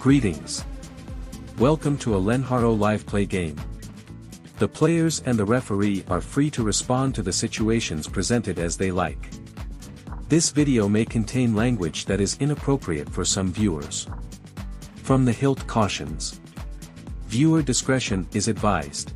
Greetings. Welcome to a Lenharrow live play game. The players and the referee are free to respond to the situations presented as they like. This video may contain language that is inappropriate for some viewers. From the hilt cautions. Viewer discretion is advised.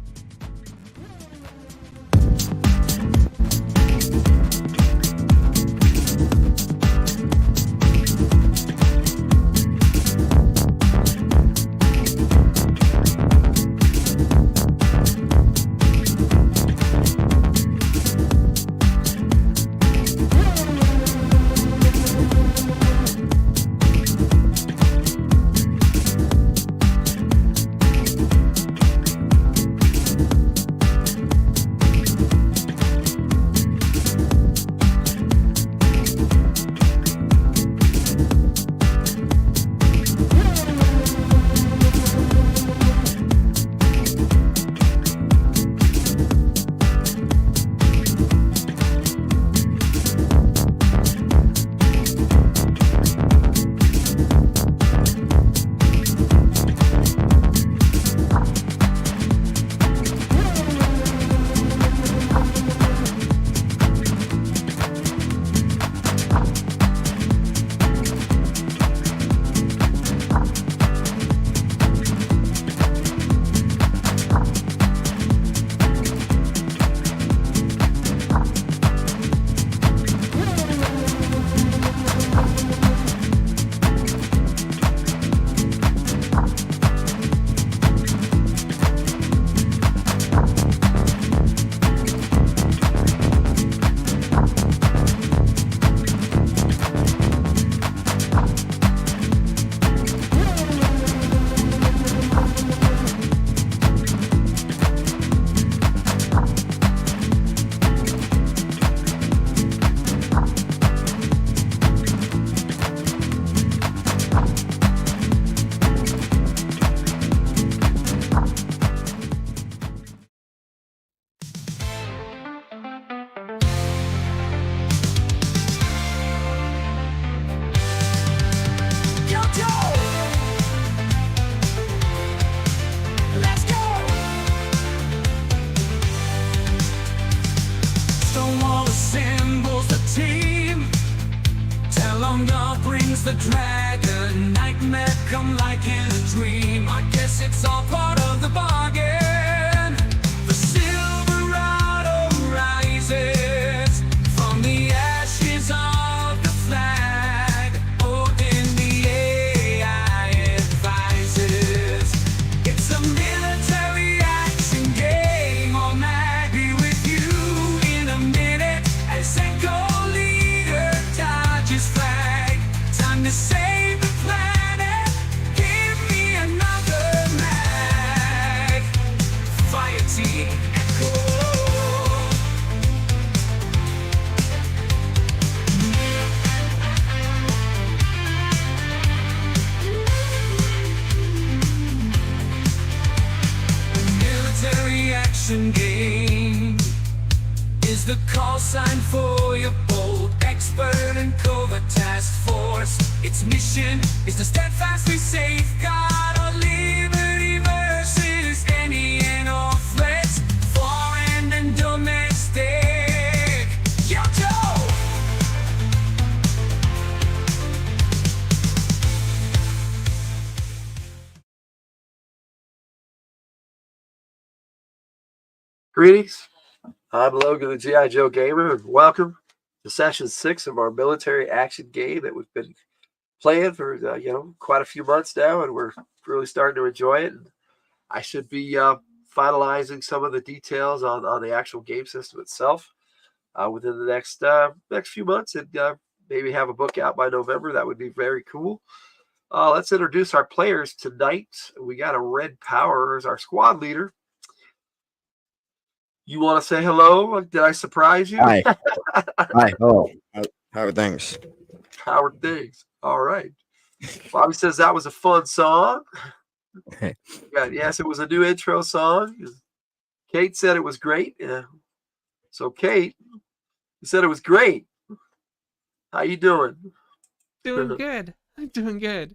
The dragon nightmare come like in a dream. I guess it's all part of the bargain. The Silverado rises from the ashes of the flag. Odin the AI advises. It's a military action game. I'll be with you in a minute as Echo leader dodges flag. Time to save the planet. Give me another mag. Fire team Echo. Military action game is the call sign for your bold expert and covert task force. Its mission is to steadfastly safeguard our liberty versus any and all threats, foreign and domestic. Kyoto! Greetings, I'm Logan the G.I. Joe Gamer, and welcome to Session 6 of our military action game that we've been playing for, quite a few months now, and we're really starting to enjoy it. And I should be finalizing some of the details on the actual game system itself within the next few months, and maybe have a book out by November. That would be very cool. Let's introduce our players tonight. We got a Red Power as our squad leader. You want to say hello? Did I surprise you? Hi. Hi. Hello. How are things? How are things? All right. Bobby says that was a fun song. Yes, it was a new intro song. Kate said it was great. So, Kate, you said it was great. How you doing? Doing good. I'm doing good.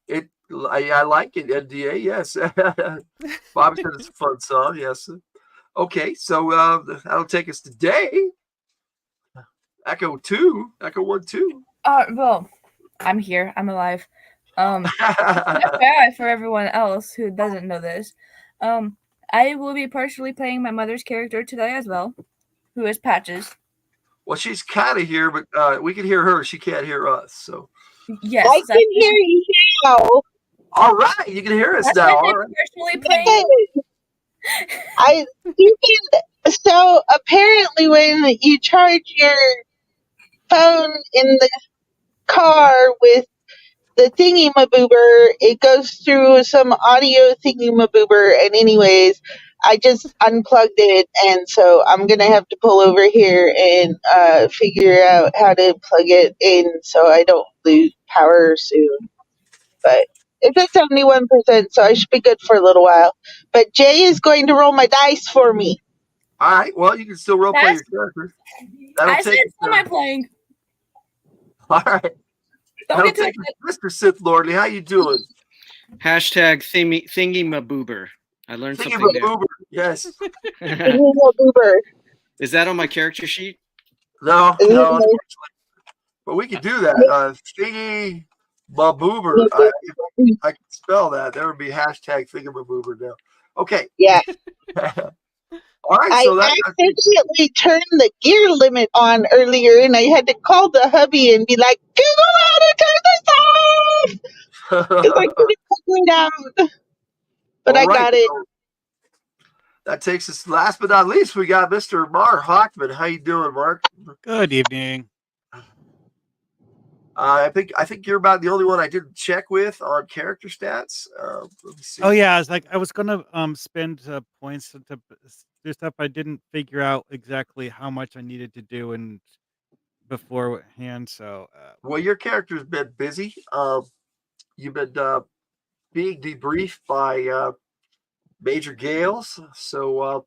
I like it. NDA, yes. Bobby said it's a fun song, yes. Okay, so that'll take us today. Echo 1, 2. Well, I'm here. I'm alive. FYI for everyone else who doesn't know this, I will be partially playing my mother's character today as well, who is Patches. Well, she's kind of here, but we can hear her. She can't hear us. So yes, I can hear you now. All right, you can hear us that's now. why All I'm right. personally playing. So apparently when you charge your phone in the car with the thingy-maboober, it goes through some audio thingy-maboober, and anyways, I just unplugged it, and so I'm gonna have to pull over here and figure out how to plug it in so I don't lose power soon. But it's at 71%, so I should be good for a little while. But Jay is going to roll my dice for me. All right. Well, you can still role play your character. I said semi-playing. All right. Don't get Mr. Sith Lordly, how you doing? Hashtag thingy maboober. I learned something new. Yes. Is that on my character sheet? No, but we could do that. Thingy maboober. If I could spell that, there would be hashtag thingamaboober now. Okay. Yeah. All right. So I accidentally turned the gear limit on earlier, and I had to call the hubby and be like, "Google how to turn this off," because I couldn't figure it out. But I got it. That takes us last but not least. We got Mr. Mark Hockman. How you doing, Mark? Good evening. I think you're about the only one I didn't check with on character stats. Let me see. Oh yeah, I was gonna spend points to do stuff. I didn't figure out exactly how much I needed to do and beforehand. So well, your character's been busy. You've been being debriefed by Major Gales. So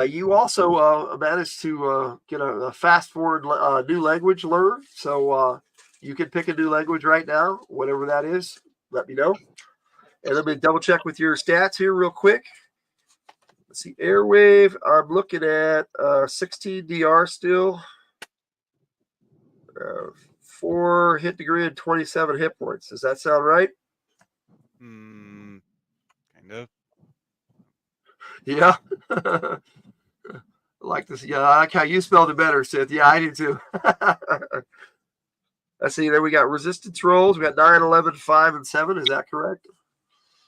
you also managed to get a fast forward new language learn. So you can pick a new language right now, whatever that is. Let me know. And let me double check with your stats here real quick. Let's see, Airwave. I'm looking at 16 DR still. 4 hit degree and 27 hit points. Does that sound right? kind of. Yeah. I like this. Yeah, I like how you spelled it better, Sith. Yeah, I do too. Let's see. Then we got resistance rolls. We got 9, 11, 5, and 7. Is that correct?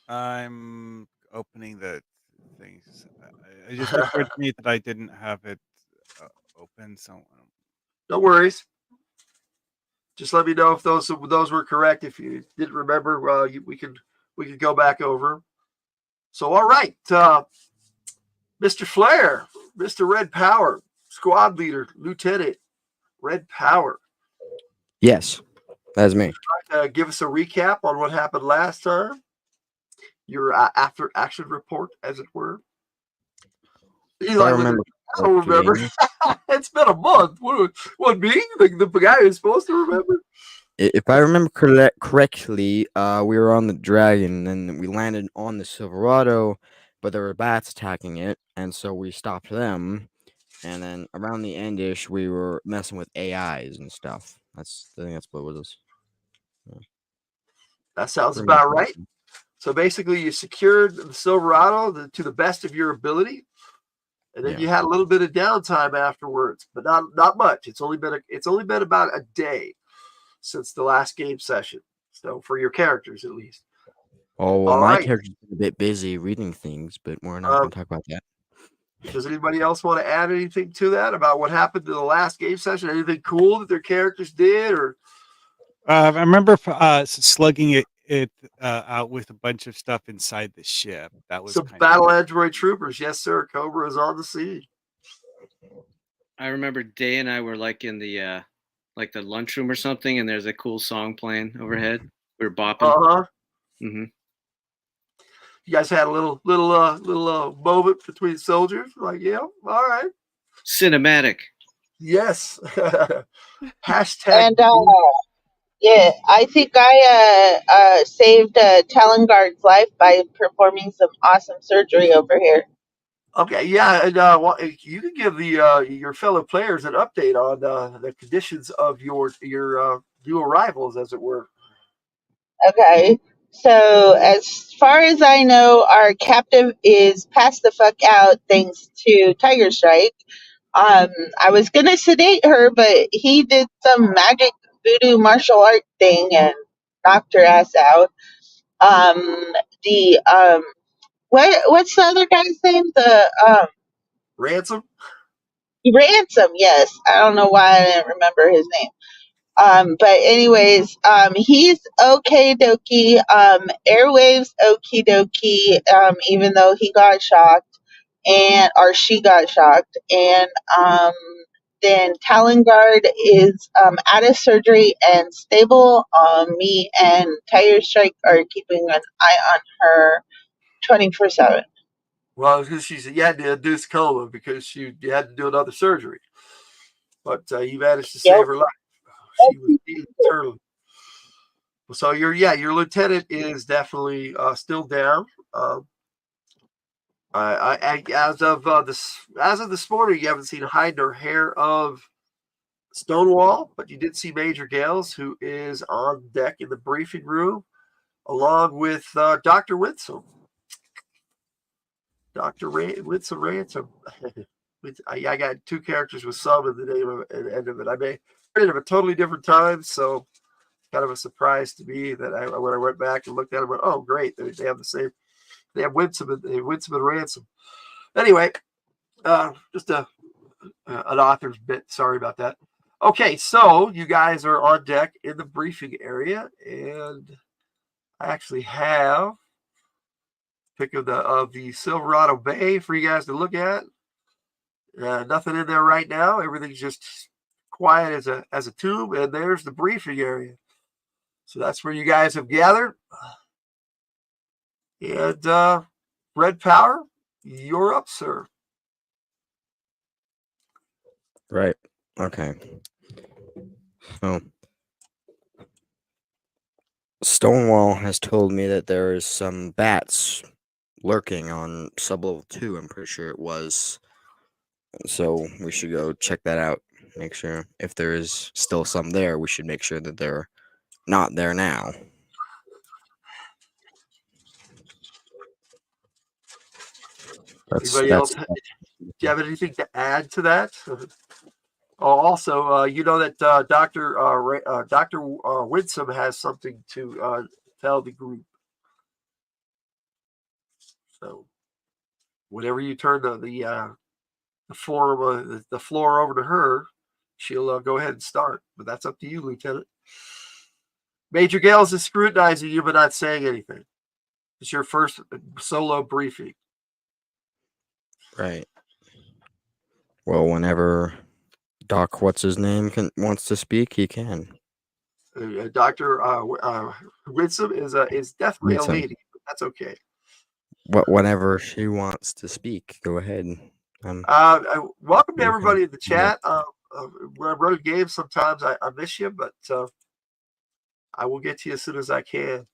I'm opening the things. It just occurred to me that I didn't have it open. So no worries. Just let me know if those were correct. If you didn't remember, we could go back over. So all right, Mr. Flair, Mr. Red Power, squad leader, Lieutenant Red Power. Yes, that's me. Give us a recap on what happened last time. Your after action report, as it were. I remember. I don't remember. It's been a month. What me? The guy who's supposed to remember? If I remember correctly, we were on the Dragon, and we landed on the Silverado, but there were bats attacking it, and so we stopped them. And then around the endish, we were messing with AIs and stuff. I think that's what it was. Yeah. That sounds about right. So basically, you secured the Silverado to the best of your ability. And then you had a little bit of downtime afterwards, but not much. It's only been about a day since the last game session. So for your characters, at least. Oh, well, my character's been a bit busy reading things, but we're not going to talk about that. Does anybody else want to add anything to that about what happened to the last game session? Anything cool that their characters did, or? I remember slugging it out with a bunch of stuff inside the ship. That was some battle android troopers. Yes, sir. Cobra is on the scene. I remember Day and I were like in the like the lunchroom or something, and there's a cool song playing overhead. We were bopping. Mm-hmm. You guys had a little moment between soldiers. Like, yeah, all right. Cinematic. Yes. Hashtag. And Yeah, I think I saved Talonguard's life by performing some awesome surgery over here. Okay, yeah, and you can give the your fellow players an update on the conditions of your new arrivals, as it were. Okay. So as far as I know, our captive is passed the fuck out thanks to Tiger Strike. Um, I was gonna sedate her, but he did some magic voodoo martial art thing and knocked her ass out. The what's the other guy's name? The Ransom. Ransom. Yes, I don't know why I didn't remember his name. But anyways, he's okay dokie. Airwaves okie dokie. Even though he got shocked or she got shocked, and then Talonguard is out of surgery and stable. Me and Tire Strike are keeping an eye on her 24/7. Well, because she said you had to induce coma because you had to do another surgery, but you managed to Yep. save her life. She was bleeding eternally. So your lieutenant is definitely still down. As of this morning, you haven't seen hide nor hair of Stonewall, but you did see Major Gales, who is on deck in the briefing room, along with Dr. Winsome. Winsome Ransom. I got two characters with some in the name of and end of it. I may read it at a totally different time, so kind of a surprise to me that when I went back and looked at them, I went, oh great, they have the same. They have Winsome and Ransom. Anyway, just an author's bit. Sorry about that. Okay, so you guys are on deck in the briefing area, and I actually have pick of the Silverado Bay for you guys to look at. Nothing in there right now. Everything's just quiet as a tomb, and there's the briefing area. So that's where you guys have gathered. And Red Power, you're up, sir. Right. Okay. So Stonewall has told me that there is some bats lurking on sublevel 2, I'm pretty sure it was. So we should go check that out. Make sure if there is still some there, we should make sure that they're not there now. Anybody else? Do you have anything to add to that? Also, you know that Dr. Winsome has something to tell the group. So, whenever you turn the floor over to her, she'll go ahead and start. But that's up to you, Lieutenant. Major Gales is scrutinizing you, but not saying anything. It's your first solo briefing. Right. Well, whenever Doc, what's his name, wants to speak, he can. Dr. Winsome is definitely Winsome. a lady, but that's okay. Whenever she wants to speak, go ahead. Welcome to everybody in the chat. When I'm running games, sometimes I miss you, but I will get to you as soon as I can.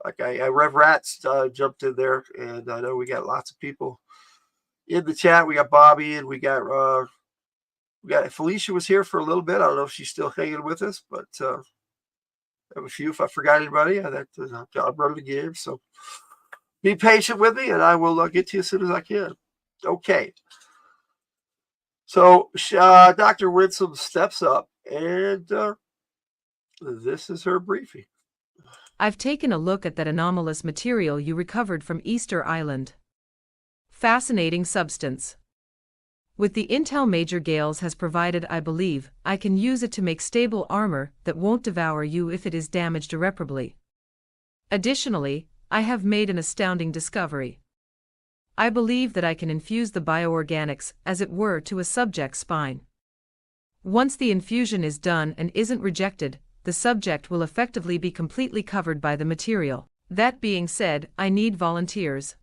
Like Rev Rats jumped in there, and I know we got lots of people in the chat. We got Bobby, and we got Felicia was here for a little bit. I don't know if she's still hanging with us, but I have a few. If I forgot anybody, I'm running the game, so be patient with me, and I will get to you as soon as I can. Okay. So Dr. Winsome steps up, and this is her briefing. I've taken a look at that anomalous material you recovered from Easter Island. Fascinating substance. With the intel Major Gales has provided, I believe I can use it to make stable armor that won't devour you if it is damaged irreparably. Additionally, I have made an astounding discovery. I believe that I can infuse the bioorganics, as it were, to a subject's spine. Once the infusion is done and isn't rejected, the subject will effectively be completely covered by the material. That being said, I need volunteers.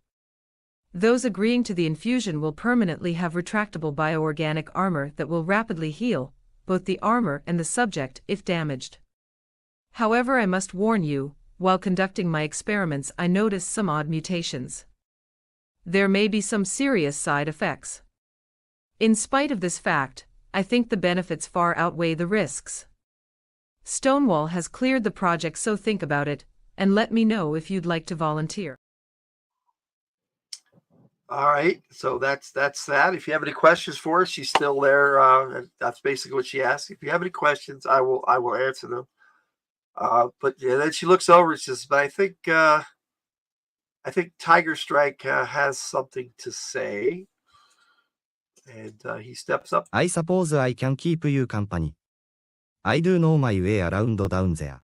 Those agreeing to the infusion will permanently have retractable bioorganic armor that will rapidly heal both the armor and the subject if damaged. However, I must warn you, while conducting my experiments I noticed some odd mutations. There may be some serious side effects. In spite of this fact, I think the benefits far outweigh the risks. Stonewall has cleared the project, so think about it, and let me know if you'd like to volunteer. All right, so that's that. If you have any questions for her, she's still there. That's basically what she asked. If you have any questions, I will answer them. But yeah, then she looks over and says, "But I think Tiger Strike has something to say." And he steps up. I suppose I can keep you company. I do know my way around down there.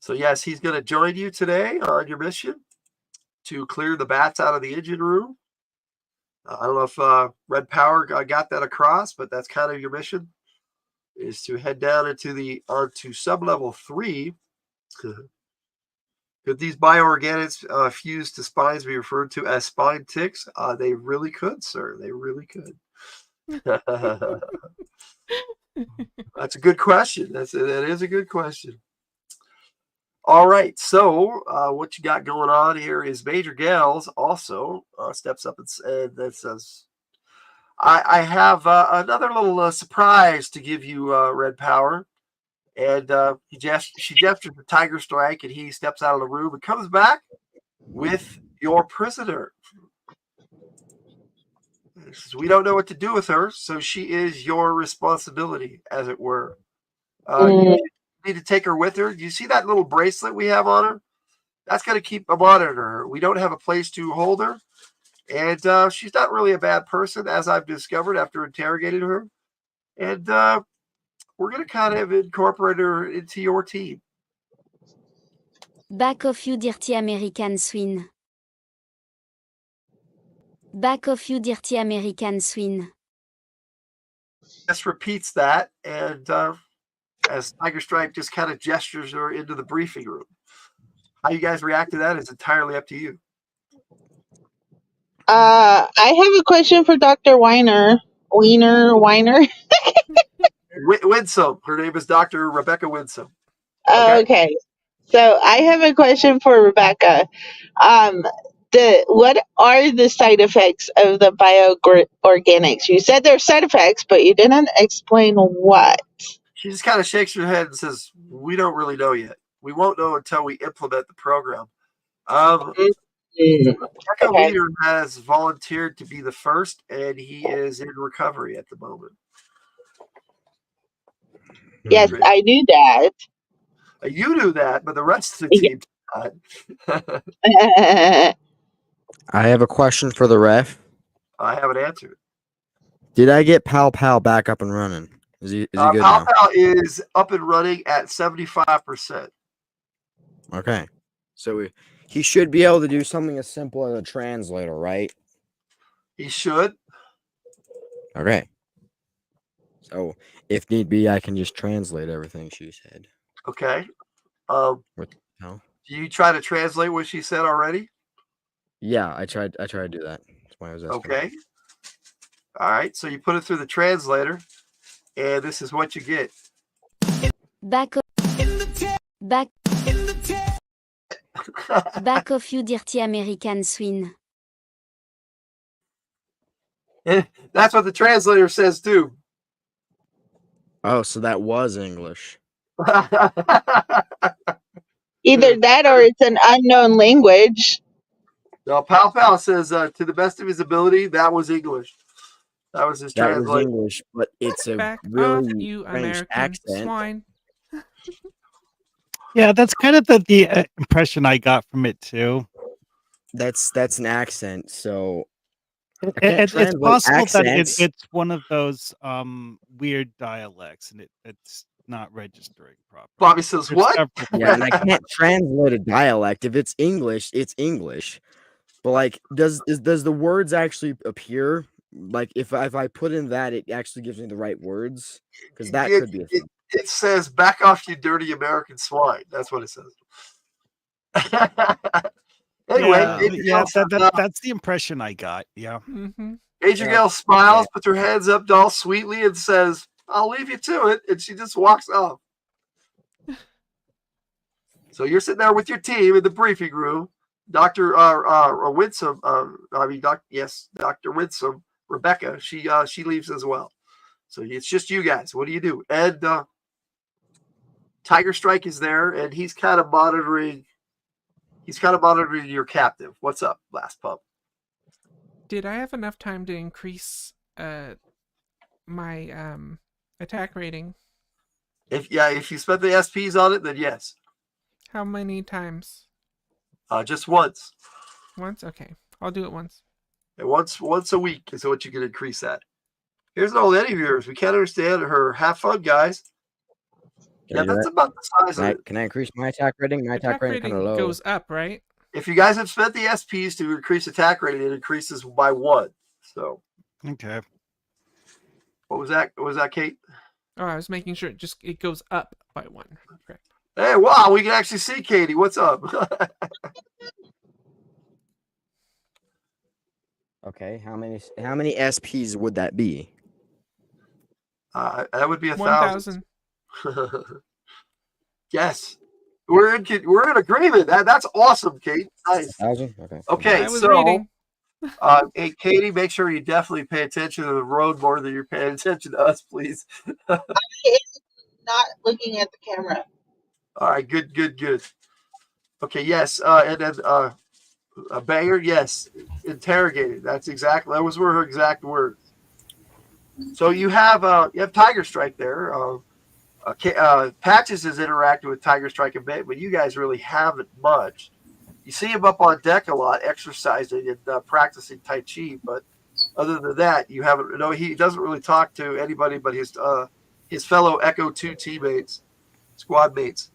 So yes, he's going to join you today on your mission to clear the bats out of the engine room. I don't know if Red Power got that across, but that's kind of your mission, is to head down onto sublevel 3. Could these bioorganics fused to spines be referred to as spine ticks? They really could, sir. They really could. That's a good question. That is a good question. All right. So what you got going on here is Major Gales also steps up and says, I have another little surprise to give you, Red Power. And she gestures to Tiger Strike, and he steps out of the room and comes back with your prisoner. We don't know what to do with her, so she is your responsibility, as it were. You need to take her with her. Do you see that little bracelet we have on her? That's going to keep a monitor her. We don't have a place to hold her, and she's not really a bad person, as I've discovered after interrogating her. And we're going to kind of incorporate her into your team. Back off, you dirty American swine. Back off, you dirty American swine. Just repeats that, and as Tiger Stripe just kind of gestures her into the briefing room. How you guys react to that is entirely up to you. I have a question for Dr. Weiner. Weiner. Winsome. Her name is Dr. Rebecca Winsome. Okay. So I have a question for Rebecca. What are the side effects of the bioorganics? You said there's side effects, but you didn't explain what. She just kind of shakes her head and says, "We don't really know yet. We won't know until we implement the program." Rebecca Leader has volunteered to be the first, and he is in recovery at the moment. Yes, I knew that. You knew that, but the rest of the team did not. I have a question for the ref. I haven't answered. Did I get Pal Pal back up and running? Is he good Pal now? Pal is up and running at 75%. Okay. So he should be able to do something as simple as a translator, right? He should. Okay. So if need be, I can just translate everything she said. Okay. What the hell? Do you try to translate what she said already? Yeah, I tried to do that. That's why I was asking. Okay. All right. So you put it through the translator, and this is what you get. Back off, you dirty American swine. That's what the translator says too. Oh, so that was English. Either that or it's an unknown language. No, Pal Pal says, to the best of his ability, that was English. That was his translation. That was English, but it's a Back really off, you French American accent. swine. Yeah, that's kind of the impression I got from it too. That's an accent, so It's possible that it's one of those weird dialects, and it's not registering properly. Bobby says, "What?" Yeah, and I can't translate a dialect. If it's English, it's English. But like, does the words actually appear? Like, if I put in that, it actually gives me the right words, because that could be a thing. It says, "Back off, you dirty American swine." That's what it says. Anyway, that's the impression I got. Yeah. Major Gale smiles, puts her hands up all sweetly, and says, I'll leave you to it. And she just walks off. So you're sitting there with your team in the briefing room. Dr. Winsome, Dr. Winsome, Rebecca, she leaves as well. So it's just you guys. What do you do? And Tiger Strike is there, and he's kind of monitoring your captive. What's up, Last Pup? Did I have enough time to increase my attack rating? If you spent the SPs on it, then yes. How many times? Just once. Once? Okay. I'll do it once. And once a week is what you can increase that. Here's an old Eddie of yours. We can't understand her. Have fun, guys. Yeah, that's about the size of it. Can I increase my attack rating? My attack rating kind of low. Goes up, right? If you guys have spent the SPs to increase attack rating, it increases by 1. So. Okay. What was that? What was that, Kate? Oh, I was making sure it goes up by 1. Correct. Hey, wow, we can actually see Katie. What's up? Okay, how many SPs would that be? That would be 1,000. Yes, we're in agreement. That's awesome, Kate. Nice. 1,000. Okay. Okay, I was reading. Hey, Katie, make sure you definitely pay attention to the road more than you're paying attention to us, please. Not looking at the camera. All right, good. Okay, yes, and then a banger, yes, interrogated. That was her exact words. So you have Tiger Strike there. Patches has interacted with Tiger Strike a bit, but you guys really haven't much. You see him up on deck a lot, exercising and practicing Tai Chi, but other than that, you haven't. No, he doesn't really talk to anybody but his fellow Echo 2 teammates, squad mates.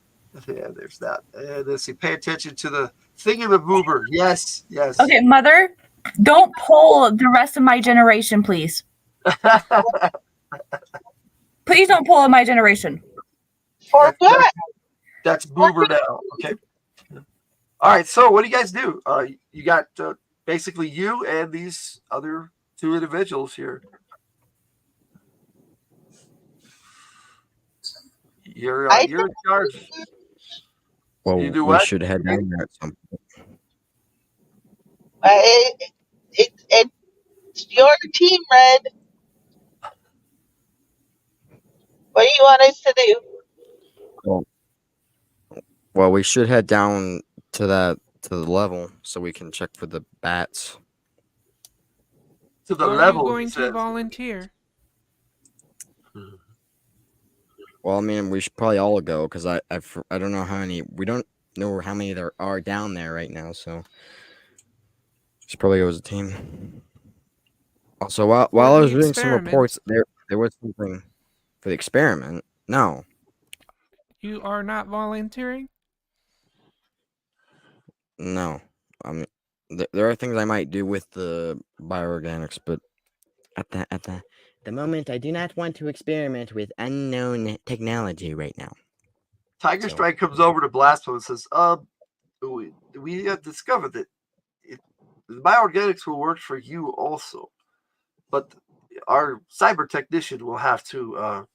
Yeah, there's that. And let's see, pay attention to the thingamaboober. Yes. Okay, Mother, don't pull the rest of my generation, please. Please don't pull my generation. For what? That's boober now. Okay. All right. So what do you guys do? You got basically you and these other 2 individuals here. You're in charge. Well, you do we what? should head down there at some point. It's your team, Red. What do you want us to do? Well, we should head down to the level so we can check for the bats. To the Are level. you going to volunteer? Well, I mean, we should probably all go because I don't know how many. We don't know how many there are down there right now, so should probably go as a team. Also, while I was reading some reports, there was something for the experiment. No. You are not volunteering? No. I mean, there are things I might do with the bioorganics, but at the moment, I do not want to experiment with unknown technology right now. Tiger Strike comes over to Blasphemy and says, we have discovered that the bioorganics will work for you also, but our cyber technician will have to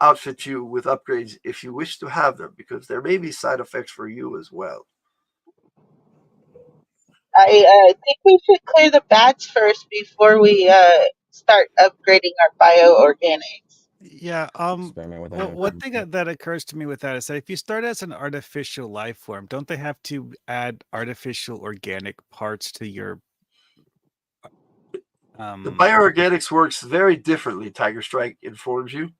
outfit you with upgrades if you wish to have them, because there may be side effects for you as well. I think we should clear the bats first before we start upgrading our bioorganics. Yeah. One thing that occurs to me with that is that if you start as an artificial life form, don't they have to add artificial organic parts to your? The bioorganics works very differently. Tiger Strike informs you.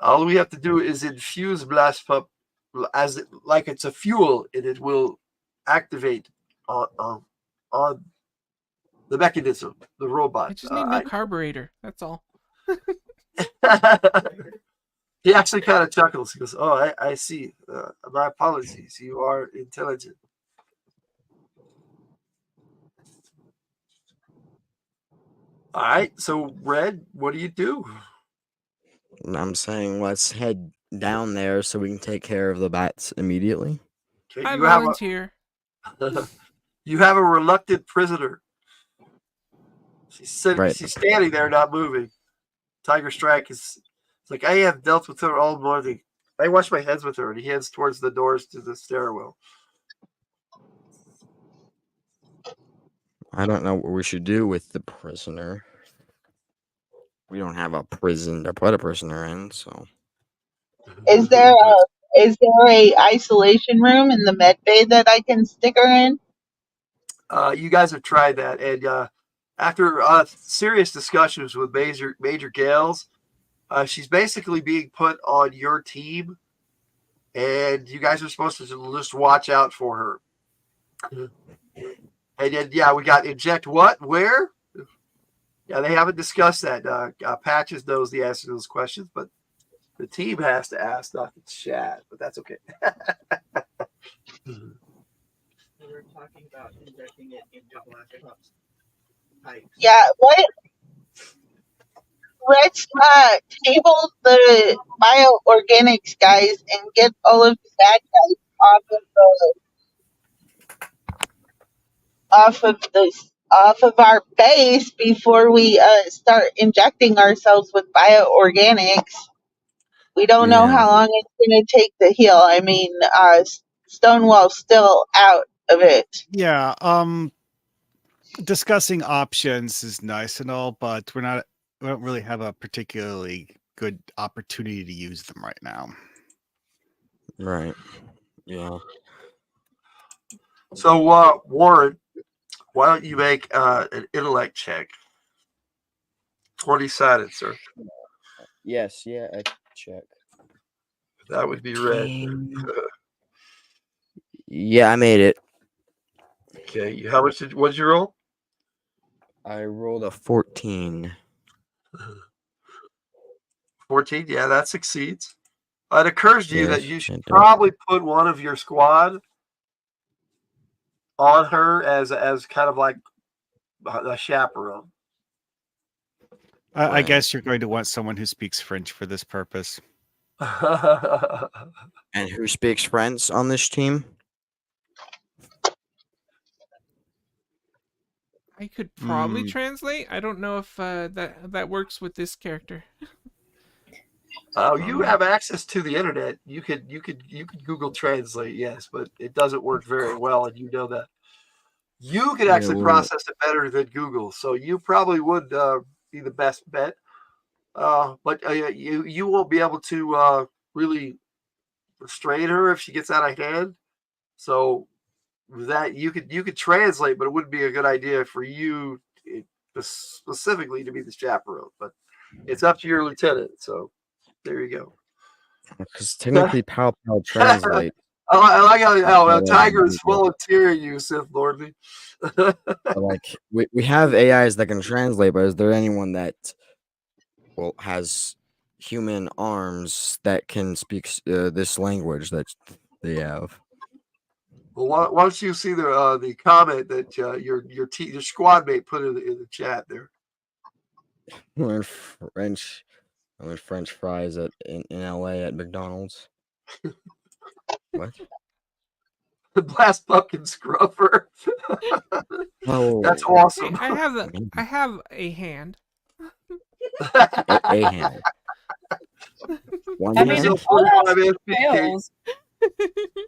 All we have to do is infuse Blast Pup like it's a fuel, and it will activate on the mechanism, the robot. I just need a new carburetor. That's all. He actually kind of chuckles. He goes, "Oh, I see. My apologies. You are intelligent." All right. So, Red, what do you do? I'm saying let's head down there so we can take care of the bats immediately. Okay, I volunteer. You have a reluctant prisoner. She's standing there, not moving. Tiger Strike is it's like, I have dealt with her all morning. I wash my hands with her, and he heads towards the doors to the stairwell. I don't know what we should do with the prisoner. We don't have a prison to put a prisoner in, so. Is there a isolation room in the med bay that I can stick her in? You guys have tried that, and after serious discussions with Major Gales, she's basically being put on your team, and you guys are supposed to just watch out for her. And then, yeah, we got inject what? Where? Yeah, they haven't discussed that. Patches knows the answer to those questions, but the team has to ask, not the chat. But that's okay. We were talking about injecting it into laptops. Yeah, let's table the bioorganics guys and get all of the bad guys off of our base before we start injecting ourselves with bioorganics. We don't know how long it's going to take to heal. I mean, Stonewall's still out of it. Yeah. Discussing options is nice and all, but we don't really have a particularly good opportunity to use them right now. Right. Yeah. So, Warren, why don't you make an intellect check? 20-sided, sir. Yes, yeah, I check. That would be red. Yeah, I made it. Okay, how much what did you roll? I rolled a 14. 14, yeah, that succeeds. It occurs to you that Yes, you should it does. probably put one of your squad on her as kind of like a chaperone. I guess you're going to want someone who speaks French for this purpose. And who speaks French on this team? I could probably translate. I don't know if that works with this character. You have access to the internet. You could Google Translate, yes, but it doesn't work very well, and you know that. You could actually process it better than Google, so you probably would be the best bet. But you won't be able to really restrain her if she gets out of hand. So that you could translate, but it wouldn't be a good idea for you specifically to be the chaperone. But it's up to your lieutenant. So there you go. Because technically, Pow translate. I like how Tiger is volunteering you, Sith Lordly. Like we have AIs that can translate, but is there anyone that has human arms that can speak this language that they have? Well, why don't you see the comment that your squad mate put in the chat there? I learned French fries in LA at McDonald's. What? The Blast Pumpkin Scruffer. Oh, that's awesome. Hey, I have a hand. a hand. One I mean, hand? if all else fails,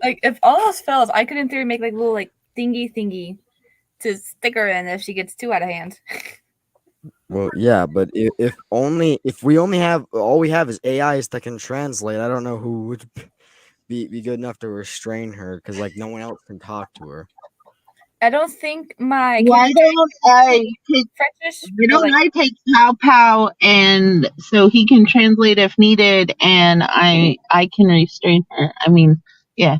like if all else fails, I could in theory make like a little like thingy to stick her in if she gets too out of hand. Well, yeah, but if we only have all we have is AIs that can translate, I don't know who would be good enough to restrain her because like no one else can talk to her. I don't think my. Why don't I take Pow Pow and so he can translate if needed, and I can restrain her. I mean, yeah.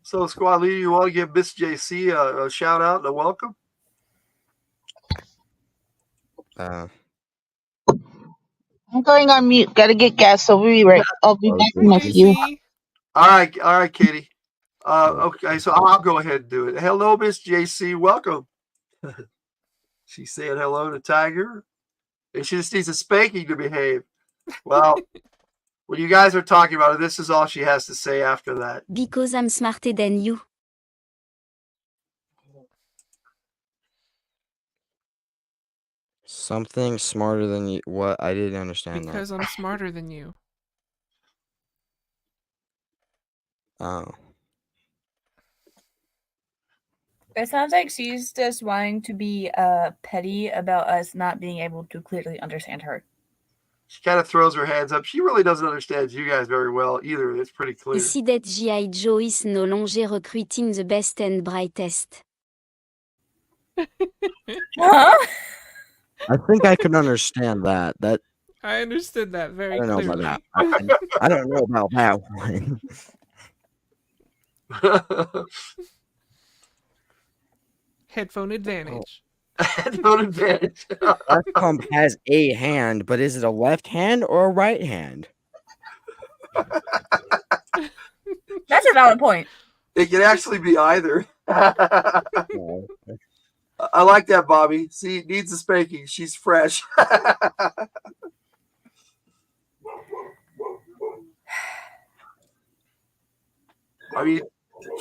So, squad leader, you want to give Miss JC a shout out and a welcome? I'm going on mute. Gotta get gas. I'll be back in a few. All right, Katie. Okay, so I'll go ahead and do it. Hello, Miss JC. Welcome. She's saying hello to Tiger. And she just needs a spanking to behave. Well, when you guys are talking about it, this is all she has to say after that. Because I'm smarter than you. Something smarter than you. What? I didn't understand Because I'm smarter than you. that. Oh. It sounds like she's just wanting to be petty about us not being able to clearly understand her. She kind of throws her hands up. She really doesn't understand you guys very well either. It's pretty clear. Ici that G.I. Joe is no longer recruiting the best and brightest. Huh? I think I can understand that. That I understood that very I don't know clearly. about that. I don't know about that one. Headphone advantage. Headphone advantage. Left pump has a hand, but is it a left hand or a right hand? That's a valid point. It can actually be either. No. I like that, Bobby. See, needs a spanking. She's fresh. I mean,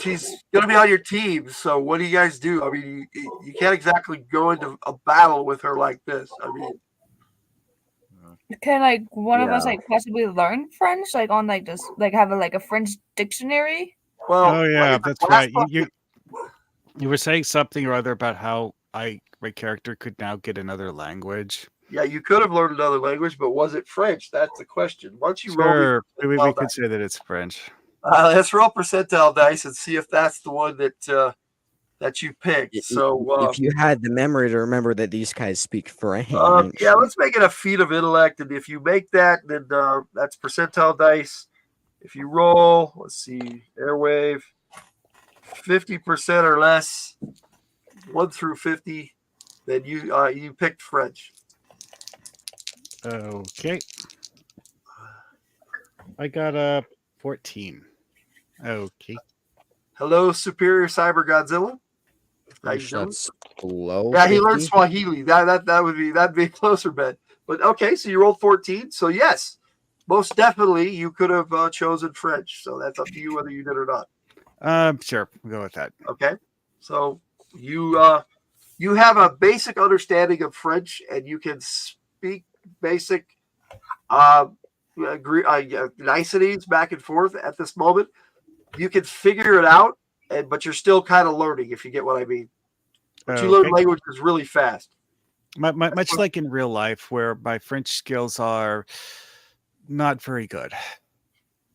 she's going to be on your team. So what do you guys do? I mean, you can't exactly go into a battle with her like this. I mean, can like one of us like possibly learn French, like on like just like have a French dictionary? Well, oh yeah, that's right. You were saying something or other about how my character could now get another language. Yeah, you could have learned another language, but was it French? That's the question. Once you Sure, roll, we could say that it's French. Let's roll percentile dice and see if that's the one that you picked. So if you had the memory to remember that these guys speak French. Yeah, let's make it a feat of intellect, and if you make that, then that's percentile dice. If you roll, let's see, airwave, 50% or less, 1 through 50, then you picked French. Okay. I got a 14. Okay. Hello, Superior Cyber Godzilla. How you doing? That's low. Yeah, 50? he learned Swahili. That'd be a closer bet. But okay, so you rolled 14. So yes, most definitely you could have chosen French. So that's up to you whether you did or not. Sure, we'll go with that. Okay. So you have a basic understanding of French, and you can speak basic niceties back and forth at this moment. You can figure it out, but you're still kind of learning, if you get what I mean. But you learn languages really fast. Much like in real life, where my French skills are not very good.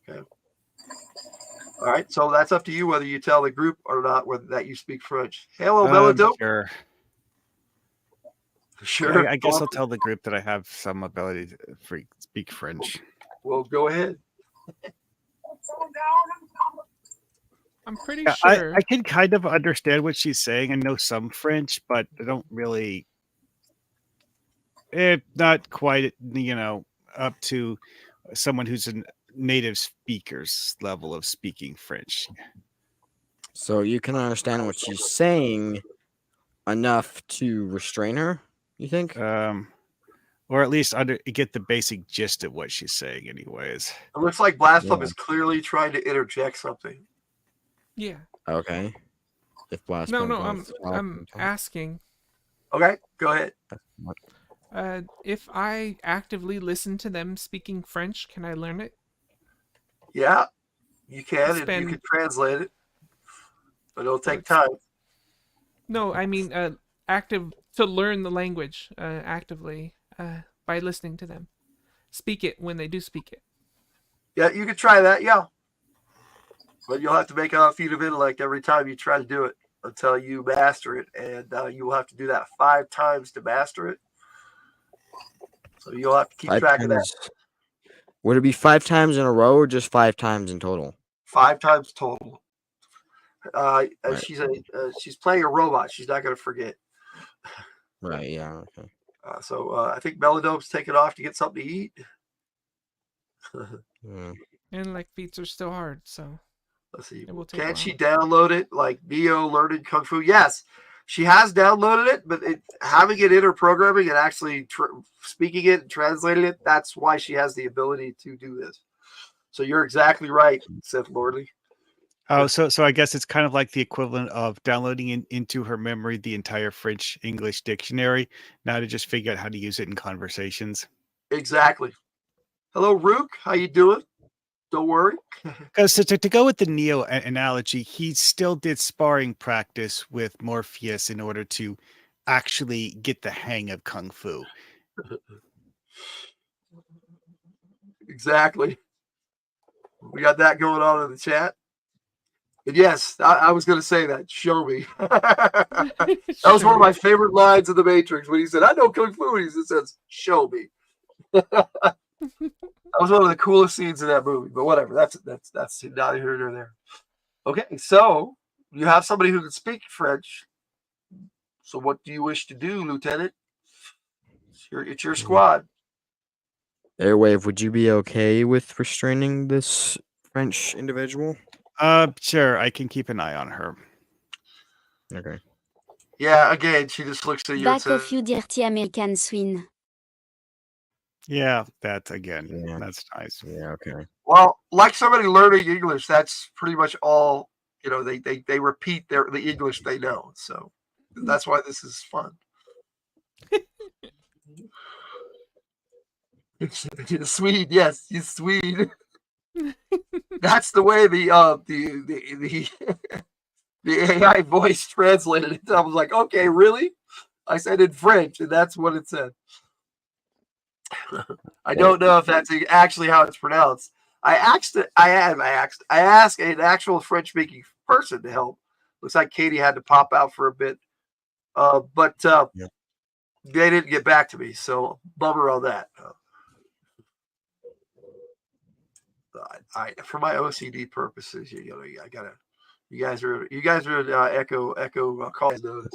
Okay. All right, so that's up to you whether you tell the group or not that you speak French. Hello, Melodope. Sure. Sure. I guess I'll tell the group that I have some ability to speak French. Well, go ahead. I'm pretty sure. I can kind of understand what she's saying. I know some French, but I don't really. Not quite, up to someone who's a native speaker's level of speaking French. So you can understand what she's saying enough to restrain her, you think? Or at least get the basic gist of what she's saying, anyways. It looks like Blastpump is clearly trying to interject something. Yeah. Okay. If Blast No, I'm asking. Okay, go ahead. If I actively listen to them speaking French, can I learn it? Yeah, you can, and you can translate it, but it'll take time. No, I mean active to learn the language actively by listening to them speak it when they do speak it. Yeah, you can try that. Yeah, but you'll have to make a feat of intellect every time you try to do it until you master it, and you will have to do that 5 times to master it. So you'll have to keep track of that. Would it be 5 times in a row or just 5 times in total? 5 times total. Right. She's playing a robot. She's not going to forget. Right. Yeah. Okay. So I think Melodope's taking off to get something to eat. And like feats are still hard, so let's see. Can she download it like Neo learning Kung Fu? Yes, she has downloaded it, but having it in her programming and actually speaking it and translating it, that's why she has the ability to do this. So you're exactly right, Sith Lordly. Oh, so I guess it's kind of like the equivalent of downloading into her memory the entire French English dictionary, now to just figure out how to use it in conversations. Exactly. Hello, Rook. How you doing? Don't worry. Because to go with the Neo analogy, he still did sparring practice with Morpheus in order to actually get the hang of Kung Fu. Exactly. We got that going on in the chat. And yes, I was going to say that. Show me. That was one of my favorite lines of The Matrix when he said, I know Kung Fu. And he says, show me. That was one of the coolest scenes in that movie. But whatever. That's neither here nor there. Okay, so you have somebody who can speak French. So what do you wish to do, Lieutenant? It's your squad. Airwave, would you be okay with restraining this French individual? Sure, I can keep an eye on her. Okay. Yeah, again, she just looks at you and Back says, off, you dirty American swine. Yeah, that's again. Yeah. That's nice. Yeah, okay. well, like somebody learning English, that's pretty much all, you know, they repeat the English they know. So that's why this is fun. Swede, yes, he's Swede. That's the way the AI voice translated it. I was like, okay, really? I said in French, and that's what it said. I don't know if that's actually how it's pronounced. I asked an actual French-speaking person to help. Looks like Katie had to pop out for a bit, but they didn't get back to me. So bummer on that. For my OCD purposes, I gotta. You guys are echo calls those.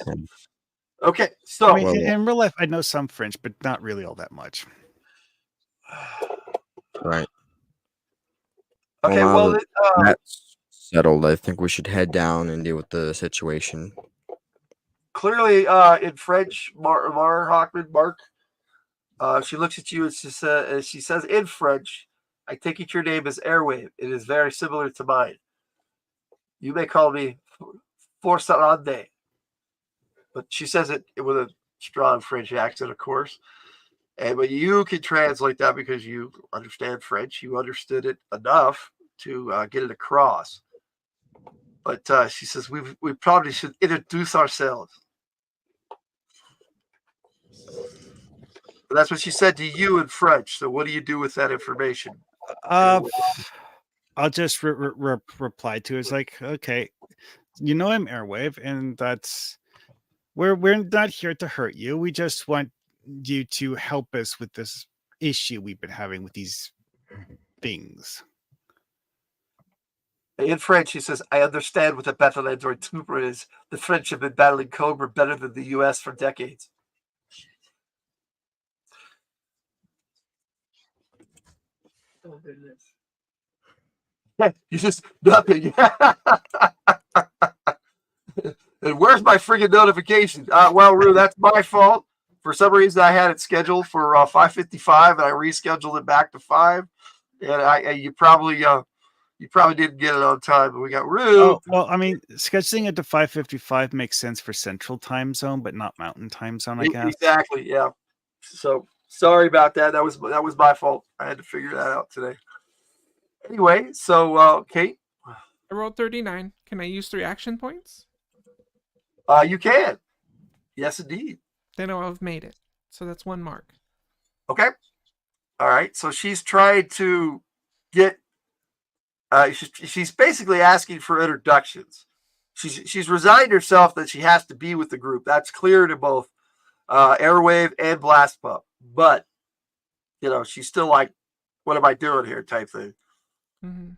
Okay, so I mean, in real life, I know some French, but not really all that much. Right. Okay, well, that's settled. I think we should head down and deal with the situation. Clearly, in French, Mark, she looks at you and she says in French, I take it your name is Airwave. It is very similar to mine. You may call me Forsarande. But she says it with a strong French accent, of course. But you can translate that because you understand French. You understood it enough to get it across. But she says we probably should introduce ourselves. But that's what she said to you in French. So what do you do with that information? I'll just reply to it. It's like, okay, you know I'm Airwave, and that's we're not here to hurt you. We just want you to help us with this issue we've been having with these things. In French, he says, I understand what a battle android trooper is. The French have been battling Cobra better than the U.S. for decades. Oh, goodness. You just nothing. And where's my freaking notification? Well, Rue, that's my fault. For some reason, I had it scheduled for 5:55, and I rescheduled it back to 5. And you probably didn't get it on time, but we got Rue. Oh, well, I mean, scheduling it to 5:55 makes sense for Central Time Zone, but not Mountain Time Zone, I guess. Exactly, yeah. So sorry about that. That was my fault. I had to figure that out today. Anyway, so Kate, I rolled 39. Can I use 3 action points? You can. Yes, indeed. Then I'll have made it. So that's 1 mark. Okay. All right. So she's trying to get. She's basically asking for introductions. She's resigned herself that she has to be with the group. That's clear to both Airwave and Blast Pup. But she's still like, "What am I doing here?" type thing. Mm-hmm.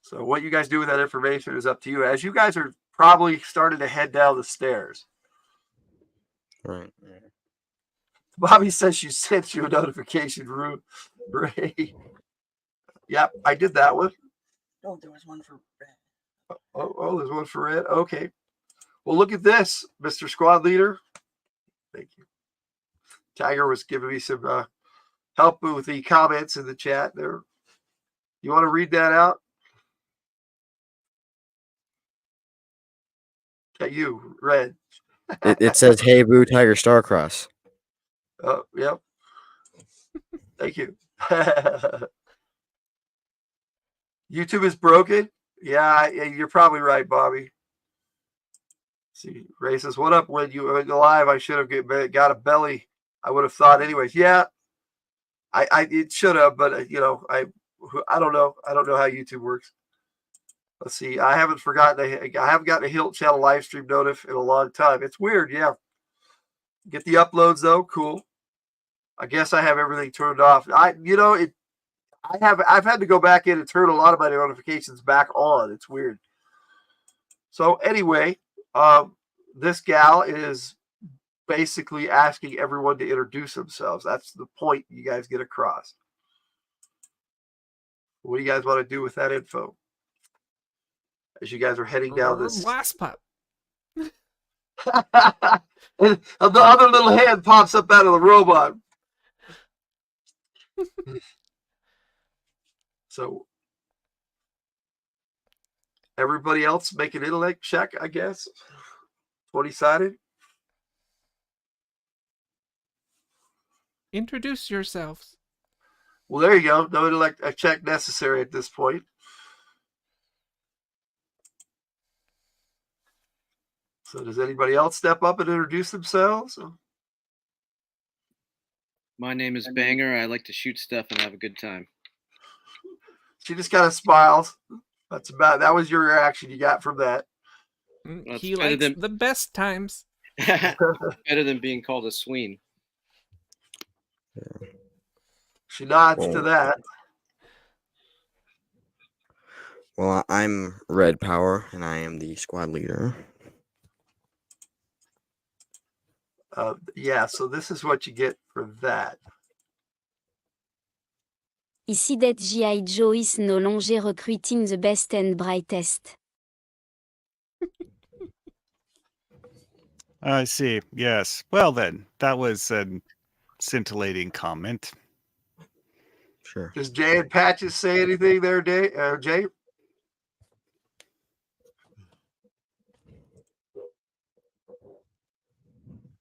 So what you guys do with that information is up to you. As you guys are probably starting to head down the stairs. Right. Bobby says she sent you a notification, Ray. Yep, I did that one. Oh, there was one for Red. Oh, there's one for Red. Okay. Well, look at this, Mr. Squad Leader. Thank you. Tiger was giving me some help with the comments in the chat there. You want to read that out? Okay, you, Red. It says, "Hey, Boo, Tiger Starcross." Oh, yep. Thank you. YouTube is broken? Yeah, you're probably right, Bobby. See, Ray says, "What up? When you went live, I should have got a belly. I would have thought, anyways." Yeah, I it should have, but I don't know. I don't know how YouTube works. Let's see. I haven't gotten a Hilt Channel live stream notif in a long time. It's weird. Yeah. Get the uploads though. Cool. I guess I have everything turned off. I've had to go back in and turn a lot of my notifications back on. It's weird. So anyway, this gal is basically asking everyone to introduce themselves. That's the point you guys get across. What do you guys want to do with that info? As you guys are heading down this last pup. And the other little hand pops up out of the robot. So everybody else make an intellect check, I guess. 20-sided. Introduce yourselves. Well, there you go. No intellect check necessary at this point. So does anybody else step up and introduce themselves? My name is Banger. I like to shoot stuff and have a good time. She just kind of smiles. That was your reaction you got from that. He likes the best times. Better than being called a sween. She nods to that. Well, I'm Red Power, and I am the squad leader. Yeah, so this is what you get for that. Ici det G.I. Joe's no longer recruiting the best and brightest. I see. Yes. Well, then, that was a scintillating comment. Sure. Does Jay and Patches say anything there, Jay?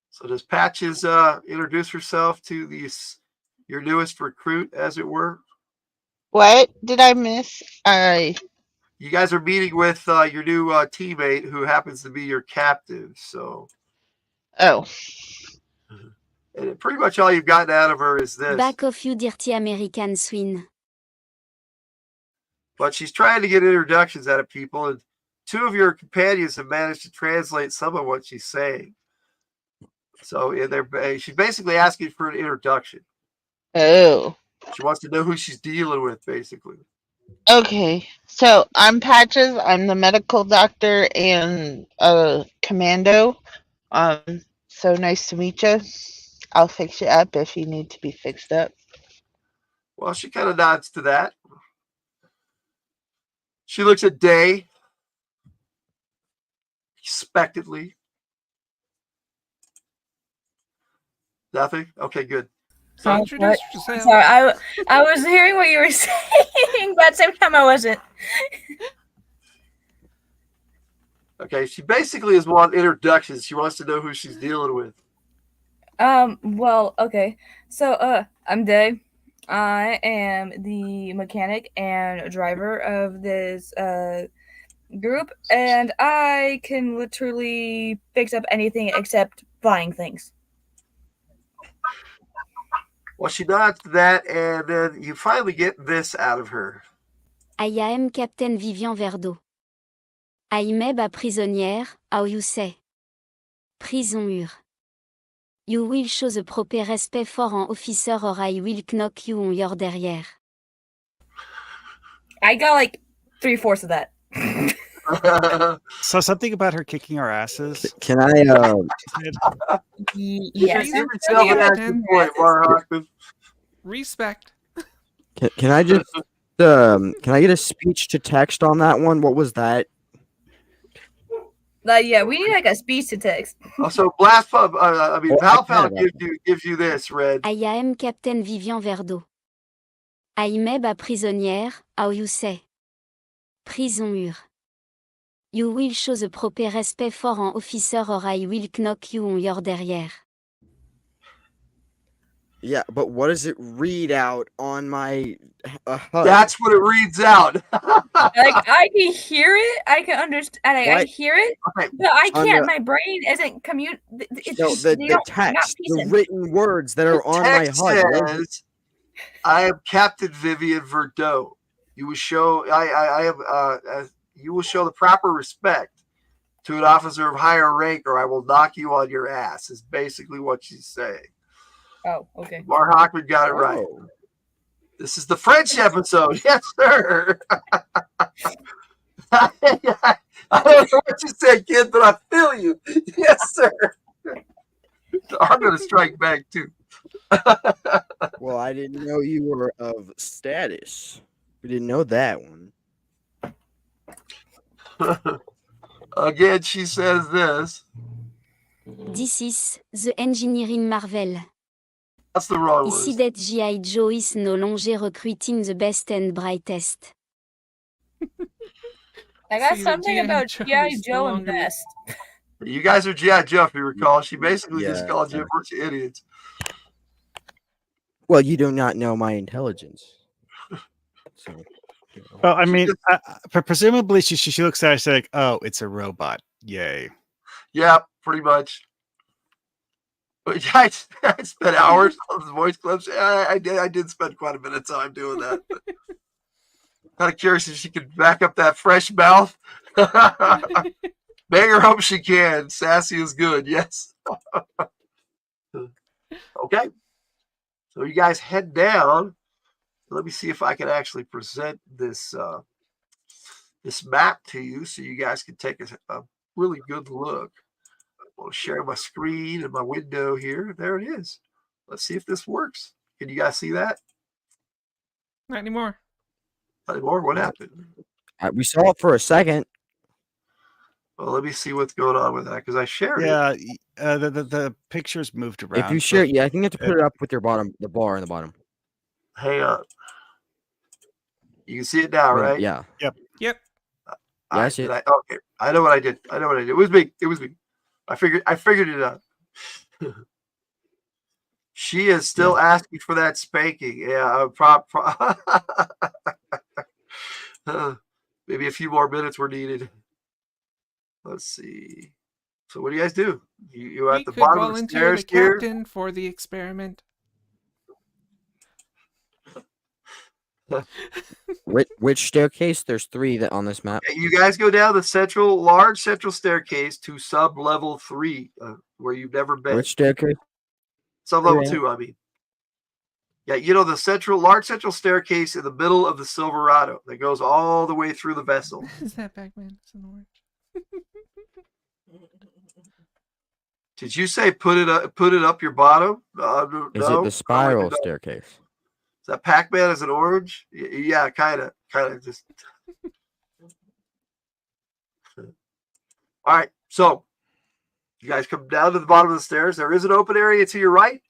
So does Patches introduce herself to your newest recruit, as it were? What did I miss? You guys are meeting with your new teammate, who happens to be your captive. So. Oh. And pretty much all you've gotten out of her is this. Back off, you dirty American swine. But she's trying to get introductions out of people, and two of your companions have managed to translate some of what she's saying. So she's basically asking for an introduction. Oh. She wants to know who she's dealing with, basically. Okay. So I'm Patches. I'm the medical doctor and commando. So nice to meet you. I'll fix you up if you need to be fixed up. Well, she kind of nods to that. She looks at Day expectantly. Nothing? Okay, good. So introduce yourself. Sorry, I was hearing what you were saying, but at the same time I wasn't. Okay, she basically is wanting introductions. She wants to know who she's dealing with. Well, okay. So, I'm Day. I am the mechanic and driver of this group, and I can literally fix up anything except buying things. Well, she nods to that, and then you finally get this out of her. I am Captain Vivian Verdeau. I meba prisonnière, how you say? Prison. You will show the proper respect for an officer or I will knock you on your derrière. I got like 3/4 of that. So something about her kicking our asses. Can I? Yes. Give yourself an action point, Warlock. Respect. Can I just? Can I get a speech to text on that one? What was that? Yeah, we need like a speech to text. So Blast Pub, I Val can. gives you this, Red. I am Captain Vivian Verdeau. I meba prisonnière, how you say. Prison mur. You will show the proper respect for an officer or I will knock you on your derrière. Yeah, but what does it read out on my HUD? That's what it reads out. Like I can hear it, I can understand, I hear it, Okay. but I On can't. the- My brain isn't No, the text, the written words that are on my Text HUD. says, "I am Captain Vivian Verdeau. You will show you will show the proper respect to an officer of higher rank, or I will knock you on your ass." Is basically what she's saying. Oh, okay. Mark Hockman got it right. This is the French episode. Yes, sir. I don't know what you said, kid, but I feel you. Yes, sir. I'm going to strike back, too. Well, I didn't know you were of status. We didn't know that one. Again, she says this. This is the engineering marvel. That's the wrong one. Ici that G.I. Joe is no longer recruiting the best and brightest. I got See, something G.I. about Joe G.I. is Joe no and longer- Vest. You guys are G.I. Joe, if you recall. She basically just Yeah. called you a bunch of idiots. Well, you do not know my intelligence. So, you know. Well, I mean, presumably she looks at it and says, like, "Oh, it's a robot. Yay!" Yeah, pretty much. But I spent hours on the voice clips. I did spend quite a bit of time doing that. Kind of curious if she could back up that fresh mouth. Make her hope she can. Sassy is good. Yes. Okay. So you guys head down. Let me see if I can actually present this this map to you so you guys can take a really good look. I'll share my screen and my window here. There it is. Let's see if this works. Can you guys see that? Not anymore. Not anymore? What happened? We saw it for a second. Well, let me see what's going on with that because I shared it. Yeah, the pictures moved around. If you share, yeah, I think you have to put it up with your bottom, the bar in the bottom. Hang on. You can see it now, right? Yeah. Yep. Yeah, I see it. Okay. I know what I did. It was me. I figured it out. She is still asking for that spanking. Yeah, maybe a few more minutes were needed. Let's see. So what do you guys do? You at the bottom of the stairs the here? captain for the experiment. Which staircase? There's 3 that on this map. You guys go down the large central staircase to sub-level 3, where you've never been. Which staircase? Sub-level Yeah. 2, I mean. Yeah, you know the large central staircase in the middle of the Silverado that goes all the way through the vessel. Is that Pac-Man? It's an orange. Did you say put it up your bottom? Is it the spiral staircase? Is that Pac-Man as an orange? Yeah, kind of just. All right, so you guys come down to the bottom of the stairs. There is an open area to your right.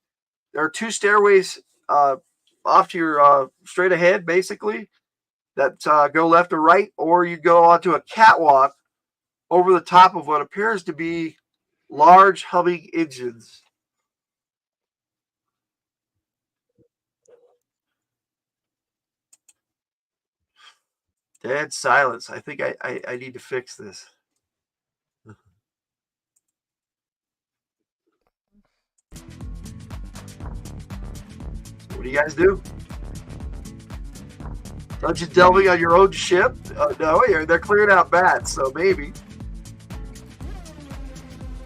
There are 2 stairways off to your straight ahead, basically, that go left or right, or you go onto a catwalk over the top of what appears to be large humming engines. Dead silence. I think I need to fix this. What do you guys do? Don't you delving on your own ship? No, they're clearing out bats, so maybe.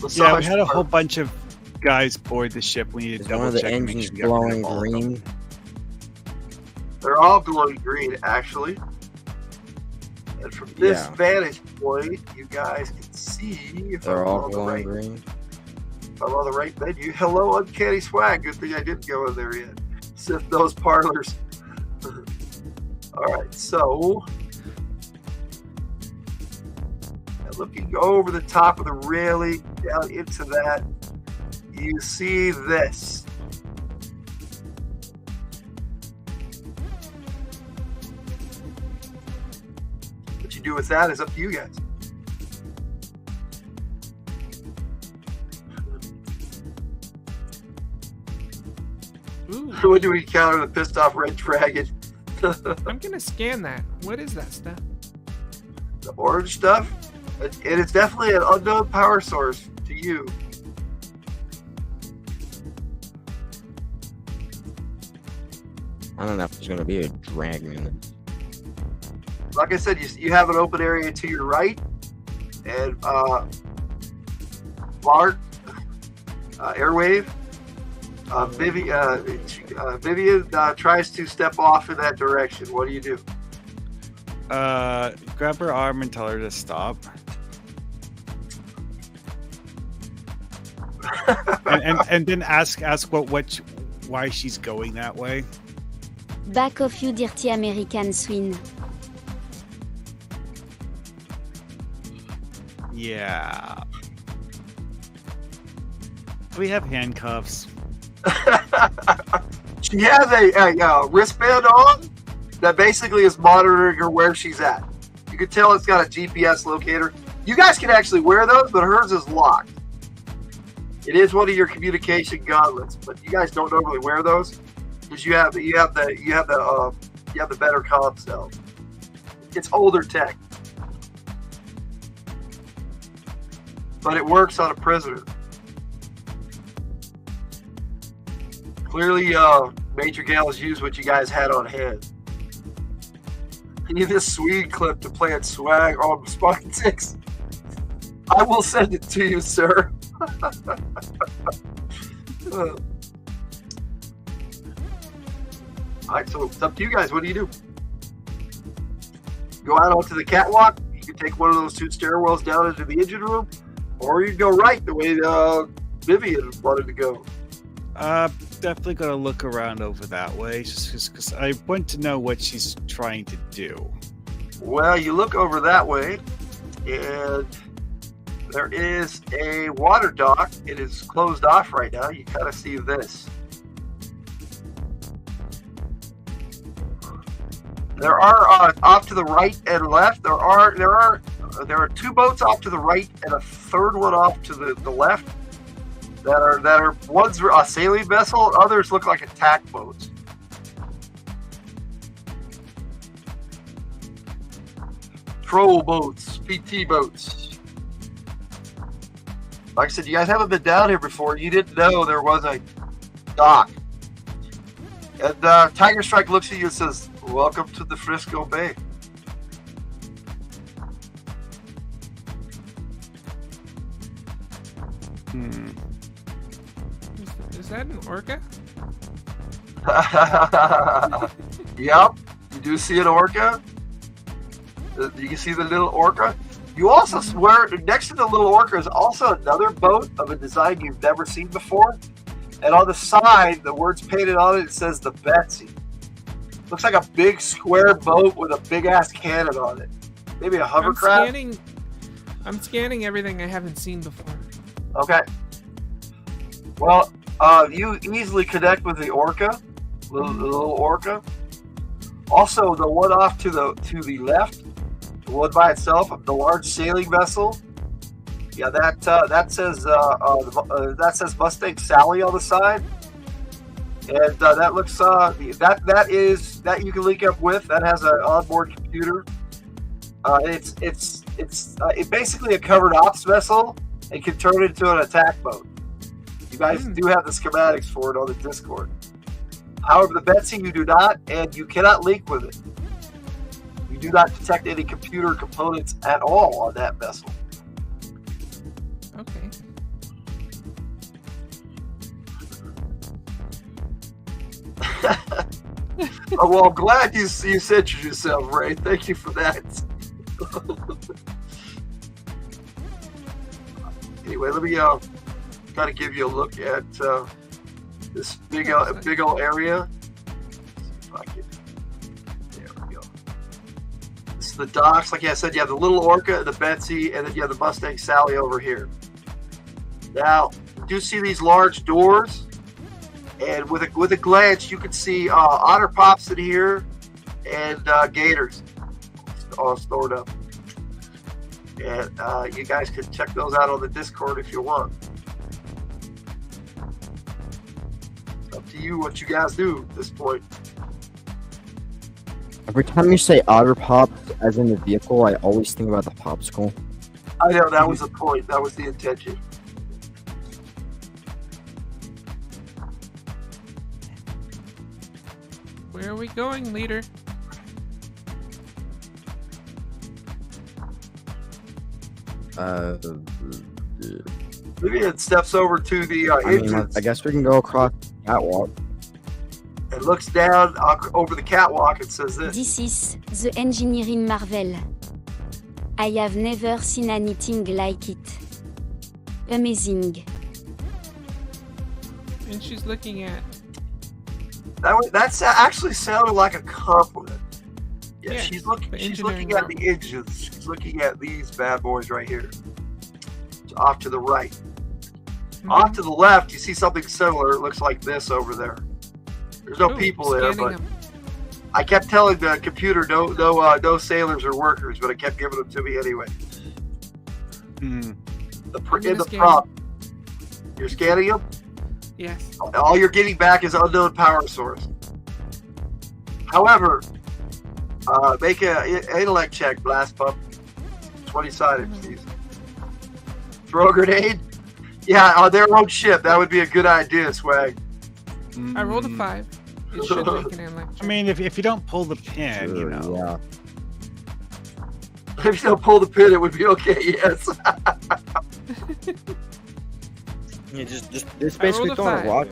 Yeah, we had a whole bunch of guys board the ship. We need to Is double one of the check and make engines sure we got rid of glowing all of them. green? They're all glowing green, actually. And from this vantage point, you guys can see if They're I'm all on the glowing right. green. If I'm on the right menu. Hello, Uncanny Swag. Good thing I didn't go in there yet. Sift those parlors. All right, so looking over the top of the railing down into that, you see this. What you do with that is up to you guys. Ooh. When do we encounter the pissed off red dragon? I'm gonna scan that. What is that stuff? The orange stuff? And it's definitely an unknown power source to you. I don't know if there's gonna be a dragon in it. Like I said, you have an open area to your right, and Mark, Airwave, Vivian tries to step off in that direction. What do you do? Grab her arm and tell her to stop. and then ask why she's going that way. Back off you dirty American swine. Yeah. We have handcuffs. She has a wristband on that basically is monitoring her where she's at. You can tell it's got a GPS locator. You guys can actually wear those, but hers is locked. It is one of your communication gauntlets, but you guys don't normally wear those because you have the better comm cell. It's older tech, but it works on a prisoner. Clearly, Major Gale has used what you guys had on hand. I need this Swede clip to play at swag on Spartan 6. I will send it to you, sir. Alright, so it's up to you guys. What do you do? Go out onto the catwalk. You can take one of those 2 stairwells down into the engine room, or you can go right the way Vivian wanted to go. Definitely gonna look around over that way, just because I want to know what she's trying to do. Well, you look over that way, and there is a water dock. It is closed off right now. You kind of see this. There are off to the right and left. There are 2 boats off to the right and a 3rd one off to the left. That are one's a sailing vessel, others look like attack boats. Troll boats, PT boats. Like I said, you guys haven't been down here before. You didn't know there was a dock. And Tiger Strike looks at you and says, "Welcome to the Frisco Bay." Is that an orca? Yep, you do see an orca. You can see the little orca. You also swear next to the little orca is also another boat of a design you've never seen before. And on the side, the words painted on it, it says the Betsy. Looks like a big square boat with a big ass cannon on it. Maybe a hovercraft. I'm scanning everything I haven't seen before. Okay. Well, you easily connect with the orca, the little orca. Also, the one off to the left, the one by itself, the large sailing vessel. Yeah, that says Mustang Sally on the side, and that looks that you can link up with. That has an onboard computer. It's basically a covered ops vessel and can turn it into an attack boat. You guys do have the schematics for it on the Discord. However, the Betsy you do not, and you cannot link with it. You do not detect any computer components at all on that vessel. Okay. Oh, well, I'm glad you censored yourself, Ray. Thank you for that. Anyway, let me kind of give you a look at this big old area. There we go. is the docks. Like I said, you have the Little Orca, the Betsy, and then you have the Mustang Sally over here. Now, you do see these large doors, and with a glance, you can see otter pops in here and gators all stored up. And you guys can check those out on the Discord if you want. It's up to you what you guys do at this point. Every time you say otter pops, as in the vehicle, I always think about the popsicle. I know, that was the point. That was the intention. Where are we going, leader? Vivian steps over to the entrance. I guess we can go across the catwalk. And looks down over the catwalk and says this. This is the engineering marvel. I have never seen anything like it. Amazing. And she's looking at. That's actually sounded like a compliment. Yeah, Yeah, she's looking the at engineering the engines. She's looking at these bad boys right here. It's off to the right. Mhm. Off to the left, you see something similar. It looks like this over there. There's no Ooh, people there, scanning but them. I kept telling the computer no sailors or workers, but it kept giving them to me anyway. In the scan. prompt, you're scanning them. Yes. All you're getting back is unknown power source. However, make an intellect check, blast pump. 20-sided, please. Throw a grenade. Yeah, on their own ship. That would be a good idea, Swag. I rolled a 5. It should make an intellect I check. mean, if you don't pull the pin, you know. Yeah. If you don't pull the pin, it would be okay. Yes. Yeah, just I basically rolled a throwing a 5. rock.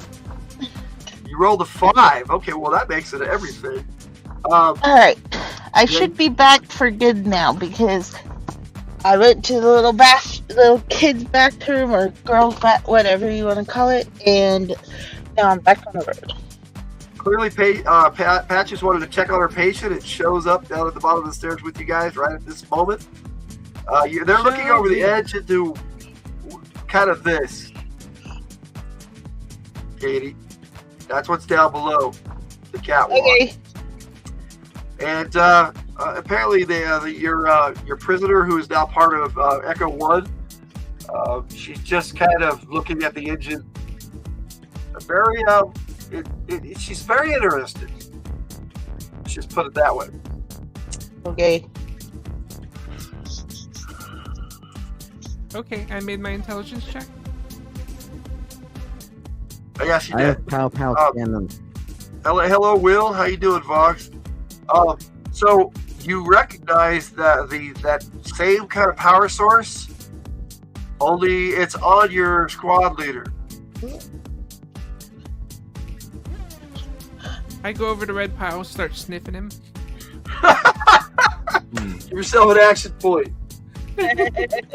You rolled a 5. Okay, well that makes it everything. Alright. I should be back for good now because I went to the little kids' bathroom or girls' bath, whatever you want to call it, and now I'm back on the road. Clearly, Patches wanted to check on her patient. It shows up down at the bottom of the stairs with you guys right at this moment. They're looking over the edge into kind of this. Katie, that's what's down below the catwalk. Okay. And apparently, your prisoner, who is now part of Echo One, she's just kind of looking at the engine. Very, she's very interested. Let's just put it that way. Okay. Okay, I made my intelligence check. Oh, yeah, she I did. have pow cannon. Hello, Will. How you doing, Vox? So you recognize that same kind of power source, only it's on your squad leader. I go over to Red Pile, start sniffing him. Give yourself an action point. The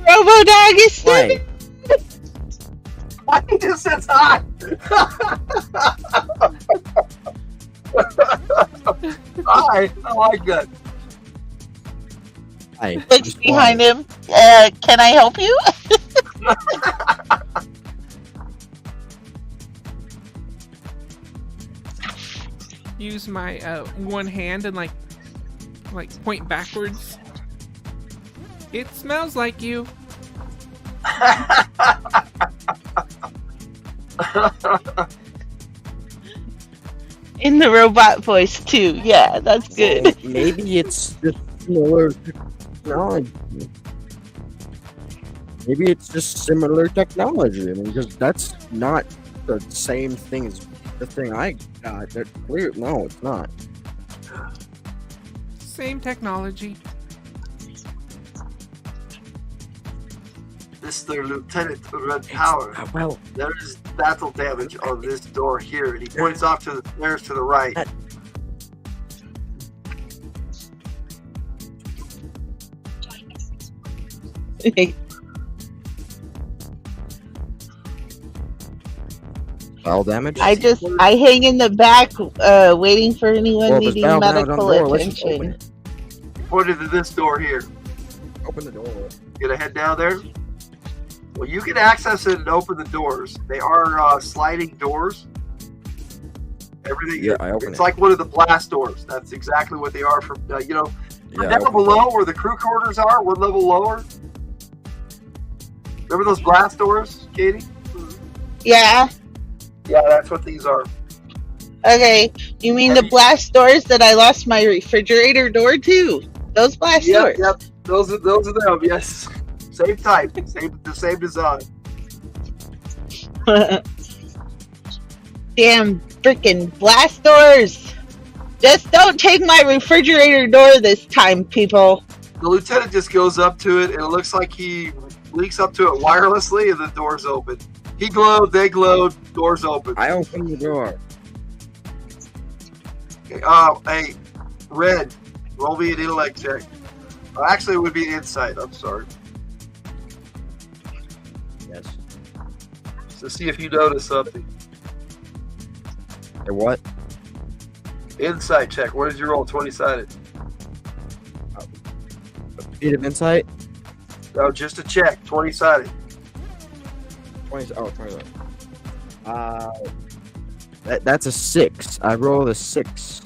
Robo Dog is Why? He just says hi. Hi, I like that. Hi. looks Just behind why? him. Can I help you? Use my one hand and like point backwards. It smells like you. In the robot voice too. Yeah, that's good. Well, maybe it's just similar technology. Maybe it's just similar technology. I mean, because that's not the same thing as the thing I got. That clear? No, it's not. Same technology. Mr. Lieutenant Red Power, Well, there is battle damage on this door here, and he points off to the stairs to the right. Foul damage? I hang in the back, waiting for anyone Well, if it's needing foul damage on the medical door, let's just open attention. it. Pointed to this door here. Open the door. Gonna head down there. Well, you can access it and open the doors. They are sliding doors. Everything. Yeah, I open It's it. like one of the blast doors. That's exactly what they are. From Yeah, I down open below where the crew quarters are, one level lower. Remember those blast doors, Katie? Yeah. Yeah, that's what these are. Okay. You mean the blast doors that I lost my refrigerator door to? Those blast doors. Yep. Those are them. Yes. Same type. The same design. Damn freaking blast doors! Just don't take my refrigerator door this time, people. The lieutenant just goes up to it, and it looks like he leaks up to it wirelessly, and the door's open. He glowed, they glowed, door's open. I opened the door. Okay, hey, Red, roll me an intellect check. Actually, it would be insight. I'm sorry. Yes. To see if you notice something. Hey, what? Insight check. What did you roll? 20-sided. Feet of insight? No, just a check. 20-sided. 20. Oh, 20. That's a 6. I rolled a 6.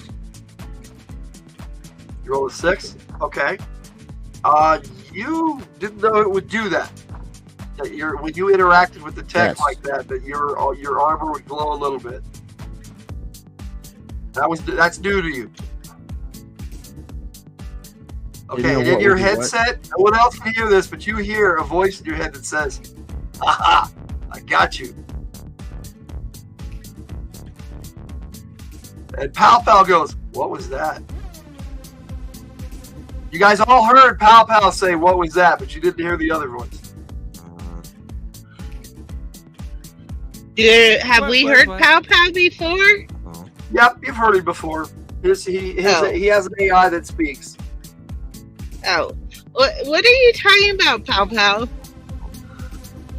You roll a 6? Okay. You didn't know it would do that. That when you interacted with the tech like that your armor would glow a little bit. That's new to you. Okay, and in your headset, no one else can hear this, but you hear a voice in your head that says, "Aha, I got you." And Pow Pow goes, "What was that?" You guys all heard Pow Pow say, "What was that?" but you didn't hear the other voice. Have we heard Pow Pow before? Yep, you've heard him before. He has an AI that speaks. Oh, what are you talking about, Pow Pow?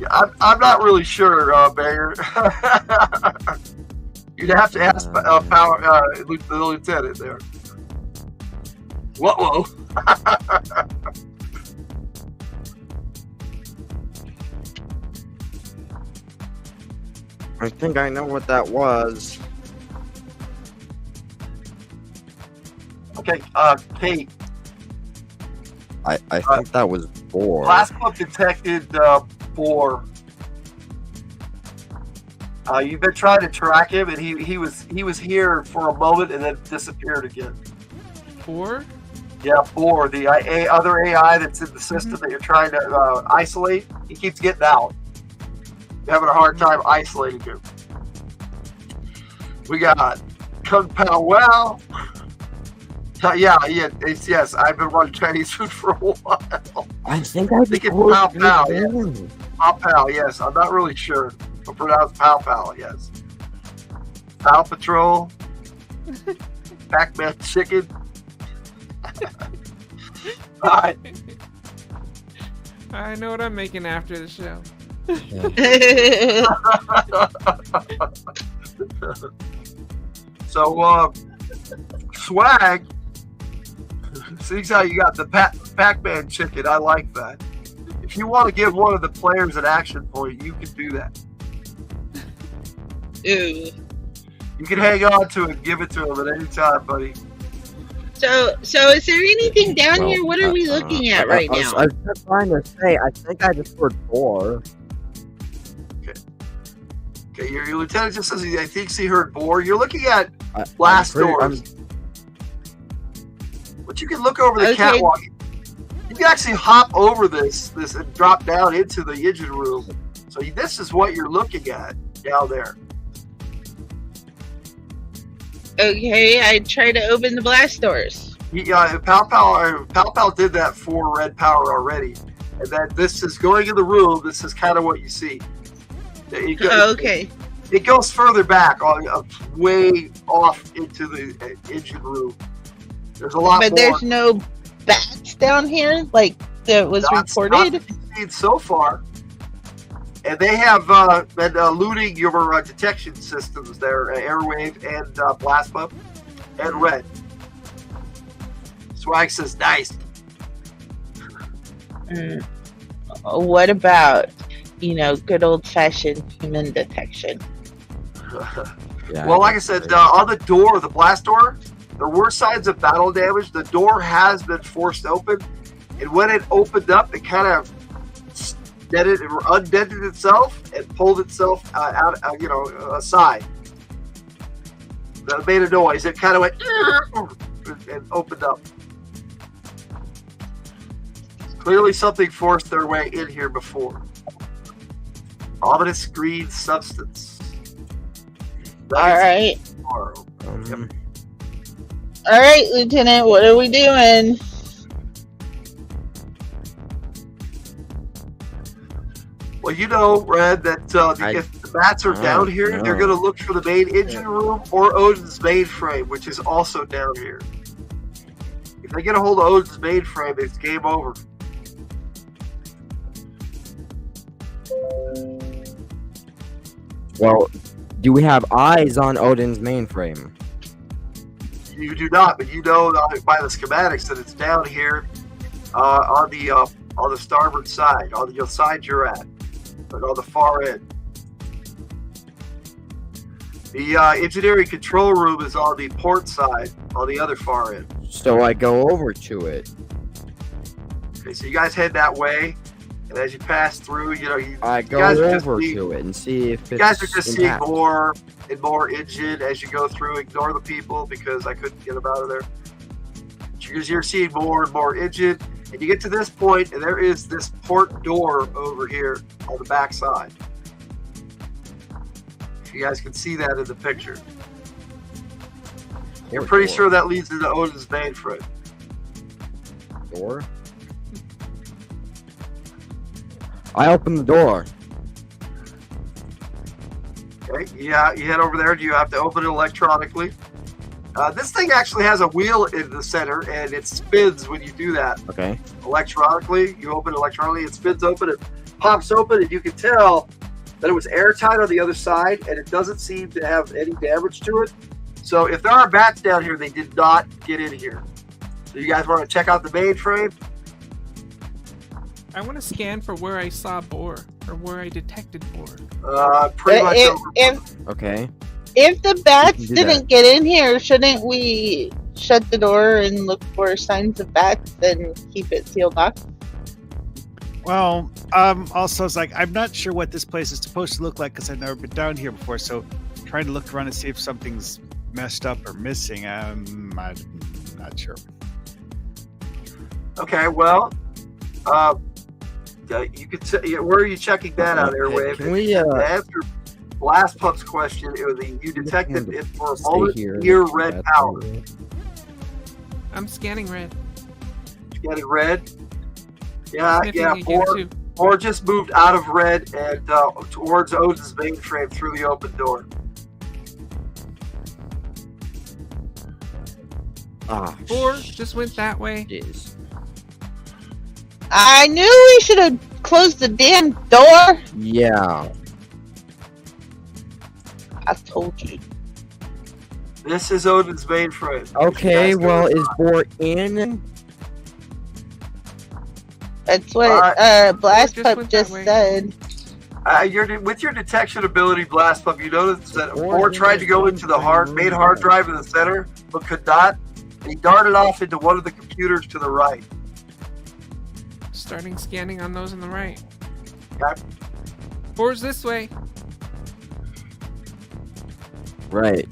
Yeah, I'm not really sure, Banger. You'd have to ask the lieutenant there. Whoa. I think I know what that was. Okay, Kate. I think that was Boar. Last book detected Boar. You've been trying to track him, and he was here for a moment and then disappeared again. Boar? Yeah, Boar, the other AI that's in the system that you're trying to isolate. He keeps getting out. You're having a hard time isolating him. We got Kung Pao Wow. Yes. I've been running Chinese food for a while. I think it's Pow Pow. Yes. Pow Pow. Yes, I'm not really sure. I'll pronounce Pow Pow. Yes. Pow Patrol. Pac-Man Chicken. All right. I know what I'm making after the show. So, Swag. Seems how you got the Pac-Man chicken. I like that. If you want to give one of the players an action point, you can do that. Ew. You can hang on to it and give it to him at any time, buddy. So is there anything down here? What are we looking at right now? I was just trying to say, I think I just heard Boar. Okay, your lieutenant just says he thinks he heard Boar. You're looking at blast doors. But you can look over the catwalk. You can actually hop over this and drop down into the engine room. So this is what you're looking at down there. Okay, I try to open the blast doors. Pow Pow did that for Red Power already. And that this is going in the room. This is kind of what you see. Okay. It goes further back, way off into the engine room. There's a lot more. But there's no bats down here, like that was reported? Not seen so far. And they have been looting your detection systems there, Airwave and Blast Pump and Red. Swag says nice. What about, good old-fashioned human detection? Well, like I said, on the door, the blast door, there were signs of battle damage. The door has been forced open, and when it opened up, it kind of undented itself and pulled itself out, aside. That made a noise. It kind of went and opened up. Clearly, something forced their way in here before. Ominous green substance. All right. Yep. All right, Lieutenant, what are we doing? Well, Red, that if the bats are down here, they're going to look for the main engine room or Odin's mainframe, which is also down here. If they get a hold of Odin's mainframe, it's game over. Well, do we have eyes on Odin's mainframe? You do not, but by the schematics that it's down here on the starboard side, on the side you're at, but on the far end. The engineering control room is on the port side, on the other far end. So I go over to it. Okay, so you guys head that way, and as you pass through, I go over to it and see if it's you guys are just seeing intact. more and more engine as you go through. Ignore the people because I couldn't get them out of there. Because you're seeing more and more engine, and you get to this point, and there is this port door over here on the back side. You guys can see that in the picture. You're pretty sure that leads into Odin's mainframe. Door? I open the door. Okay, yeah, you head over there. Do you have to open it electronically? This thing actually has a wheel in the center, and it spins when you do that. Okay. Electronically, you open it electronically, it spins open, it pops open, and you can tell that it was airtight on the other side, and it doesn't seem to have any damage to it. So if there are bats down here, they did not get in here. So you guys want to check out the mainframe? I want to scan for where I saw boar or where I detected boar. Pretty much over. Okay. If the bats do didn't that. get in here, shouldn't we shut the door and look for signs of bats and keep it sealed off? Well, also it's like I'm not sure what this place is supposed to look like because I've never been down here before. So trying to look around and see if something's messed up or missing. I'm not sure. Okay, well, you could where are you checking that out, Airwave? Can we, to answer Blast Pump's question, you detected it for a moment near red power. I'm scanning red. Scanning red. Yeah, Sniffing yeah. again, too. Or just moved out of red and towards Odin's mainframe through the open door. Boar just went that way. Jeez. I knew we should have closed the damn door. Yeah. I told you. This is Odin's mainframe. Okay, well, is Boar in? That's what Blast Pup just said. With your detection ability, Blast Pup, you notice that Boar tried to go into the main hard drive in the center, but could not. He darted off into one of the computers to the right. Starting scanning on those on the right. Okay. Boar's this way. Right.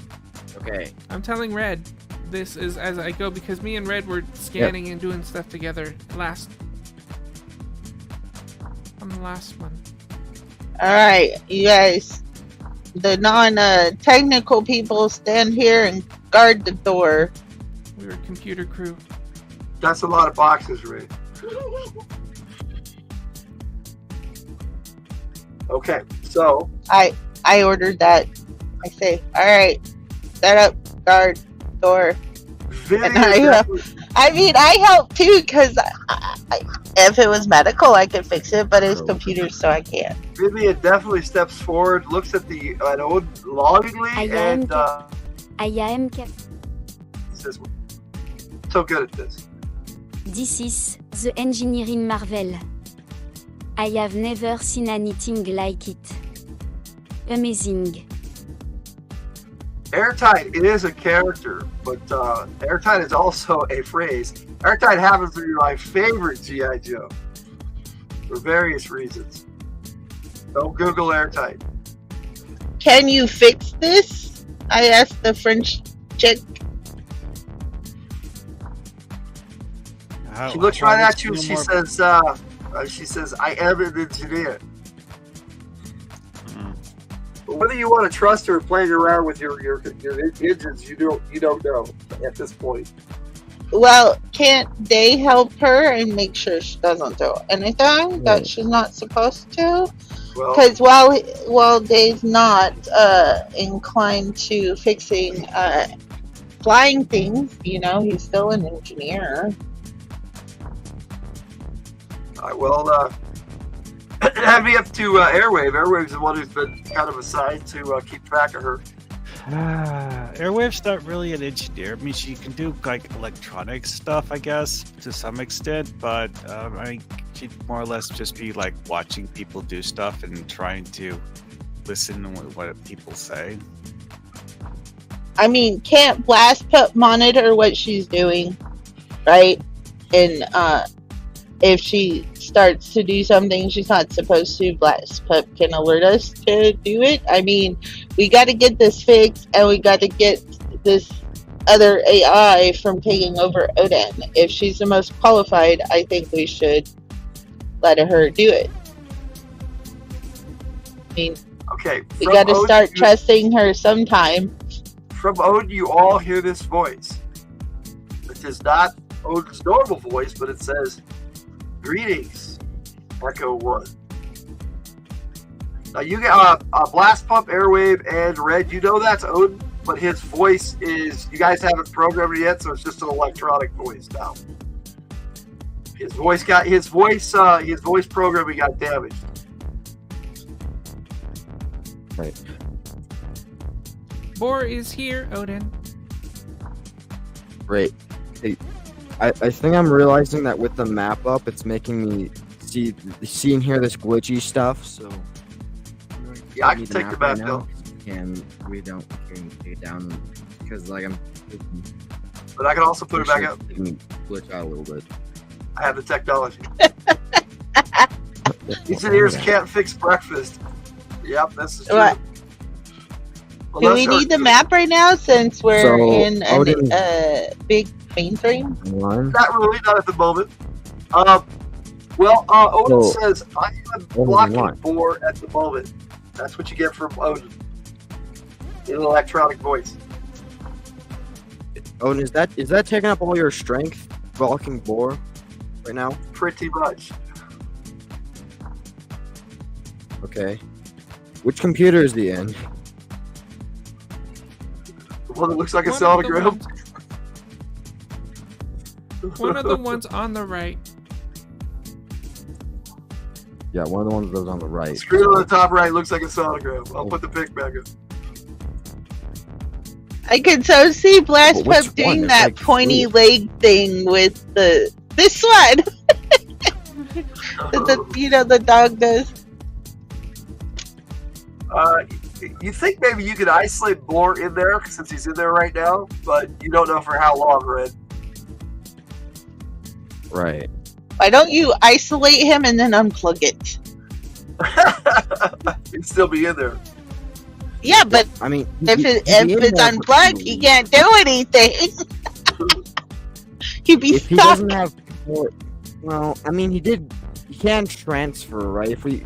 Okay. I'm telling Red this is as I go because me and Red were scanning and doing stuff together on the last one. Alright, you guys. The non-technical people stand here and guard the door. We were computer crew. That's a lot of boxes, Ray. Okay, so I ordered that. I say, alright, set up, guard, door. And I help too, because If it was medical, I could fix it, but it's computers, so I can't. Vivian definitely steps forward, looks at the Oden longingly, and I am says, "So good at this." This is the engineering marvel. I have never seen anything like it. Amazing. Airtight, it is a character, but airtight is also a phrase. Airtight happens to be my favorite G.I. Joe for various reasons. Don't Google airtight. Can you fix this? I asked the French chick. She looks right at you and she says, "I am an engineer." But whether you want to trust her playing around with your engines, you don't know at this point. Well, can't they help her and make sure she doesn't do anything that she's not supposed to? Because while Dave's not inclined to fixing flying things, he's still an engineer. All right, well, have me up to Airwave. Airwave's the one who's been kind of assigned to keep track of her. Airwave's not really an engineer. I mean, she can do like electronic stuff, I guess, to some extent, but I mean, she'd more or less just be like watching people do stuff and trying to listen to what people say. I mean, can't Blast Pup monitor what she's doing, right? And if she starts to do something she's not supposed to, Blast Pup can alert us to do it. I mean, we got to get this fixed, and we got to get this other AI from taking over Oden. If she's the most qualified, I think we should let her do it. I mean, okay, we got to start trusting her sometime. From Odin, you all hear this voice, which is not Odin's normal voice, but it says, "Greetings, Echo 1." Now you get Blast Pump, Airwave, and Red. You know that's Odin, but his voice is, you guys haven't programmed it yet, so it's just an electronic voice now. His voice programming got damaged. Right. Boar is here, Odin. Great. Hey, I think I'm realizing that with the map up, it's making me see and hear this glitchy stuff. So yeah, I can take the map down. And we don't take it down because I'm. But I can also put it back up. Glitch out a little bit. I have the technology. Engineers can't fix breakfast. Yep, this is true. What? Do we need the map right now since we're in a big mainframe? Not really, not at the moment. Odin says, "I am blocking Boar at the moment." That's what you get from Odin in an electronic voice. Odin, is that taking up all your strength, blocking Boar right now? Pretty much. Okay. Which computer is he in? The one that looks like a sonogram. One of the ones on the right. Yeah, one of the ones that's on the right. The screen on the top right looks like a sonogram. I'll put the pic back up. I can so see Blast Pup doing that like pointy leg thing with this one. The dog does. You think maybe you could isolate Boar in there since he's in there right now, but you don't know for how long, Red. Right. Why don't you isolate him and then unplug it? He'd still be in there. Yeah, but I mean, if it's unplugged, he can't do anything. He'd be stuck. He doesn't have. Well, I mean, he can transfer, right? If we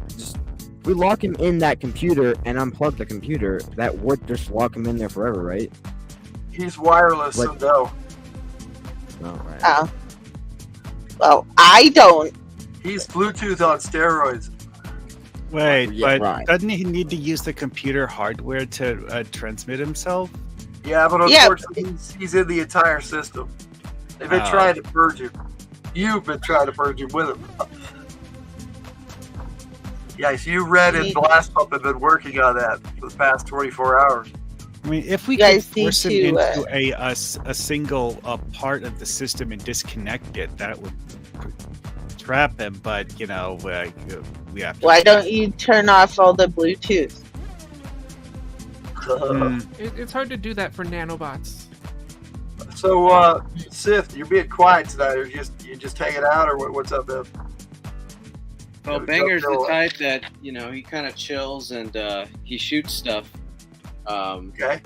lock him in that computer and unplug the computer, that would just lock him in there forever, right? He's wireless, so no. No, right. Oh. Well, I don't. He's Bluetooth on steroids. Wait, but doesn't he need to use the computer hardware to transmit himself? Yeah, but unfortunately, he's in the entire system. They've been trying to purge him. You've been trying to merge him with him. Yes, you, Red, and Blast Pump have been working on that for the past 24 hours. I mean, if we You could guys need force him to, into a single part of the system and disconnect it, that would trap him. But we have to. Why don't you turn off all the Bluetooth? It's hard to do that for nanobots. So, Sith, you're being quiet tonight, or you just hanging out, or what's up, man? Well, Banger's the type that he kind of chills and he shoots stuff. Okay.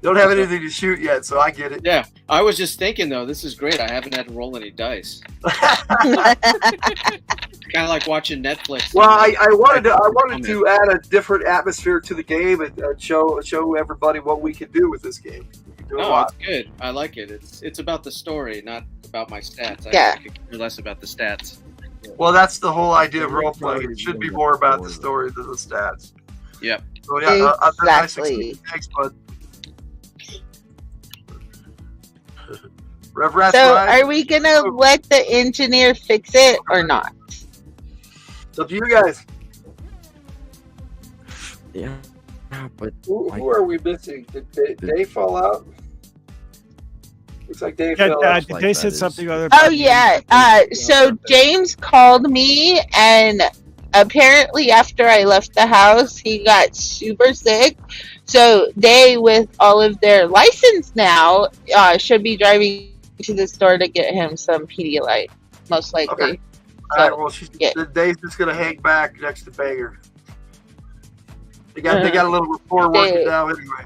Don't have anything to shoot yet, so I get it. Yeah, I was just thinking though, this is great. I haven't had to roll any dice. Kind of like watching Netflix. Well, I wanted to add a different atmosphere to the game and show everybody what we can do with this game. No, it's good. I like it. It's about the story, not about my stats. Yeah. I could care less about the stats. Well, that's the whole idea of role playing. It should be more about the story than the stats. Yep. So yeah, Exactly. Thanks, bud. Rev Rat's So, right. are we gonna let the engineer fix it or not? It's up to you guys. Yeah, but Who are we missing? Did Dave fall out? Looks like Dave Yeah, fell out. they said something other. Oh yeah. So James called me, and apparently after I left the house, he got super sick. So they, with all of their license now, should be driving to the store to get him some Pedialyte, most likely. Okay. All right. Well, Dave's just gonna hang back next to Banger. They got a little rapport working now anyway.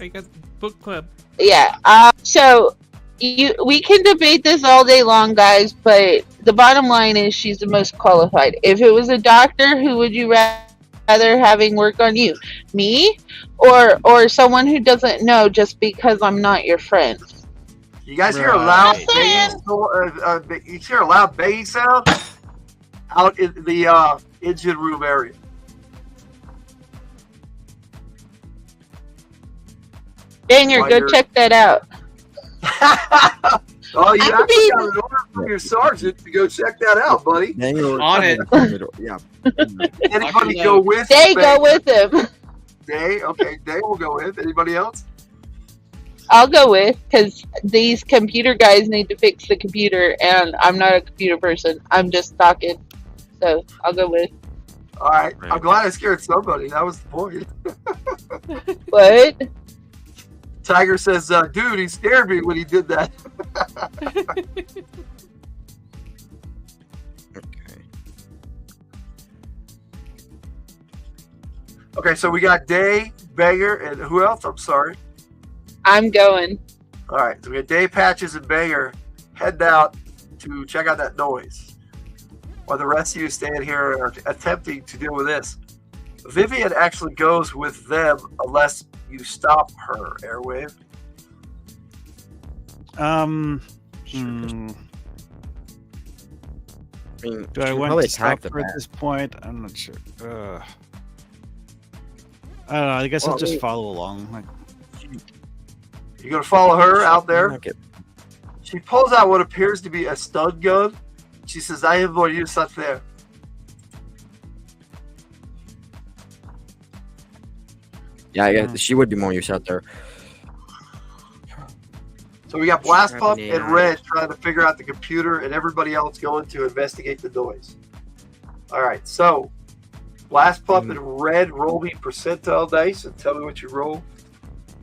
I got book club. Yeah. So we can debate this all day long, guys, but the bottom line is she's the most qualified. If it was a doctor, who would you rather having work on you? Me or someone who doesn't know just because I'm not your friend? You guys hear a loud banging sound out in the engine room area. Banger, go check that out. Oh, you actually got an order from your sergeant to go check that out, buddy. On it. Yeah. Anybody go with? They go with him. Day, okay. Day will go with. Anybody else? I'll go with, because these computer guys need to fix the computer, and I'm not a computer person. I'm just talking. So I'll go with. All right. I'm glad I scared somebody. That was the point. What? Tiger says, dude, he scared me when he did that. Okay, so we got Day, Banger, and who else? I'm sorry. I'm going. All right, so we got Day, Patches, and Banger heading out to check out that noise, while the rest of you stand here and are attempting to deal with this. Vivian actually goes with them unless you stop her, Airwave. Do I want to stop her at this point? I'm not sure. I don't know. I guess I'll just follow along. You're going to follow her out there? She pulls out what appears to be a stun gun. She says, I have more use up there. Yeah, she would be more use out there. So we got Blast Pump and Red trying to figure out the computer, and everybody else going to investigate the noise. All right, so Blast Pump and Red, roll me percentile dice and tell me what you roll.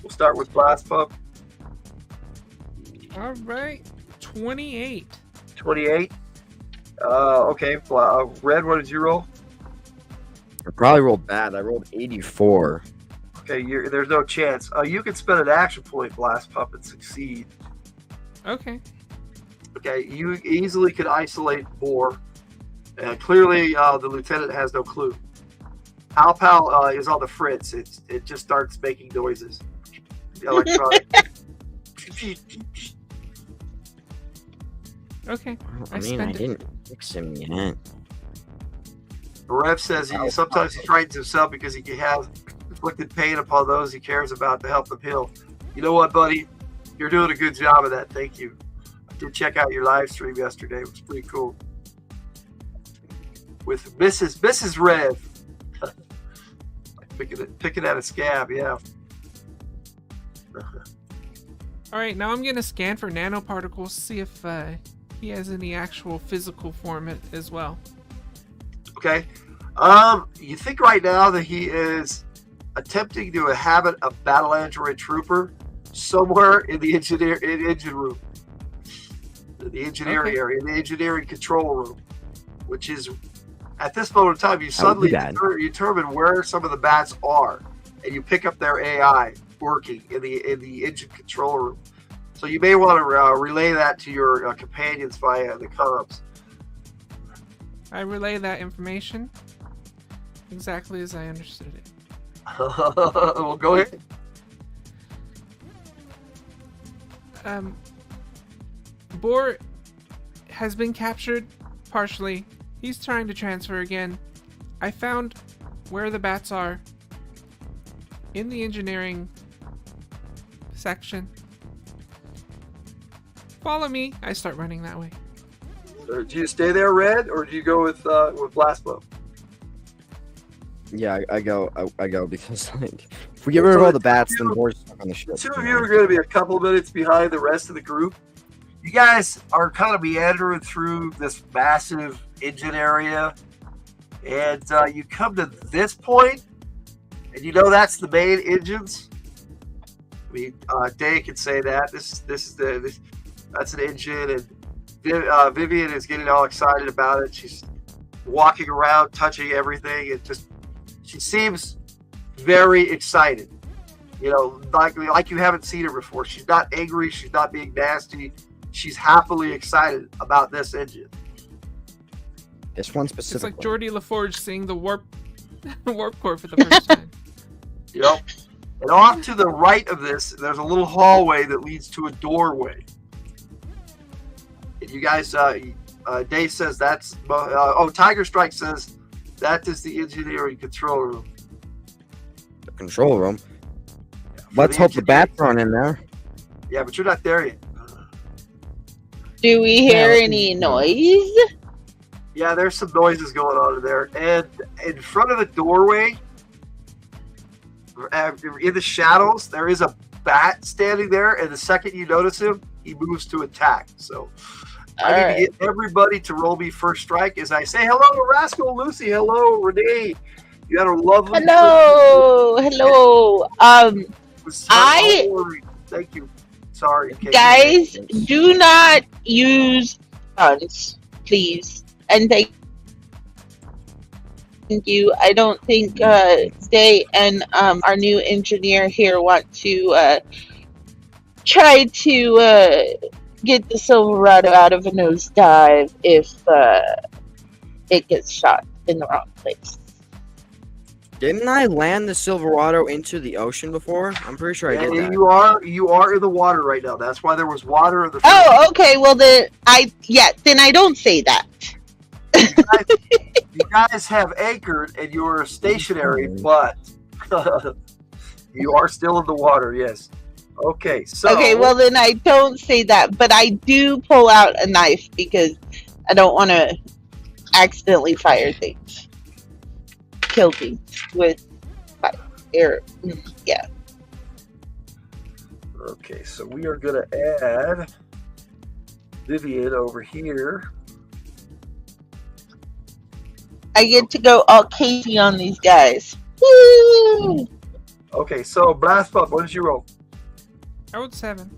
We'll start with Blast Pump. All right, 28. 28. Okay. Red, what did you roll? I probably rolled bad. I rolled 84. Okay, there's no chance. You can spend an action point, Blast Pump, and succeed. Okay. Okay, you easily can isolate Boar. Clearly, the lieutenant has no clue. Alpal is on the fritz. It just starts making noises. Electronic. Okay. I mean, I didn't fix him yet. Rev says sometimes he frightens himself because he has inflicted pain upon those he cares about to help them heal. You know what, buddy? You're doing a good job of that. Thank you. Did check out your live stream yesterday. It was pretty cool. With Mrs. Rev. picking at a scab, yeah. All right, now I'm gonna scan for nanoparticles, see if he has any actual physical form as well. Okay. You think right now that he is attempting to inhabit a battle android trooper somewhere in the engine room, in the engineering area, in the engineering control room, which is at this moment in time you suddenly determine where some of the bats are, and you pick up their AI working in the engine control room. So you may want to relay that to your companions via the comms. I relay that information exactly as I understood it. Well, go ahead. Boar has been captured partially. He's trying to transfer again. I found where the bats are in the engineering section. Follow me. I start running that way. So do you stay there, Red, or do you go with Blastbow? Yeah, I go because like if we get rid of all the bats, then Boar's stuck on the ship. Two of you are going to be a couple minutes behind the rest of the group. You guys are kind of meandering through this massive engine area, and you come to this point, and you know that's the main engines. I mean, Day can say that that's an engine, and Vivian is getting all excited about it. She's walking around, touching everything, and she seems very excited. You know, like you haven't seen her before. She's not angry. She's not being nasty. She's happily excited about this engine. This one specifically. It's like Geordie LaForge seeing the warp core for the first time. You know, and off to the right of this, there's a little hallway that leads to a doorway. And you guys, Dave says that's. Tiger Strike says that is the engineering control room. The control room. Yeah, let's hope the bats aren't in there. Yeah, but you're not there yet. Do we hear any noise? Yeah, there's some noises going on in there. And in front of the doorway, in the shadows, there is a bat standing there. And the second you notice him, he moves to attack. So I need to get everybody to roll me first strike as I say hello to Rascal Lucy. Hello, Renee. You had a lovely Hello. Thank you. Sorry. Guys, do not use guns, please. And thank you. I don't think they and our new engineer here want to try to get the Silverado out of a nosedive if it gets shot in the wrong place. Didn't I land the Silverado into the ocean before? I'm pretty sure I did that. You are in the water right now. That's why there was water in the. Oh, okay. Well, then I don't say that. You guys have anchored and you are stationary, but you are still in the water. Yes. Okay. So. Okay. Well, then I don't say that, but I do pull out a knife because I don't want to accidentally fire things. Kill things with fire. Yeah. Okay, so we are going to add Vivian over here. I get to go all Casey on these guys. Woo! Okay, so Blast Pump, what did you roll? I rolled 7.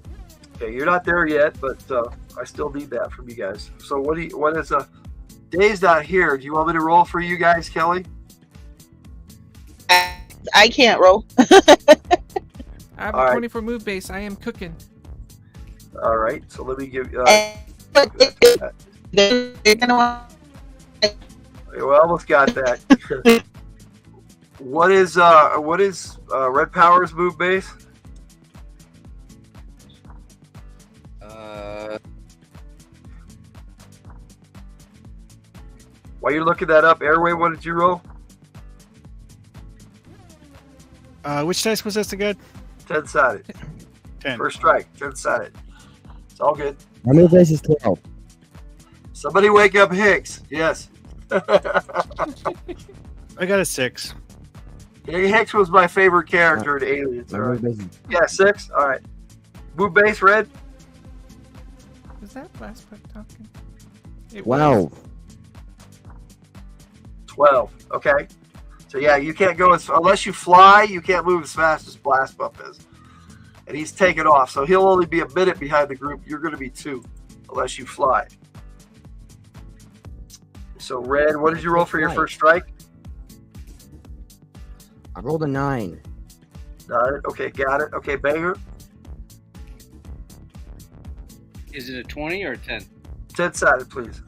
Okay, you're not there yet, but I still need that from you guys. So what is Dave's not here. Do you want me to roll for you guys, Kelly? I can't roll. I have a 24 move base. I am cooking. All right, so let me give. We almost got that. What is Red Power's move base? While you're looking that up, Airway, what did you roll? Which dice was this again? 10-sided. 10. First strike, 10-sided. It's all good. How many places 12? Somebody wake up Hicks. Yes. I got a 6. Hicks was my favorite character in Aliens. My All right. move base Yeah, 6. All right. Move base, Red. Was that last part talking? It 12. 12. Okay. So yeah, you can't go unless you fly. You can't move as fast as Blast Buff is, and he's taken off. So he'll only be a minute behind the group. You're going to be 2, unless you fly. So Red, what did you roll for your first strike? I rolled a 9. 9. Okay, got it. Okay, Banger. Is it a 20 or a 10? 10-sided, please.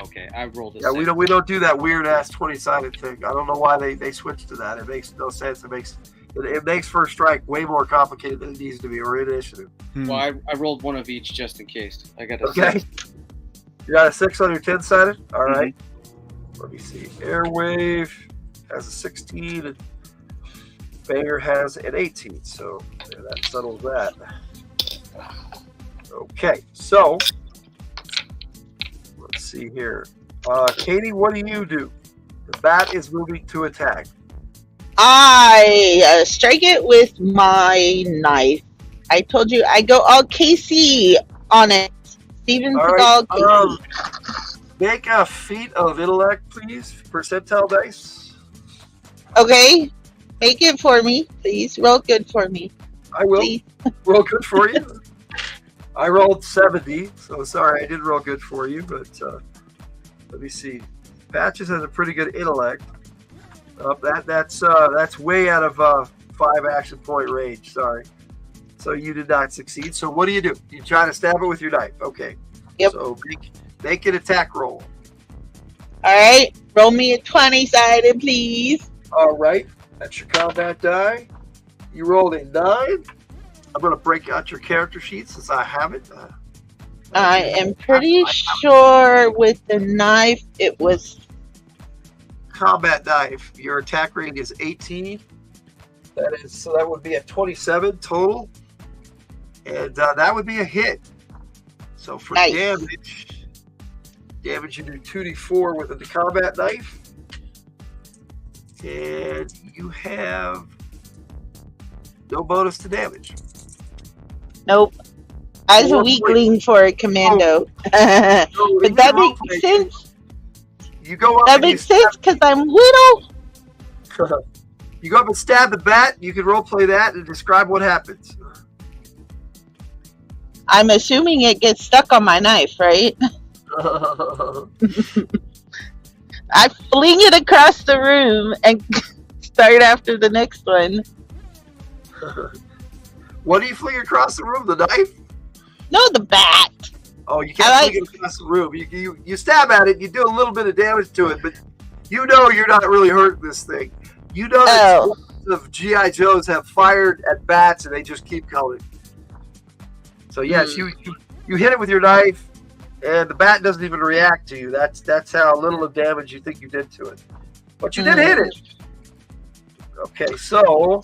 Okay, I rolled a Yeah, 6. we don't do that weird ass 20-sided thing. I don't know why they switched to that. It makes no sense. It makes first strike way more complicated than it needs to be, or initiative. Well, I rolled one of each just in case. I got a Okay. 6. You got a 6 on your 10-sided? All right. Let me see. Airwave has a 16 and Banger has an 18. So yeah, that settles that. Okay, so let's see here. Katie, what do you do? The bat is moving to attack. I strike it with my knife. I told you I go all KC on it. Steven All Seagal right. KC. Make a feat of intellect, please. Percentile dice. Okay, make it for me, please. Roll good for me. I will. Please. Roll good for you. I rolled 70, so sorry I didn't roll good for you, but let me see. Patches has a pretty good intellect. That's way out of 5 action point range. Sorry. So you did not succeed. So what do? You try to stab it with your knife. Okay. Yep. So make an attack roll. All right, roll me a 20-sided, please. All right. That's your combat die. You rolled a 9. I'm going to break out your character sheet since I have it. I am pretty sure with the knife it was Combat knife. Your attack rating is 18. That would be a 27 total, and that would be a hit. So for nice. damage you do 2d4 with the combat knife, and you have no bonus to damage. Nope. I was a weakling for a commando. But that makes sense. You go up. That makes sense because I'm little. You go up and stab the bat. You can role play that and describe what happens. I'm assuming it gets stuck on my knife, right? I fling it across the room and start after the next one. What do you fling across the room? The knife? No, the bat. Oh, you can't fling it across the room. You stab at it, you do a little bit of damage to it, but you know you're not really hurting this thing. You know that of G.I. Joes have fired at bats and they just keep coming. So yes, you hit it with your knife, and the bat doesn't even react to you. That's how little of damage you think you did to it. But you did hit it. Okay, so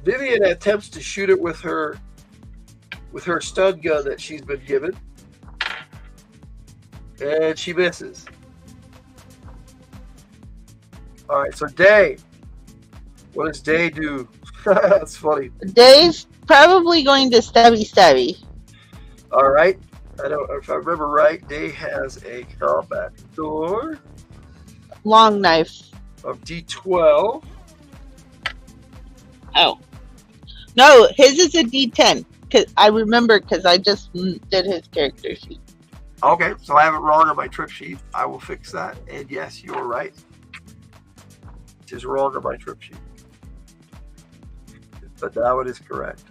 Vivian attempts to shoot it with her stun gun that she's been given, and she misses. All right, so Day. What does Day do? That's funny. Day's probably going to stabby. All right. If I remember right, Day has a combat door. Long knife. Of D12. Oh. No, his is a D10. Cause I remember because I just did his character sheet. Okay, so I have it wrong on my trip sheet. I will fix that. And yes, you're right. It is wrong on my trip sheet. But that one is correct.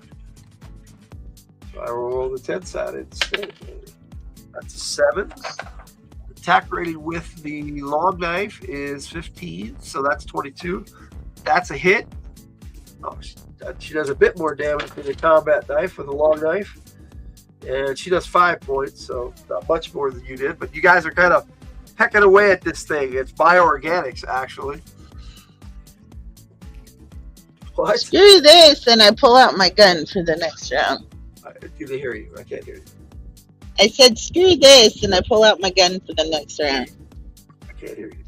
So I will roll the 10-sided instead. That's a 7. Attack rating with the long knife is 15, so that's 22. That's a hit. Oh, she does a bit more damage than the combat knife with a long knife. And she does 5 points, so not much more than you did. But you guys are kind of pecking away at this thing. It's bioorganics, actually. What? Screw this, and I pull out my gun for the next round. Do they hear you? I can't hear you. I said, screw this, and I pull out my gun for the next round. I can't hear you.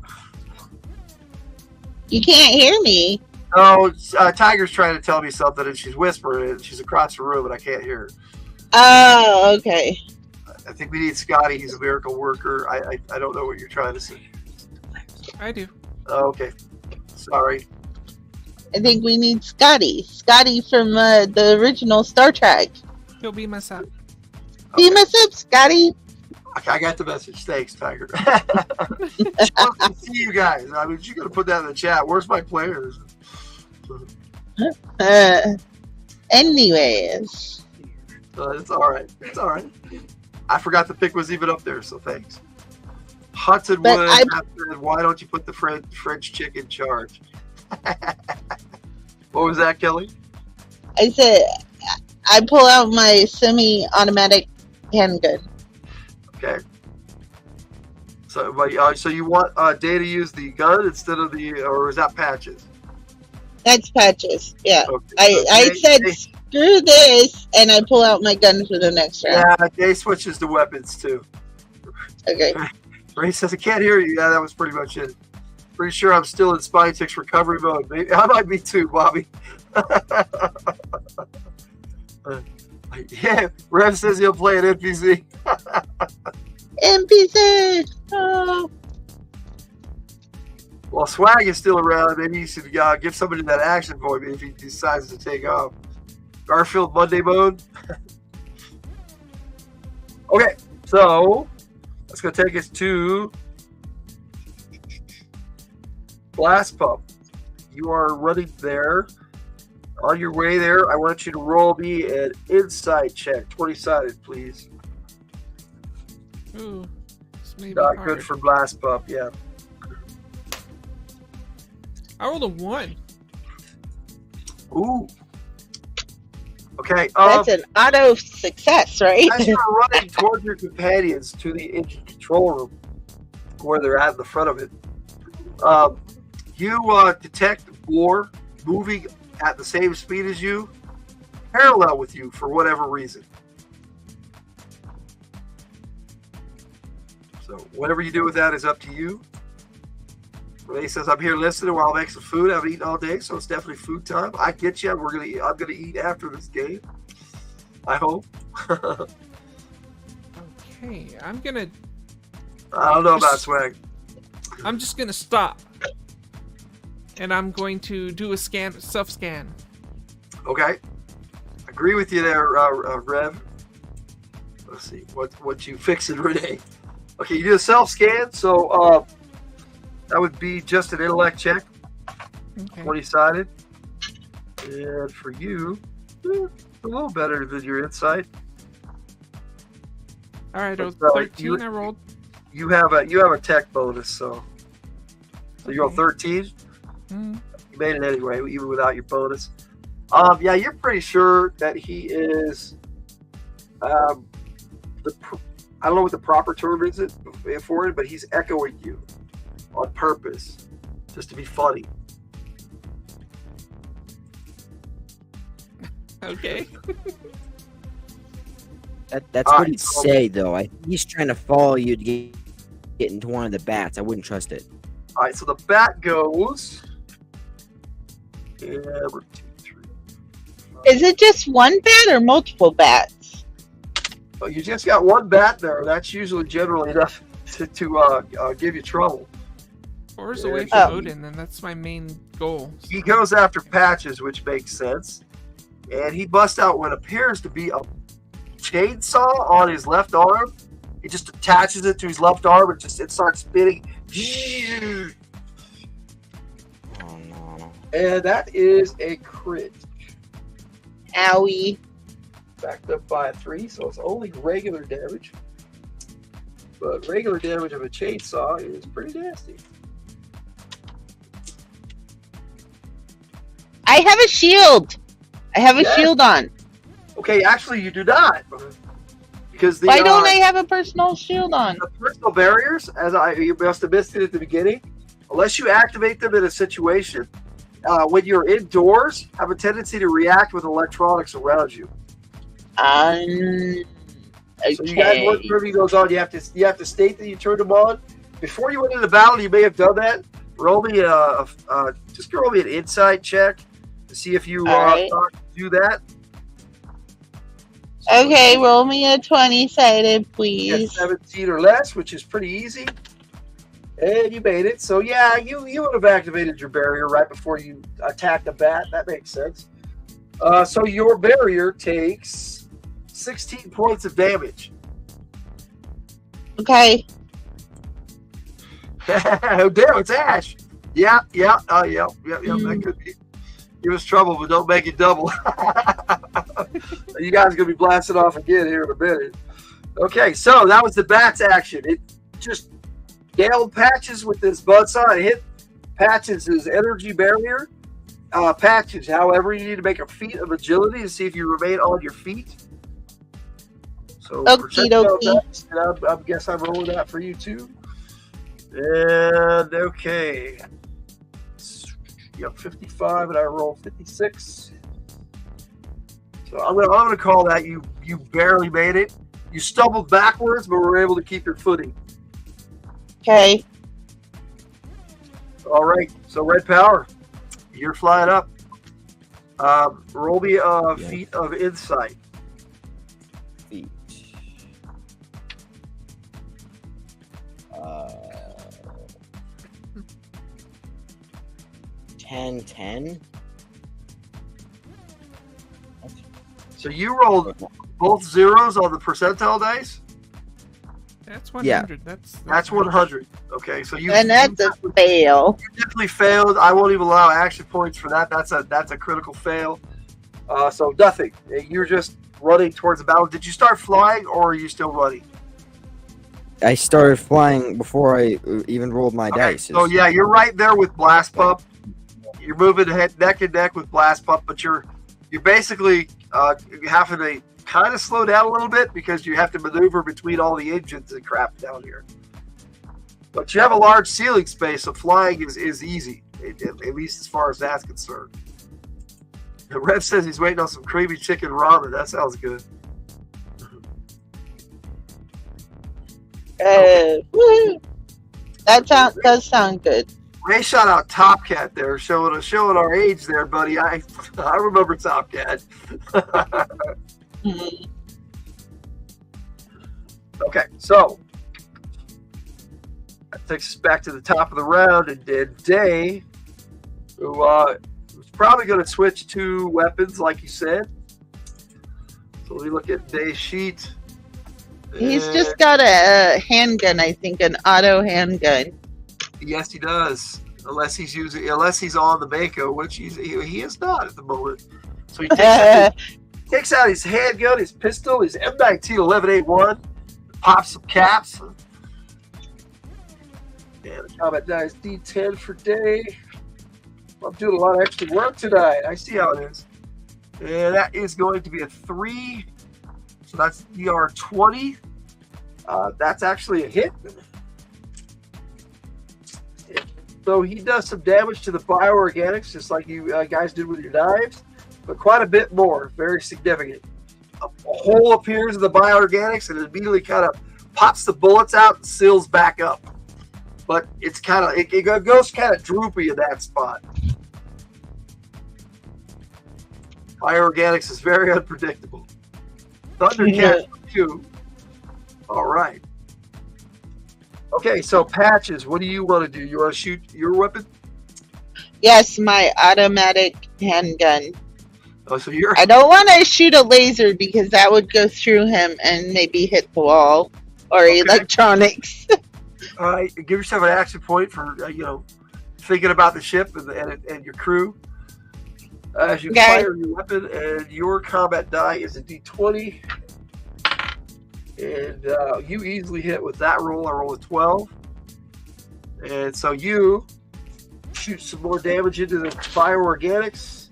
You can't hear me. Oh, Tiger's trying to tell me something, and she's whispering, and she's across the room, and I can't hear her. Oh, okay. I think we need Scotty. He's a miracle worker. I don't know what you're trying to say. I do. Oh, okay. Sorry. I think we need Scotty. Scotty from the original Star Trek. He'll beam us up. Beam us up, Scotty. Okay, I got the message. Thanks, Tiger. She wants to see you guys. I mean, she's going to put that in the chat. Where's my players? Anyways. It's all right. It's all right. I forgot the pick was even up there, so thanks. Hudson Wood said, why don't you put the French chick in charge? What was that, Kelly? I said I pull out my semi-automatic handgun. Okay. So you want Day to use the gun instead of or is that Patches? That's Patches. Yeah. Okay. I said screw this, and I pull out my gun for the next round. Yeah, Day switches to weapons too. Okay. Ray says I can't hear you. Yeah, that was pretty much it. Pretty sure I'm still in Spine 6 recovery mode. Maybe I might be too, Bobby. Yeah, Rev says he'll play an NPC. NPC. Oh. Well, Swag is still around. Maybe you should give somebody that action for me if he decides to take off. Garfield Monday mode. Okay, so that's going to take us to Blast Pump. You are running there. On your way there, I want you to roll me an insight check. 20-sided, please. Ooh, this may be Not hard. good for Blast Pump, yeah. I rolled a 1. Ooh. Okay. That's an auto success, right? As you're running toward your companions to the engine control room, where they're at in the front of it, you detect Boar moving at the same speed as you, parallel with you for whatever reason. So whatever you do with that is up to you. Renee says, I'm here listening while I make some food. I haven't eaten all day, so it's definitely food time. I get you. I'm gonna eat after this game. I hope. Okay, I'm gonna. I don't know about Swag. I'm just gonna stop, and I'm going to do a self-scan. Okay. Agree with you there, Rev. Let's see what you fixing, Renee. Okay, you do a self-scan, so that would be just an intellect check. Okay. 20-sided. And for you, a little better than your insight. All right, But, 13 I rolled. You have a tech bonus, so you roll 13. Mm. You made it anyway, even without your bonus. Yeah, you're pretty sure that he is. I don't know what the proper term is for it, but he's echoing you on purpose, just to be funny. Okay. That's what he'd say, though. I think he's trying to follow you to get into one of the bats. I wouldn't trust it. All right, so the bat goes. Yeah, we're 2, 3. Is it just one bat or multiple bats? Well, you just got one bat there. That's usually generally enough to give you trouble. 4 is away from Odin, and that's my main goal. He goes after Patches, which makes sense. And he busts out what appears to be a chainsaw on his left arm. He just attaches it to his left arm and it starts spinning. Oh, no. And that is a crit. Owie. Backed up by a 3, so it's only regular damage. But regular damage of a chainsaw is pretty nasty. I have a shield. I have a shield on. Okay, actually you do not. Because Why don't I have a personal shield on? The personal barriers, you must have missed it at the beginning, unless you activate them in a situation, when you're indoors, have a tendency to react with electronics around you. Okay. So you guys, once Kirby goes on, you have to state that you turned them on. Before you went into battle, you may have done that. Roll me just roll me an insight check to see if you right. thought to do that. Okay, roll me a 20-sided, please. 17 or less, which is pretty easy. And you made it. So yeah, you would have activated your barrier right before you attacked the bat. That makes sense. So your barrier takes 16 points of damage. Okay. Oh damn, it's Ash. Yeah. That could be. Give us trouble, but don't make it double. You guys are gonna be blasting off again here in a minute. Okay, so that was the bat's action. It just nailed Patches with this buzzsaw. It hit Patches' energy barrier. Patches, however, you need to make a feat of agility to see if you remain on your feet. So, okie dokie. I guess I'm rolling that for you too. And okay, you have 55, and I roll 56. So I'm gonna call that you barely made it. You stumbled backwards, but were able to keep your footing. Okay. All right. So Red Power, you're flying up. Roll me a feat of insight. Feet. 10. So you rolled both zeros on the percentile dice? That's 100. Yeah. That's 100. Okay, so you And that's a fail. You definitely failed. I won't even allow action points for that. That's a critical fail. So nothing. You're just running towards the battle. Did you start flying, or are you still running? I started flying before I even rolled my dice. So yeah, you're right there with Blast Pup. You're moving neck and neck with Blast Pup, but you're basically having to kind of slow down a little bit because you have to maneuver between all the engines and crap down here. But you have a large ceiling space, so flying is easy, at least as far as that's concerned. The Rev says he's waiting on some creamy chicken ramen. That sounds good. Woo. That does sound good. Ray shot out Top Cat there, showing our age there, buddy. I remember Top Cat. Okay, so that takes us back to the top of the round, and Day, who was probably going to switch to weapons, like you said. So let me look at Day's sheet. He's just got a handgun, I think, an auto handgun. Yes, he does. Unless he's on the Mako, which he is not at the moment. So he takes out his handgun, his pistol, his M19 11A1, pops some caps. And the combat die is D10 for Day. I'm doing a lot of extra work tonight. I see how it is. And that is going to be a 3. So that's DR 20. That's actually a hit. So he does some damage to the bioorganics, just like you guys did with your knives, but quite a bit more. Very significant. A hole appears in the bioorganics, and it immediately kind of pops the bullets out and seals back up. But it's kind of it goes kind of droopy in that spot. Bioorganics is very unpredictable. Thundercat too. All right. Okay, so Patches, what do you want to do? You want to shoot your weapon? Yes, my automatic handgun. Oh, so you're. I don't want to shoot a laser because that would go through him and maybe hit the wall or electronics. All right, give yourself an action point for thinking about the ship and your crew. As you fire your weapon, and your combat die is a D20. And you easily hit with that roll. I roll a 12. And so you shoot some more damage into the bioorganics.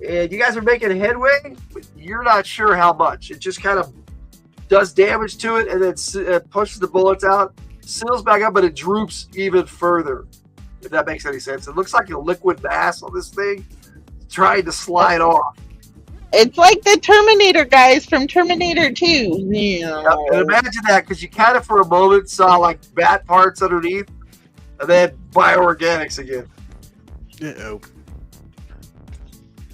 And you guys are making headway, but you're not sure how much. It just kind of does damage to it and then pushes the bullets out, seals back up, but it droops even further, if that makes any sense. It looks like a liquid mass on this thing trying to slide off. It's like the Terminator guys from Terminator 2. Yeah, and imagine that, because you kind of for a moment saw like bat parts underneath, and then bioorganics again. Uh-oh.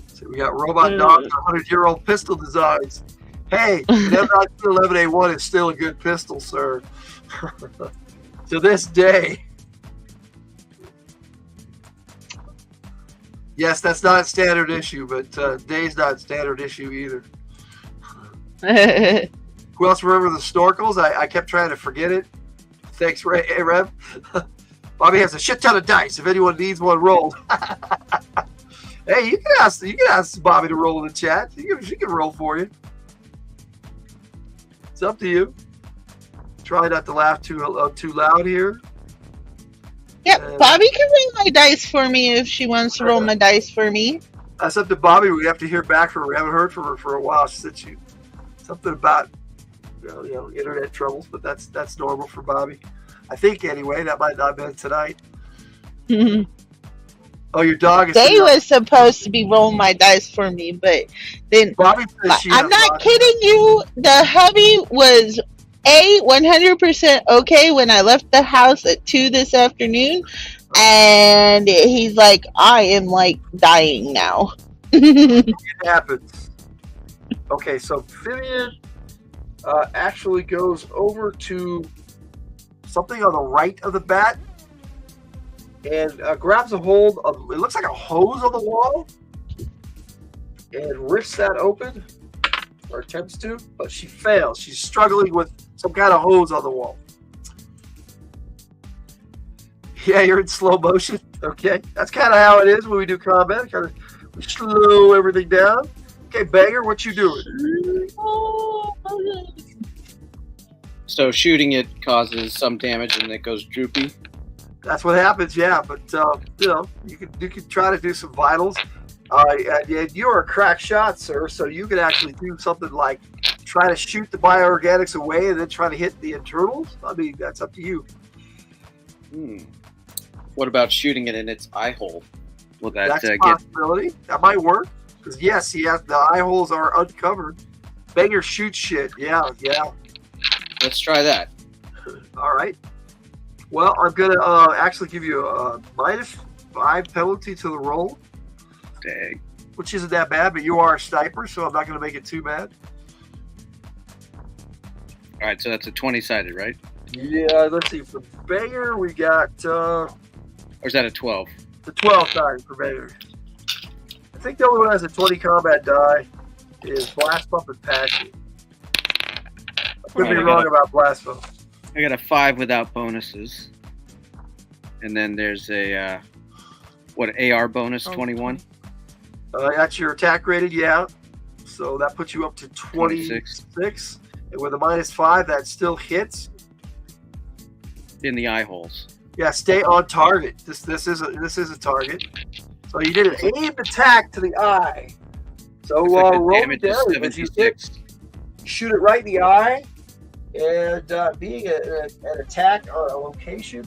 So we got robot dogs, 100-year-old pistol designs. Hey, the M1911A1 is still a good pistol, sir. To this day. Yes, that's not standard issue, but today's not standard issue either. Who else remember the snorkels? I kept trying to forget it. Thanks, Rev. Bobby has a shit ton of dice if anyone needs one rolled. Hey, you can ask Bobby to roll in the chat. She can roll for you. It's up to you. Try not to laugh too loud here. Yeah, Bobby can roll my dice for me if she wants to roll my dice for me. That's up to Bobby. We have to hear back from her. We haven't heard from her for a while. She said something about internet troubles, but that's normal for Bobby. I think anyway. That might not have been tonight. Oh, your dog is. They was supposed to be rolling my dice for me, but then Bobby says I'm not kidding you. The hubby was 100% okay when I left the house at 2 this afternoon, and he's like, I am like dying now. It happens. Okay, so Vivian actually goes over to something on the right of the bat and grabs a hold of, it looks like a hose on the wall, and rips that open, or attempts to, but she fails. She's struggling with some kind of hose on the wall. Yeah, you're in slow motion. Okay, that's kind of how it is when we do combat. Kind of we slow everything down. Okay, Banger, what you doing? So shooting it causes some damage and it goes droopy. That's what happens, yeah. But you can try to do some vitals. And you're a crack shot, sir. So you can actually do something like try to shoot the bioorganics away and then try to hit the internals. I mean, that's up to you. What about shooting it in its eye hole? Will that that's a possibility. That might work. Because yes, the eye holes are uncovered. Banger shoots shit. Yeah. Let's try that. All right. Well, I'm gonna actually give you a -5 penalty to the roll. Dang. Which isn't that bad, but you are a sniper, so I'm not gonna make it too bad. All right, so that's a 20-sided, right? Yeah. Let's see. For Banger, we got. Or is that a 12? The 12 sided for Banger. I think the only one that has a 20 combat die is Blast Pump and Passion. I could be wrong about Blast Pump. I got a 5 without bonuses. And then there's a, AR bonus, 21? That's your attack rated, yeah. So that puts you up to 26. And with a -5, that still hits. In the eye holes. Yeah, stay on target. This is a target. So you did an aimed attack to the eye. So roll damage. If you shoot it right in the eye, and being an attack on a location.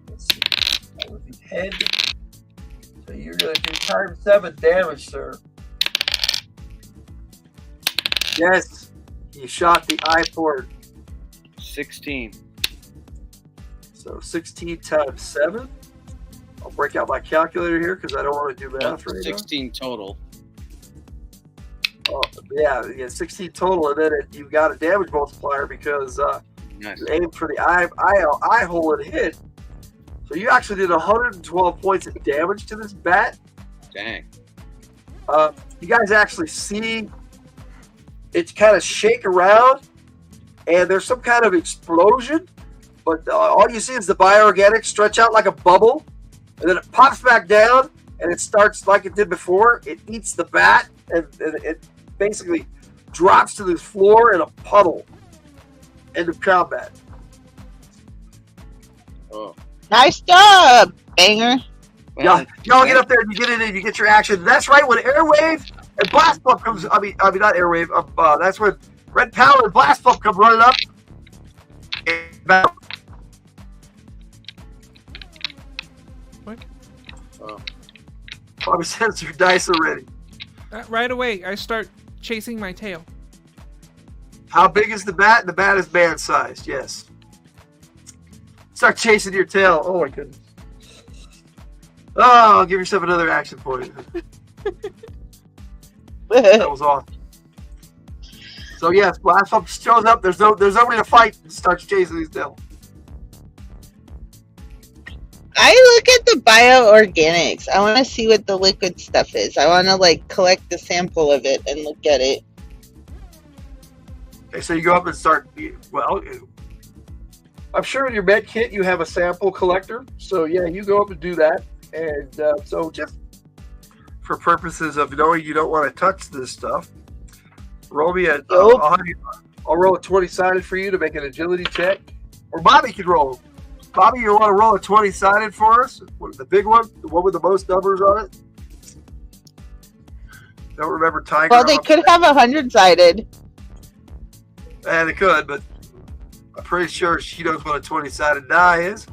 Let's see. That would be head. So you're going to do ×7 damage, sir. Yes, you shot the eye port. 16. So 16 times 7. I'll break out my calculator here because I don't want to do math right 16 now. total. Oh, yeah, 16 total, and then you've got a damage multiplier because you aimed for the eye hole and hit. So you actually did 112 points of damage to this bat. Dang. You guys actually see it kind of shake around, and there's some kind of explosion, but all you see is the bioorganics stretch out like a bubble, and then it pops back down, and it starts like it did before. It eats the bat, and it basically drops to the floor in a puddle. End of combat. Oh. Nice job, Banger. Well, y'all get up there and you get in and you get your action. That's right, when Airwave and Blast Pump comes, I mean not Airwave, that's when Red Power and Blast Pump come running up. What? Bobby says your dice are ready. Right away, I start chasing my tail. How big is the bat? The bat is man-sized, yes. Start chasing your tail. Oh, my goodness. Oh, give yourself another action point. That was awesome. So, yes, Blast shows up. There's nobody to fight and starts chasing his tail. I look at the bioorganics. I want to see what the liquid stuff is. I want to like collect the sample of it and look at it. Okay, so you go up and start. Well, I'm sure in your med kit you have a sample collector. So yeah, you go up and do that. And so just for purposes of knowing you don't want to touch this stuff, roll me a. I'll roll a 20-sided for you to make an agility check, or Bobby can roll. Bobby, you want to roll a 20-sided for us? The big one? The one with the most numbers on it? Don't remember Tiger. Well, they could have 100-sided. And it could, but I'm pretty sure she knows what a 20-sided die is.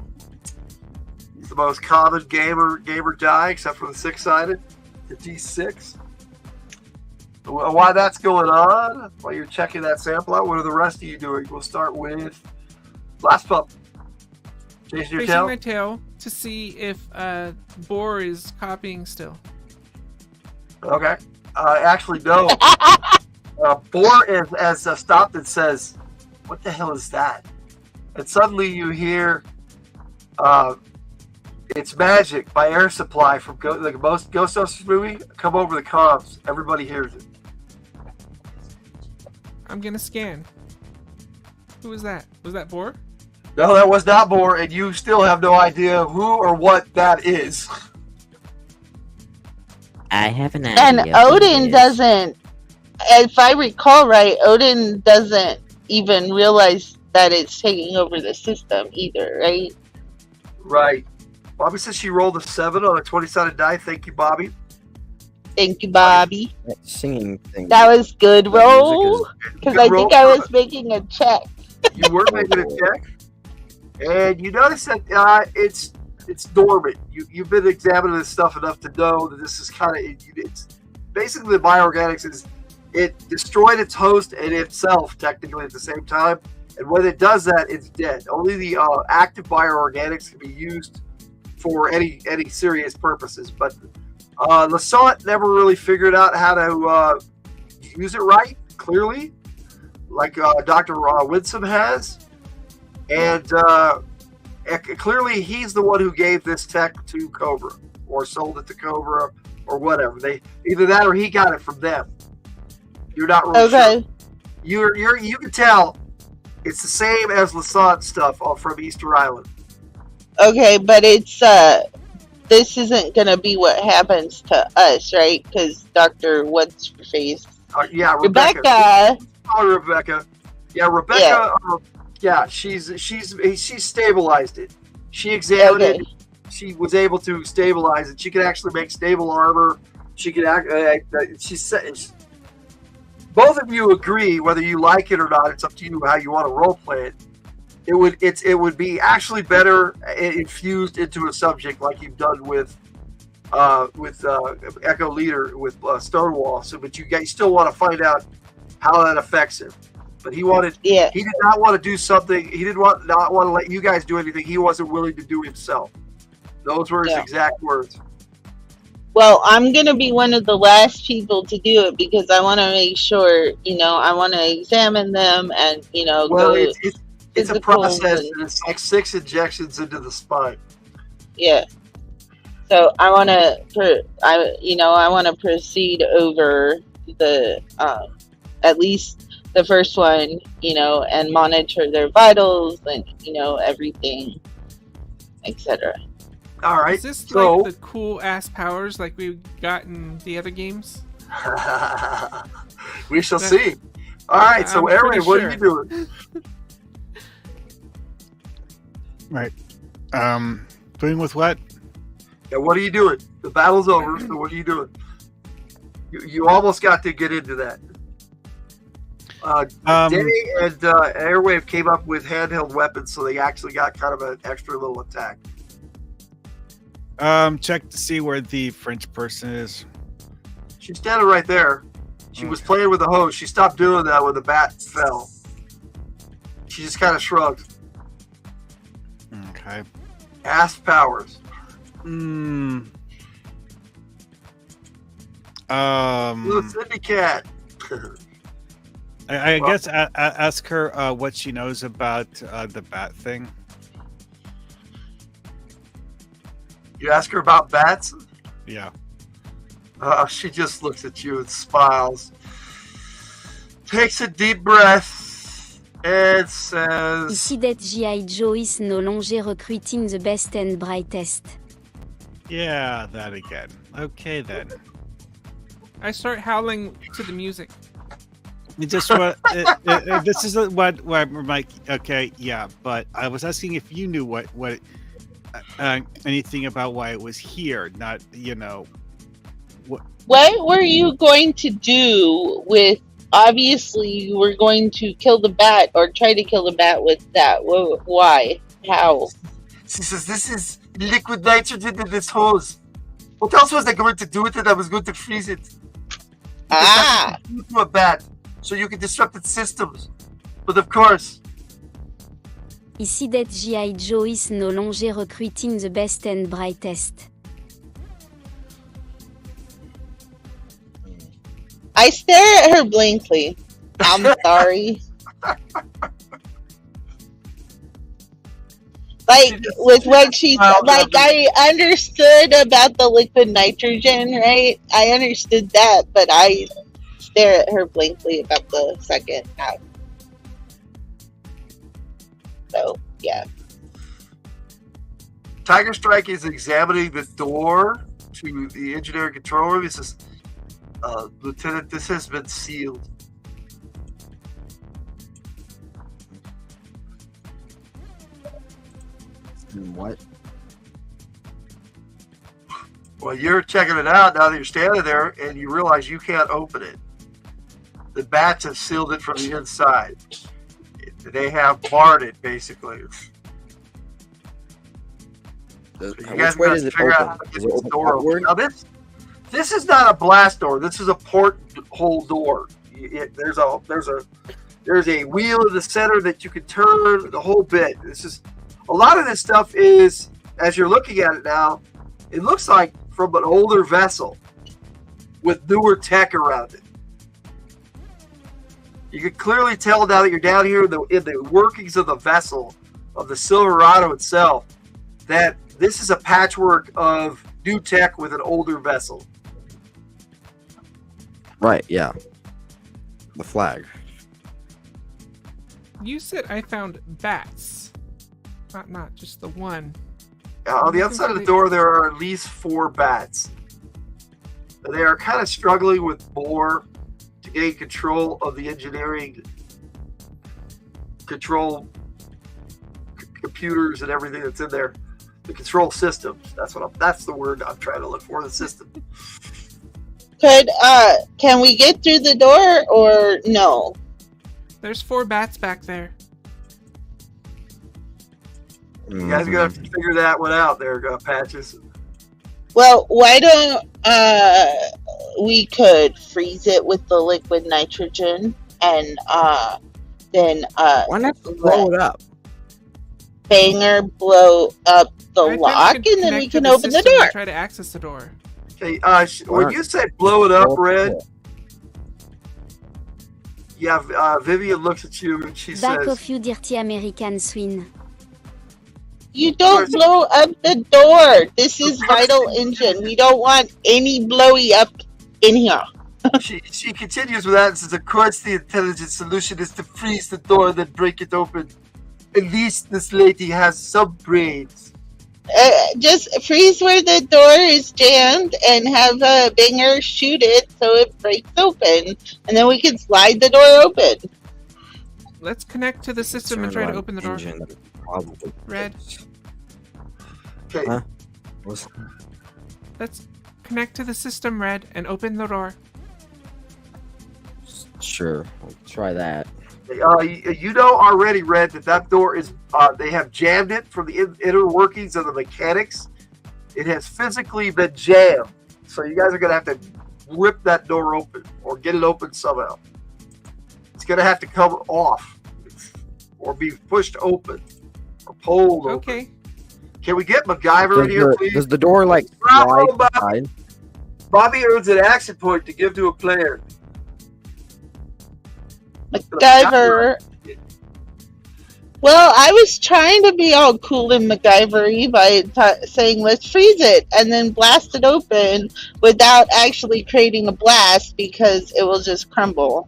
It's the most common gamer die, except for the 6-sided, the D6. While that's going on, while you're checking that sample out, what are the rest of you doing? We'll start with Last Pup. Chasing your tail? My tail to see if Boar is copying still. Okay. Actually, no. Boar has stopped and says, "What the hell is that?" And suddenly you hear, "It's Magic" by Air Supply from the most Ghostbusters movie. Come over the comms. Everybody hears it. I'm gonna scan. Who was that? Was that Boar? No, that was not Boar, and you still have no idea who or what that is. I have an idea. And Odin doesn't, if I recall right, Odin doesn't even realize that it's taking over the system either, right? Right. Bobby says she rolled a 7 on a 20-sided die. Thank you, Bobby. Thank you, Bobby. That singing thing. That was good roll, because I think I was making a check. You were making a check. And you notice that it's dormant. You've been examining this stuff enough to know that this is kind of it's basically the bioorganics is it destroyed its host and itself technically at the same time. And when it does that, it's dead. Only the active bioorganics can be used for any serious purposes. But Lassant never really figured out how to use it right. Clearly, like Dr. Winsome has. And clearly, he's the one who gave this tech to Cobra, or sold it to Cobra, or whatever. Either that or he got it from them. You're not really sure. You can tell it's the same as Lassant stuff from Easter Island. Okay, but it's this isn't gonna be what happens to us, right? Because Dr. What's her face? Yeah, Rebecca. Rebecca. Yeah, Rebecca. Yeah, she's stabilized it. She examined it. She was able to stabilize it. She could actually make stable armor. She could both of you agree, whether you like it or not. It's up to you how you want to role play it. It would be actually better infused into a subject like you've done with Echo Leader with Stonewall. So, but you still want to find out how that affects him. But he wanted. Yeah. He did not want to do something. He did not want to let you guys do anything he wasn't willing to do himself. Those were his exact words. Well, I'm going to be one of the last people to do it because I want to make sure, I want to examine them and, Well, it's a process and it's like 6 injections into the spine. Yeah. So I want to proceed over the, at least the first one, and monitor their vitals and, everything, etc. All right. Is this like the cool ass powers like we got in the other games? We shall see. All right. So, Aaron, what are you doing? Right. Doing with what? Yeah. What are you doing? The battle's over. So, what are you doing? You almost got to get into that. Day and Airwave came up with handheld weapons, so they actually got kind of an extra little attack. Check to see where the French person is. She's standing right there. She was playing with the hose. She stopped doing that when the bat fell. She just kind of shrugged. Okay. Ask Powers. Little Cindy Cat. I guess ask her what she knows about the bat thing. You ask her about bats? Yeah. She just looks at you and smiles. Takes a deep breath and says... Ici that G.I. Joe is no longer recruiting the best and brightest. Yeah, that again. Okay, then. I start howling to the music. You just what this is what I'm like. Okay, yeah, but I was asking if you knew what anything about why it was here. Not What were you going to do with? Obviously, you were going to kill the bat or try to kill the bat with that. Why? How? She says, "This is liquid nitrogen in this hose. What else was I going to do with it? I was going to freeze it. To a bat, so you can disrupt its systems. But of course." Ici that G.I. Joe is no longer recruiting the best and brightest. I stare at her blankly. I'm sorry. Like, with what she like, I understood about the liquid nitrogen, right? I understood that, but I stare at her blankly about the second half. So, yeah. Tiger Strike is examining the door to the engineering control room. He says, "Lieutenant, this has been sealed." What? Well, you're checking it out now that you're standing there, and you realize you can't open it. The bats have sealed it from the inside. They have barred it, basically. So you guys got to figure out how to get this door open. Now, this is not a blast door. This is a porthole door. There's a wheel in the center that you can turn the whole bit. This is a lot of this stuff is, as you're looking at it now, it looks like from an older vessel with newer tech around it. You can clearly tell now that you're down here in the workings of the vessel, of the Silverado itself, that this is a patchwork of new tech with an older vessel. Right, yeah. The flag. You said I found bats. Not just the one. On the outside of the door, there are at least 4 bats. They are kind of struggling with Boar to gain control of the engineering computers and everything that's in there. The control systems. That's the word I'm trying to look for. The system. Can we get through the door or no? There's 4 bats back there. You guys are gonna have to figure that one out there, Patches. Well, why don't we could freeze it with the liquid nitrogen and then why not blow it up? Banger blow up the lock and then we can open the door. Try to access the door. Okay, when you say blow it up, Red, yeah, Vivian looks at you and she Back says, off, you dirty American swine. You don't blow up the door. This is vital engine. We don't want any blowy up in here. she continues with that and says, "Of course, the intelligent solution is to freeze the door and then break it open. At least this lady has some brains." Just freeze where the door is jammed and have a Banger shoot it so it breaks open, and then we can slide the door open. Let's connect to the system and try to open the door. Red. Okay. Huh? Let's connect to the system, Red, and open the door. Sure, I'll try that. You know already, Red, that door is. They have jammed it from the inner workings of the mechanics. it has physically been jammed. So you guys are going to have to rip that door open or get it open somehow. It's going to have to come off or be pushed open or pulled open. Okay. Can we get MacGyver in here, please? Does the door like Bravo, slide Bobby. inside? Bobby earns an action point to give to a player. MacGyver. Well, I was trying to be all cool and MacGyver-y by saying let's freeze it and then blast it open without actually creating a blast because it will just crumble.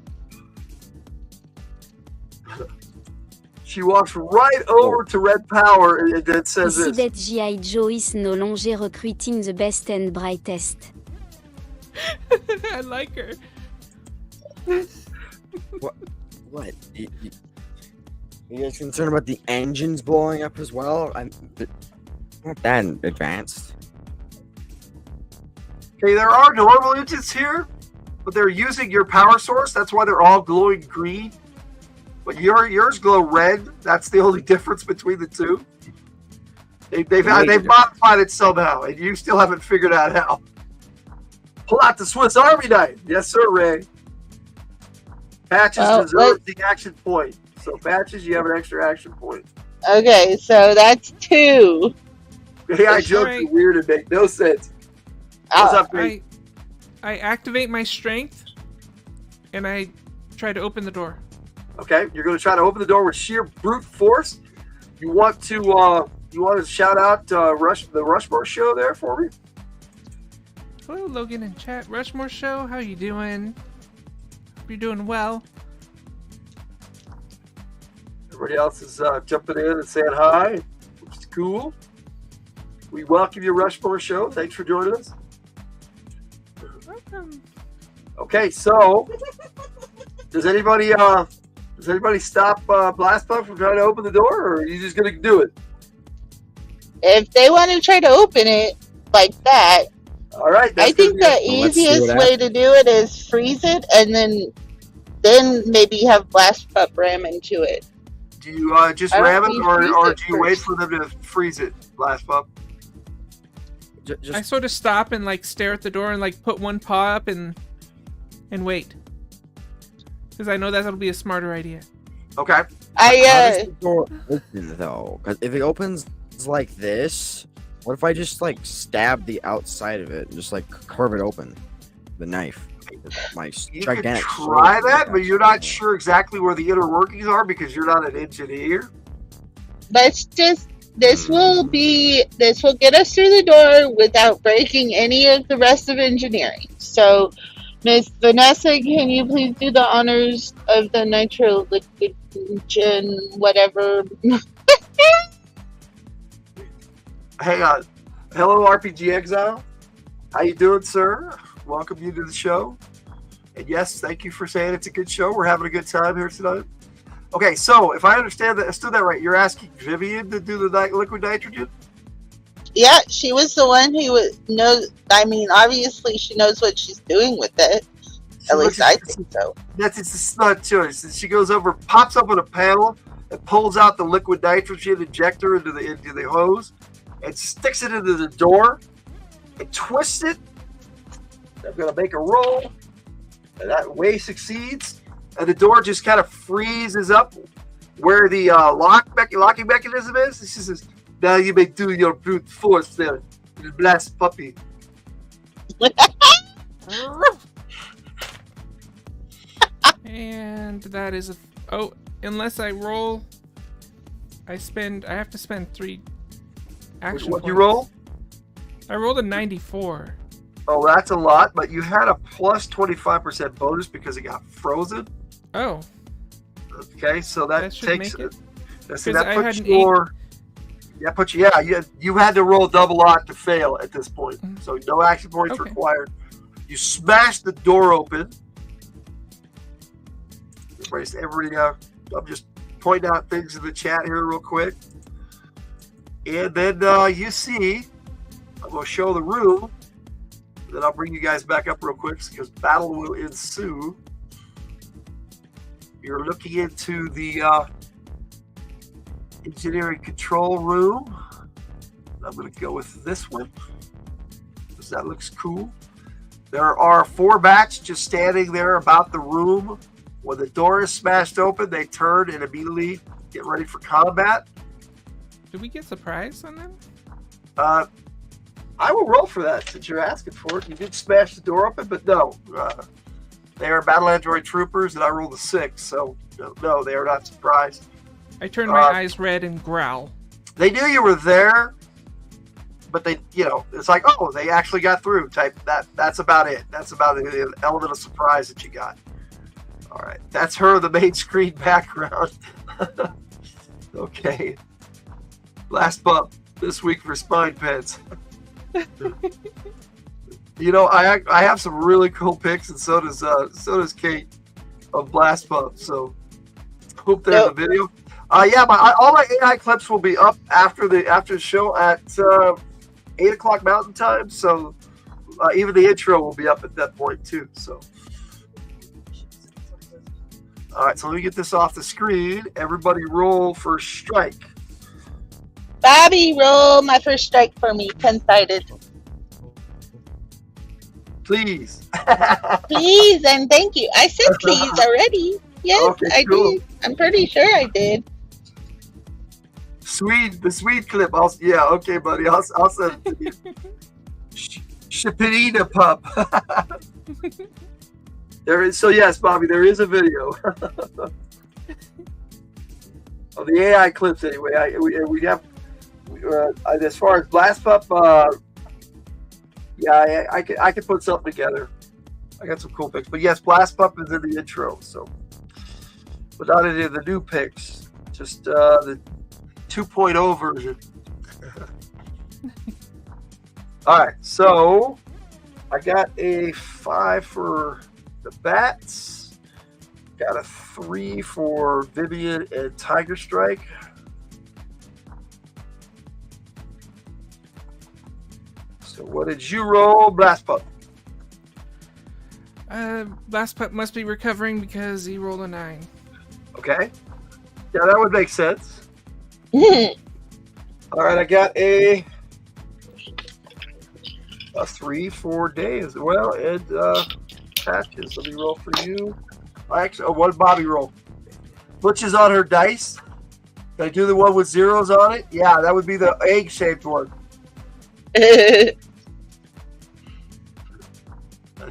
She walks right over to Red Power and then says Ici this. that G.I. Joyce no longer recruiting the best and brightest. I like her. What? You guys concerned about the engines blowing up as well? Not that advanced. Okay, there are normal engines here, but they're using your power source. That's why they're all glowing green. But yours glow red. That's the only difference between the two. They've modified it somehow, and you still haven't figured out how. Pull out the Swiss Army knife. Yes, sir, Ray. Patches deserves the action point. So, Patches, you have an extra action point. Okay, so that's 2. AI jokes are weird and make no sense. What's up, Ray? I activate my strength, and I try to open the door. Okay, you're going to try to open the door with sheer brute force. You want to shout out the Rushmore show there for me? Hello, Logan in chat. Rushmore show, how you doing? Hope you're doing well. Everybody else is jumping in and saying hi, which is cool. We welcome you, Rushmore show. Thanks for joining us. Welcome. Okay, so does anybody stop Blast Puff from trying to open the door, or are you just going to do it? If they want to try to open it like that, all right. I think the easiest way to do it is freeze it and then maybe have Blast Pup ram into it. Do you just ram it, or do you wait for them to freeze it, Blast Pup? I sort of stop and like stare at the door and like put one paw up and wait, because I know that'll be a smarter idea. Okay. How does the door open though? Because if it opens like this, what if I just like stab the outside of it and just like carve it open, the knife? My You gigantic can try sword. that, but you're not sure exactly where the inner workings are because you're not an engineer. This will get us through the door without breaking any of the rest of engineering. So, Miss Vanessa, can you please do the honors of the nitro liquid engine, whatever? Hang on. Hello, RPG Exile. How you doing, sir? Welcome you to the show. And yes, thank you for saying it's a good show. We're having a good time here tonight. Okay, so if I understand that right, you're asking Vivian to do the liquid nitrogen? Yeah, she was the one who knows. I mean, obviously, she knows what she's doing with it. At least I think so. It's a smart choice. She goes over, pops up on a panel, and pulls out the liquid nitrogen injector into the hose, and sticks it into the door, and twists it. I'm gonna make a roll, and that way succeeds, and the door just kind of freezes up where the locking mechanism is. She says, "Now you may do your brute force there, you blast puppy." And that is unless I roll, I have to spend 3 action What points. you roll? I rolled a 94. Oh, that's a lot, but you had a plus 25% bonus because it got frozen. Oh. Okay, so that should takes make it. So Because that I puts had an your. Yeah, you had to roll double odd to fail at this point. So no action points required. You smash the door open. I'm just pointing out things in the chat here real quick. And then you see, I'm going to show the room. Then I'll bring you guys back up real quick because battle will ensue. You're looking into the engineering control room. I'm going to go with this one because that looks cool. There are 4 bats just standing there about the room. When the door is smashed open, they turn and immediately get ready for combat. Did we get surprised on them? I will roll for that since you're asking for it. You did smash the door open, but no. They are battle android troopers, and I rolled a 6, so no, they are not surprised. I turn my eyes red and growl. They knew you were there, but they, it's like, oh, they actually got through. Type that. That's about it. That's about the element of surprise that you got. All right, that's her, the main screen background. Okay. Last bump this week for spine pets. I have some really cool picks, and so does Kate of Blast Pump. So hope there's a video. All my AI clips will be up after the show at 8 o'clock Mountain Time. So even the intro will be up at that point too. So all right, so let me get this off the screen. Everybody roll for strike. Bobby, roll my first strike for me, 10-sided. Please. Please and thank you. I said please already. Yes, Okay, I cool. did. I'm pretty sure I did. The Swede clip. Okay, buddy. I'll send it to you. Shapirina pup. There is, so yes, Bobby, there is a video of the AI clips. Anyway, we have as far as Blast Pup. I could put something together. I got some cool picks, but yes, Blast Pup is in the intro. So, but not any of the new picks, just the 2.0 version. All right, so I got a 5 for the bats, got a 3 for Vivian and Tiger Strike. So what did you roll, Blast Pup? Blast Pup must be recovering because he rolled a 9. Okay, yeah, that would make sense. All right, I got a 3 for Day as well, and Patches. Let me roll for you. What did Bobby roll? Butch is on her dice. Did I do the one with zeros on it? Yeah, that would be the egg-shaped one.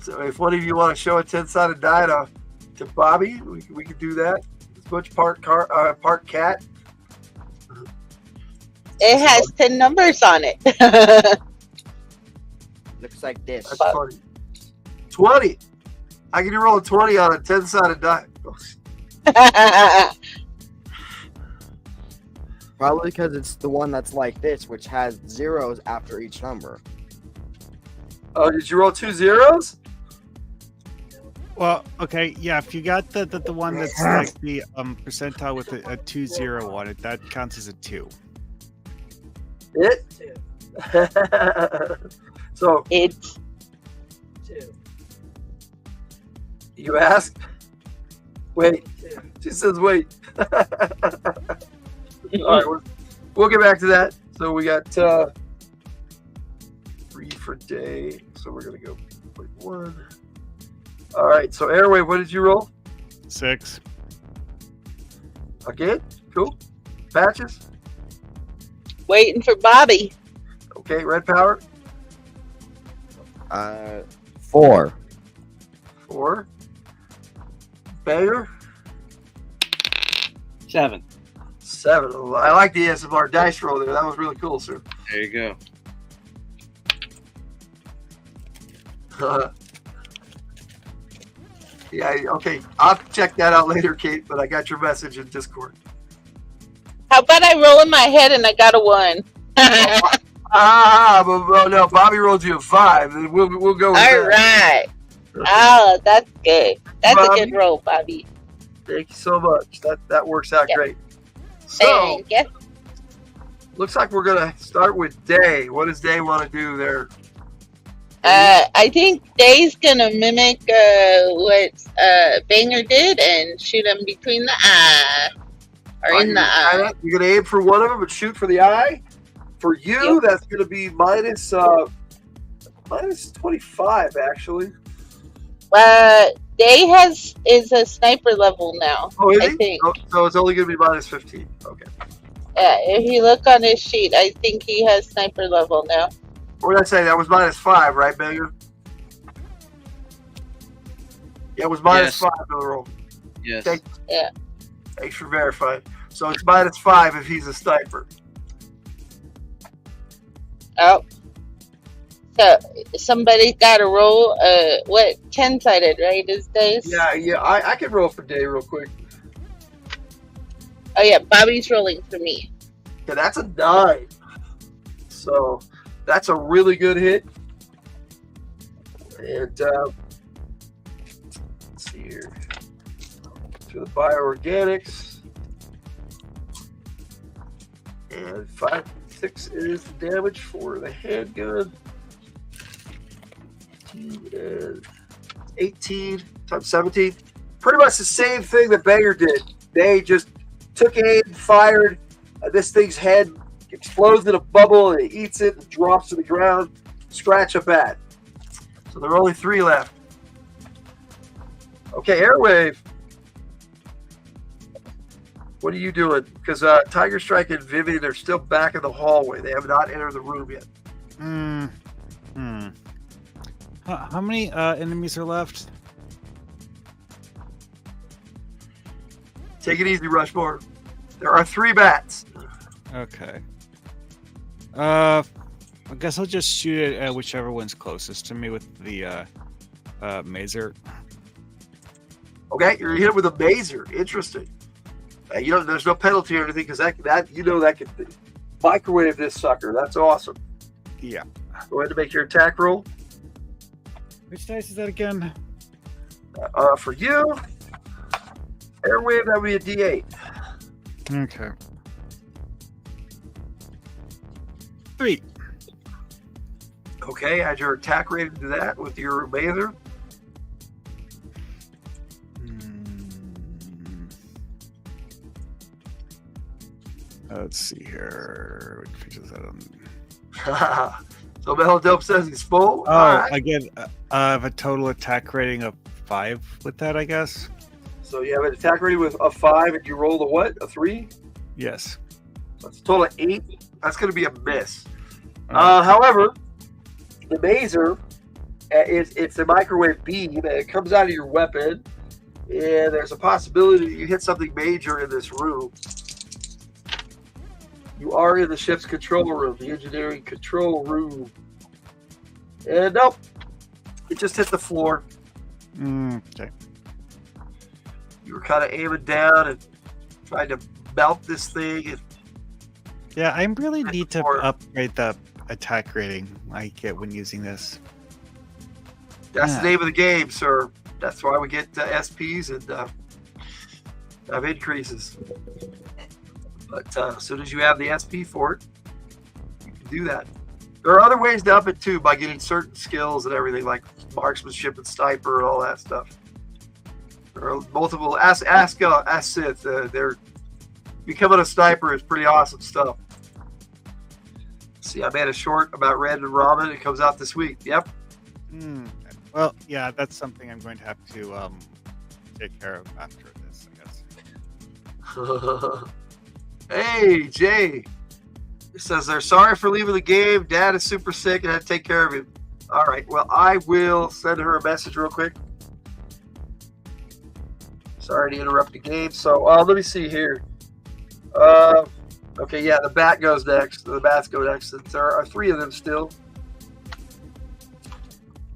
So if one of you want to show a 10-sided die to Bobby, we could do that. It's Butch part cat. It has 10 numbers on it. Looks like this. That's funny. 20. I can roll a 20 on a 10-sided die. Probably because it's the one that's like this, which has zeros after each number. Oh, did you roll 2 zeros? Well, okay, yeah. If you got the one that's like the percentile with a 2-0 on it, that counts as a 2. It. So it's 2. You ask? Wait. She says wait. All right, we'll get back to that. So we got 3 for Day. So we're gonna go 1. All right. So Airwave, what did you roll? 6. Again? Cool. Patches? Waiting for Bobby. Okay. Red Power? 4. 4. Banger? 7. 7. I like the ASMR dice roll there. That was really cool, sir. There you go. Yeah, okay. I'll check that out later, Kate, but I got your message in Discord. How about I roll in my head and I got a 1? But no, Bobby rolled you a 5. And we'll go with All that. right. Oh, that's good. That's Bobby, a good roll, Bobby. Thank you so much. That works out great. So, Thank you. looks like we're going to start with Day. What does Day want to do there? I think Day's gonna mimic what Banger did and shoot him between the eye or in the eye. You're going to aim for one of them and shoot for the eye? For you, that's going to be minus 25, actually. Day is a sniper level now. Oh, is I he? think. Oh, so it's only going to be minus 15. Okay. Yeah, if you look on his sheet, I think he has sniper level now. What did I say? That was minus 5, right, Banger? Yeah, it was minus 5 on the roll. Yes. Thanks for verifying. So it's minus 5 if he's a sniper. Oh. So somebody's got to roll. 10-sided, right? Is days? Yeah. I can roll for Day real quick. Oh yeah, Bobby's rolling for me. Yeah, that's a 9. So that's a really good hit. And let's see here. To the bioorganics. And 5, 6 is the damage for the handgun. 18 times 17. Pretty much the same thing that Banger did. They just took aim, fired. This thing's head explodes in a bubble, and it eats it and drops to the ground. Scratch a bat. So there are only 3 left. Okay, Airwave. What are you doing? Because Tiger Strike and Vivian are still back in the hallway. They have not entered the room yet. How many enemies are left? Take it easy, Rushmore. There are 3 bats. Okay. I guess I'll just shoot it at whichever one's closest to me with the mazer. Okay, you're hit with a mazer. Interesting. There's no penalty or anything because that can microwave this sucker. That's awesome. Yeah. Go ahead and make your attack roll. Which dice is that again? For you, Airwave, that would be a D8. Okay. 3. Okay, add your attack rating to that with your mazer. Let's see here. What features that on? So Melodope says he's full. Oh, right. Again, I have a total attack rating of 5 with that, I guess. So you have an attack rating with a 5, and you rolled a what? A 3? Yes. So it's a total of 8. That's going to be a miss. However, the mazer, it's a microwave beam, and it comes out of your weapon, and there's a possibility that you hit something major in this room. You are in the ship's control room, the engineering control room. And nope, it just hit the floor. Okay. You were kind of aiming down and trying to melt this thing. And yeah, I really need to upgrade the attack rating I get when using this. That's the name of the game, sir. That's why we get SPs and have increases. But as soon as you have the SP for it, you can do that. There are other ways to up it too by getting certain skills and everything like marksmanship and sniper and all that stuff. There are multiple. Ask Sith. They're becoming a sniper is pretty awesome stuff. See, I made a short about random ramen. It comes out this week. Yep. Well, yeah, that's something I'm going to have to take care of after this, I guess. Hey, Jay. It says they're sorry for leaving the game. Dad is super sick and I had to take care of him. All right. Well, I will send her a message real quick. Sorry to interrupt the game. So let me see here. Okay, yeah, the bat goes next. The bats go next. There are 3 of them still.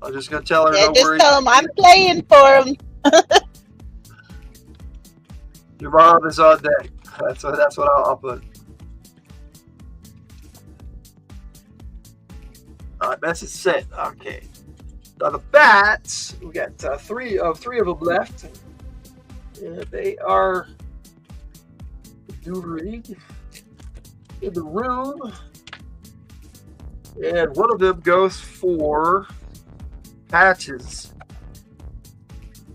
I'm just going to tell her, don't worry. Just tell them I'm playing for them. Your mom is on deck. That's what I'll put. All right, message sent. Okay. Now the bats, we got 3 of them left. And they are maneuvering in the room. And one of them goes for Patches.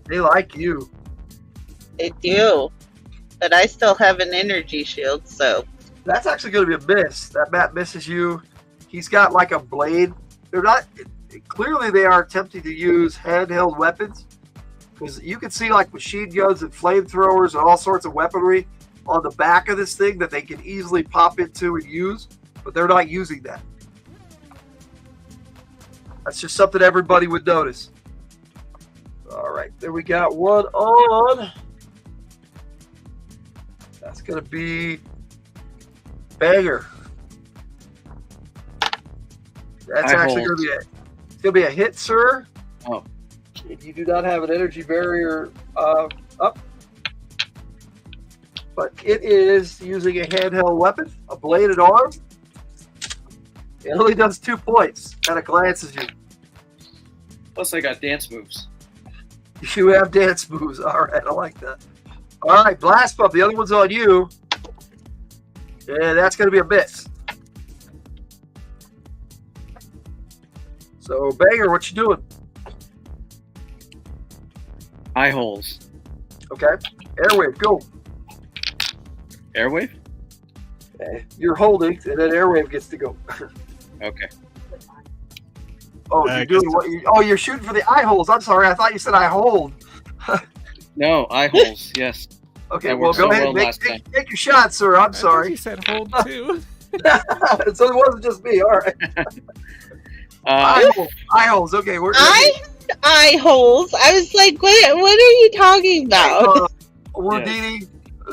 They like you. They do. But I still have an energy shield, so. That's actually going to be a miss. That bat misses you. He's got like a blade. They're not, clearly they are attempting to use handheld weapons, because you can see like machine guns and flamethrowers and all sorts of weaponry on the back of this thing that they can easily pop into and use, but they're not using that. That's just something everybody would notice. All right, then we got one on. That's going to be Banger. That's actually going to be a hit, sir. Oh. And you do not have an energy barrier up. But it is using a handheld weapon, a bladed arm. It only does 2 points. Kind of glances you. Plus, I got dance moves. You have dance moves. All right, I like that. All right, Blast Pump. The other one's on you. And that's going to be a miss. So, Banger, what you doing? Eye holes. Okay. Airwave, go. Airwave? Okay. You're holding, and then Airwave gets to go. Okay. Oh, you're doing what? You're shooting for the eye holes. I'm sorry. I thought you said I hold. No, eye holes. Yes. Okay, well, go ahead. Make your shot, sir. I'm sorry. You said hold too. So it wasn't just me. All right. Eye holes. Okay, we're eye holes. I was like, what are you talking about? Wardini,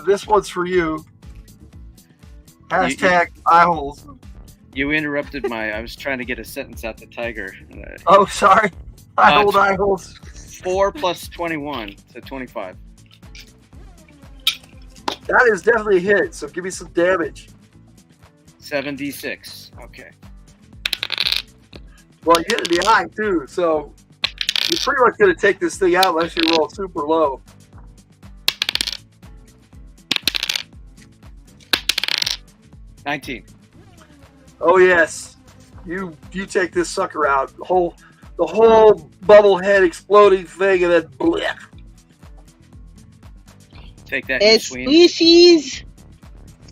this one's for you. Hashtag eye holes. You interrupted I was trying to get a sentence out to Tiger. Oh, sorry. Eye holes. 4 plus 21, so 25. That is definitely a hit, so give me some damage. 7d6. Okay. Well, you hit in the eye, too, so you're pretty much going to take this thing out unless you roll super low. $19. Oh, yes. You take this sucker out. The whole bubble head exploding thing, and then blech. Take that. It's squishies.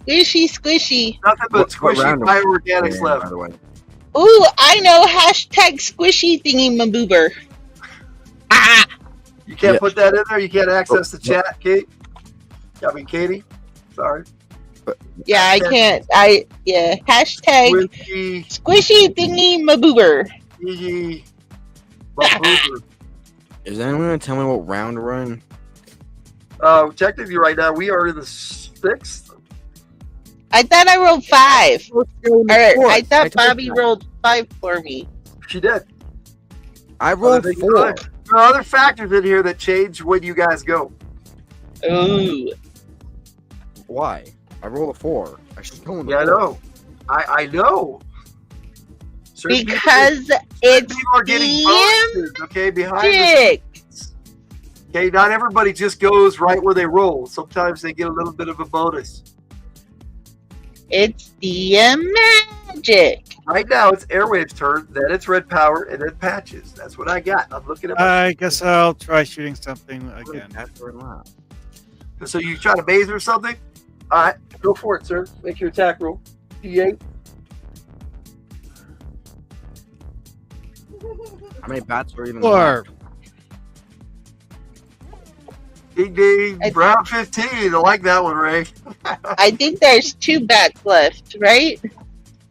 Squishy. Nothing but squishy bioorganics left. By the way. Ooh, I know. Hashtag squishy thingy maboober. You can't put that in there? You can't access the chat, Kate? Katie? Sorry. Yeah, I can't. Hashtag squishy thingy maboober. Is anyone going to tell me what round we're in? Technically, right now, we are in the 6th. I thought I rolled 5. I thought Bobby rolled 5 for me. She did. I rolled 4. There are other factors in here that change when you guys go. Ooh. Why? I rolled a 4. I should go in the Yeah, I know. I know. Certain because people are getting bonuses, okay, behind the scenes. Okay, not everybody just goes right where they roll. Sometimes they get a little bit of a bonus. It's DM magic. Right now, it's Airwave's turn, then it's Red Power, and then Patches. That's what I got. I'm looking at I guess I'll try shooting something again. So you try to base or something? All right, go for it, sir. Make your attack roll. D8. How many bats are even 4. Ding ding. Round 15. I like that one, Ray. I think there's 2 bats left, right?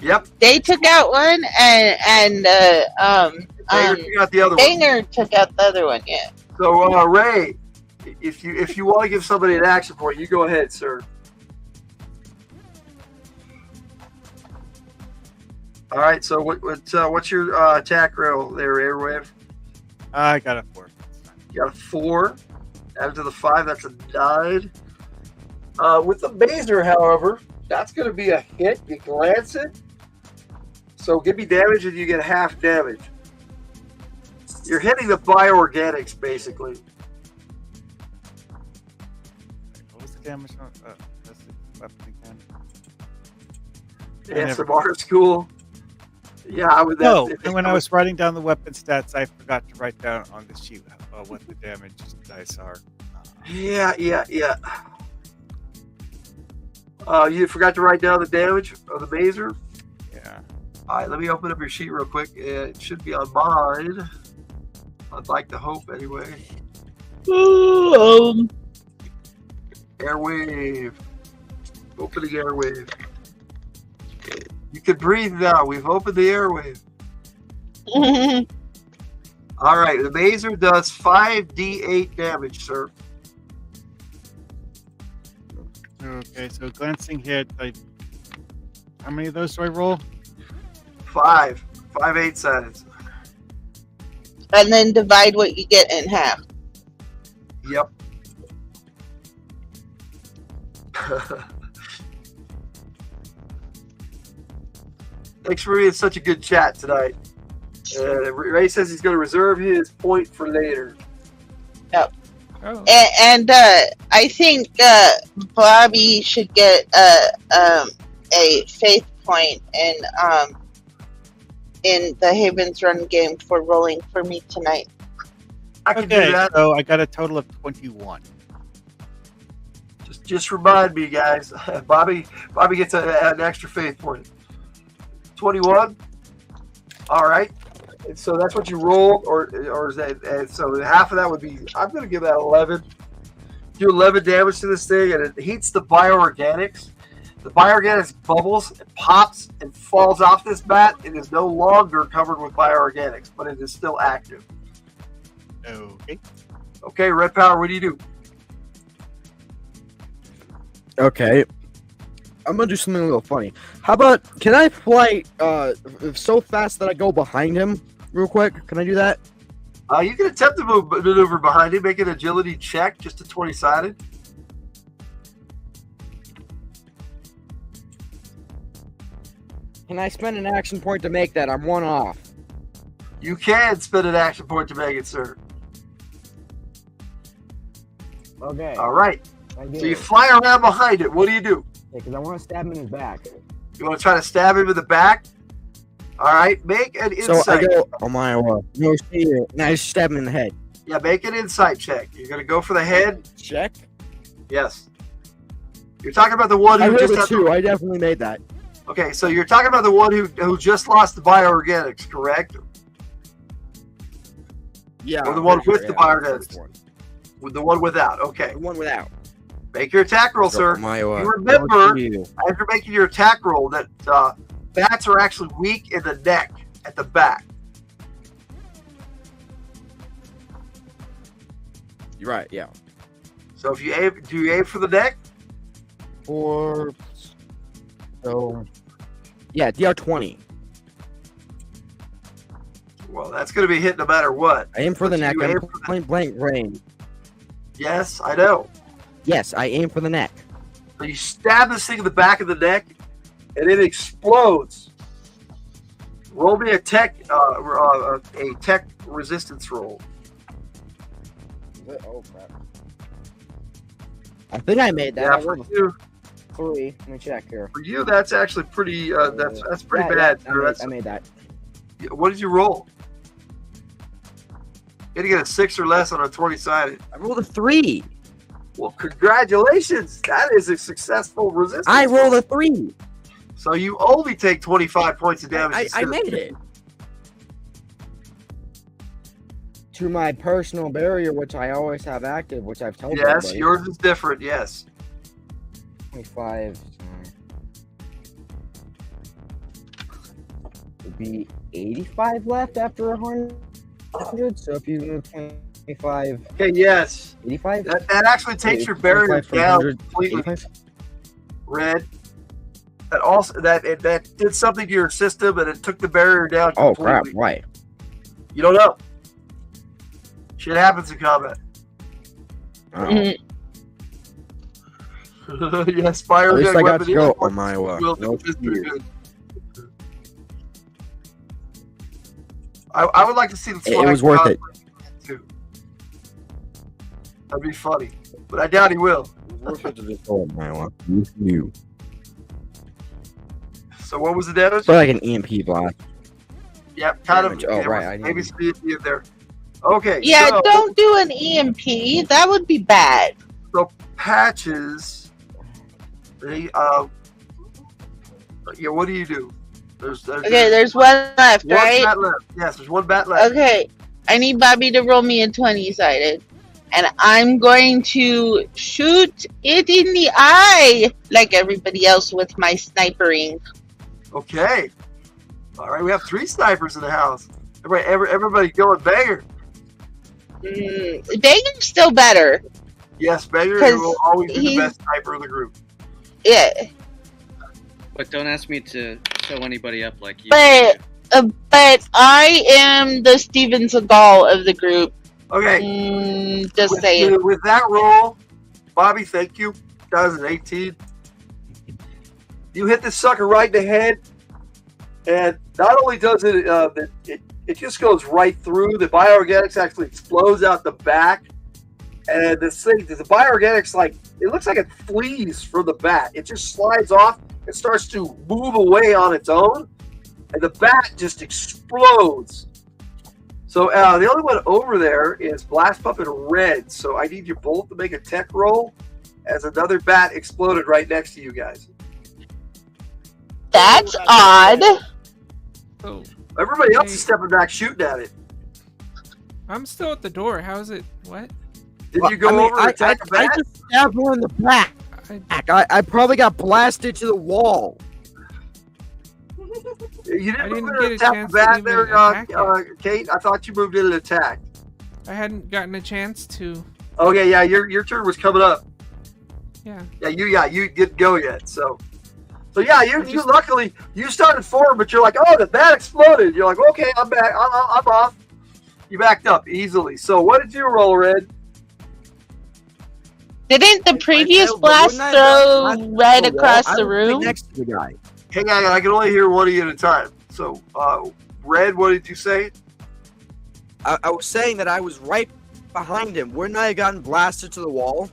Yep. They took out one, and Banger took out the other Banger took out the other one. Yeah. So Ray, if you want to give somebody an action point, you go ahead, sir. All right. So what's your attack roll there, Airwave? I got a 4. You got a 4. Added to the 5, that's a 9. With the Mazer, however, that's going to be a hit. You glance it. So give me damage and you get half damage. You're hitting the bioorganics, basically. What was the damage on? That's the weapon again. ASMR school. Yeah, I would. No, and when I was writing down the weapon stats, I forgot to write down on the sheet what the damage dice are. Yeah. You forgot to write down the damage of the mazer? Yeah. All right, let me open up your sheet real quick. It should be on mine. I'd like to hope, anyway. Airwave. Opening airwave. You can breathe now. We've opened the airwave. All right, the mazer does 5d8 damage, sir. Okay, so glancing hit. How many of those do I roll? 5 8-sided. And then divide what you get in half. Yep. Thanks for being such a good chat tonight. Ray says he's going to reserve his point for later. Yep. Oh. And I think Bobby should get a faith point in the Havens Run game for rolling for me tonight. I can do Okay, that. so I got a total of 21. Just remind me, guys. Bobby gets an extra faith point. 21. All right. And so that's what you rolled, or is that? And so half of that would be. I'm going to give that 11. Do 11 damage to this thing, and it heats the bioorganics. The bioorganics bubbles, and pops, and falls off this bat. It is no longer covered with bioorganics, but it is still active. Okay. Okay, Red Power, what do you do? Okay. I'm gonna do something a little funny. How about, can I fly so fast that I go behind him real quick? Can I do that? You can attempt to maneuver behind him, make an agility check, just a 20-sided. Can I spend an action point to make that? I'm one off. You can spend an action point to make it, sir. Okay. All right. I do. So you fly around behind it. What do you do? Because I want to stab him in his back. You want to try to stab him in the back? All right. Make an insight. So I go, oh my God. No, see it. And I just stab him in the head. Yeah, make an insight check. You're going to go for the head? Check. Yes. You're talking about the one I who rolled just a 2. I definitely made that. Okay, so you're talking about the one who just lost the bioorganics, correct? Yeah. Or the one I'm pretty with the sure, yeah, bioorganics? one. With the one without. Okay. The one without. Make your attack roll, sir. My, you remember, don't you. after making your attack roll, that bats are actually weak in the neck at the back. You're right, yeah. So if you aim, do you aim for the neck? Or so, yeah, DR 20. Well, that's going to be hit no matter what. I aim for the But neck. you aim I'm for the- point blank range. Yes, I know. Yes, I aim for the neck. So you stab this thing in the back of the neck, and it explodes. Roll me a tech resistance roll. Oh crap! I think I made that. Yeah, I for rolled you, a 3. Let me check here. that's actually pretty. That's pretty Yeah, bad. yeah, sir. I made that. What did you roll? You got to get a 6 or less on a 20-sided. I rolled a 3. Well, congratulations. That is a successful resistance. I rolled a 3. So you only take 25 points of damage. I made it. To my personal barrier, which I always have active, which I've told Yes, everybody. yours is different. Yes. 25. Would be 85 left after 100. So if you move 25, Okay. Yes. 85. That actually takes your barrier 25 from down 100, completely. 85? Red. That also that did something to your system, and it took the barrier down Oh completely. crap! Why? You don't know. Shit happens in combat. Oh. Yes, fire. At least I got weapon to go is- on my way. will No do fear. good. I would like to see the It was worth it. too. That'd be funny, but I doubt he will. Worth it to just go on my way. You. So what was the damage? So like an EMP blast. Yep, kind damage. of. Oh, there right, was I maybe need- speed in there. Okay. Yeah, so, don't do an EMP. That would be bad. So Patches Yeah, what do you do? Okay, there's one left, one right? bat left. Yes, there's one bat left. Okay, I need Bobby to roll me a 20-sided. And I'm going to shoot it in the eye like everybody else with my snipering. Okay. All right, we have 3 snipers in the house. Everybody going banger. Banger's still better. Yes, banger 'Cause will always be the he's- best sniper in the group. Yeah, But don't ask me to show anybody up like you. but I am the Steven Seagal of the group. Okay. Just saying. With that roll, Bobby, thank you. 2018. You hit this sucker right in the head, and not only does it, it just goes right through. The bioorganics actually explodes out the back, and the bioorganics, like, it looks like it flees from the bat. It just slides off and starts to move away on its own, and the bat just explodes. So the only one over there is Blast Puppet Red. So I need you both to make a tech roll as another bat exploded right next to you guys. That's odd. Oh, Everybody else is stepping back shooting at it. I'm still at the door. How is it? What? Did you go over and attack a bat? I just stabbed one in the back. I probably got blasted to the wall. You didn't didn't move get in a and attack chance the to bat even there, attack Kate? I thought you moved in and attacked. I hadn't gotten a chance to. Okay, yeah, your turn was coming up. Yeah. You didn't go yet, so yeah, you luckily you started forward, but you're like, oh, the bat exploded. You're like, okay, I'm back, I'm off. You backed up easily. So what did you roll, Red? Didn't the previous blast throw Red across the room? Next to the guy. Hang on, I can only hear one of you at a time. So, Red, what did you say? I was saying that I was right behind him. Wouldn't I have gotten blasted to the wall?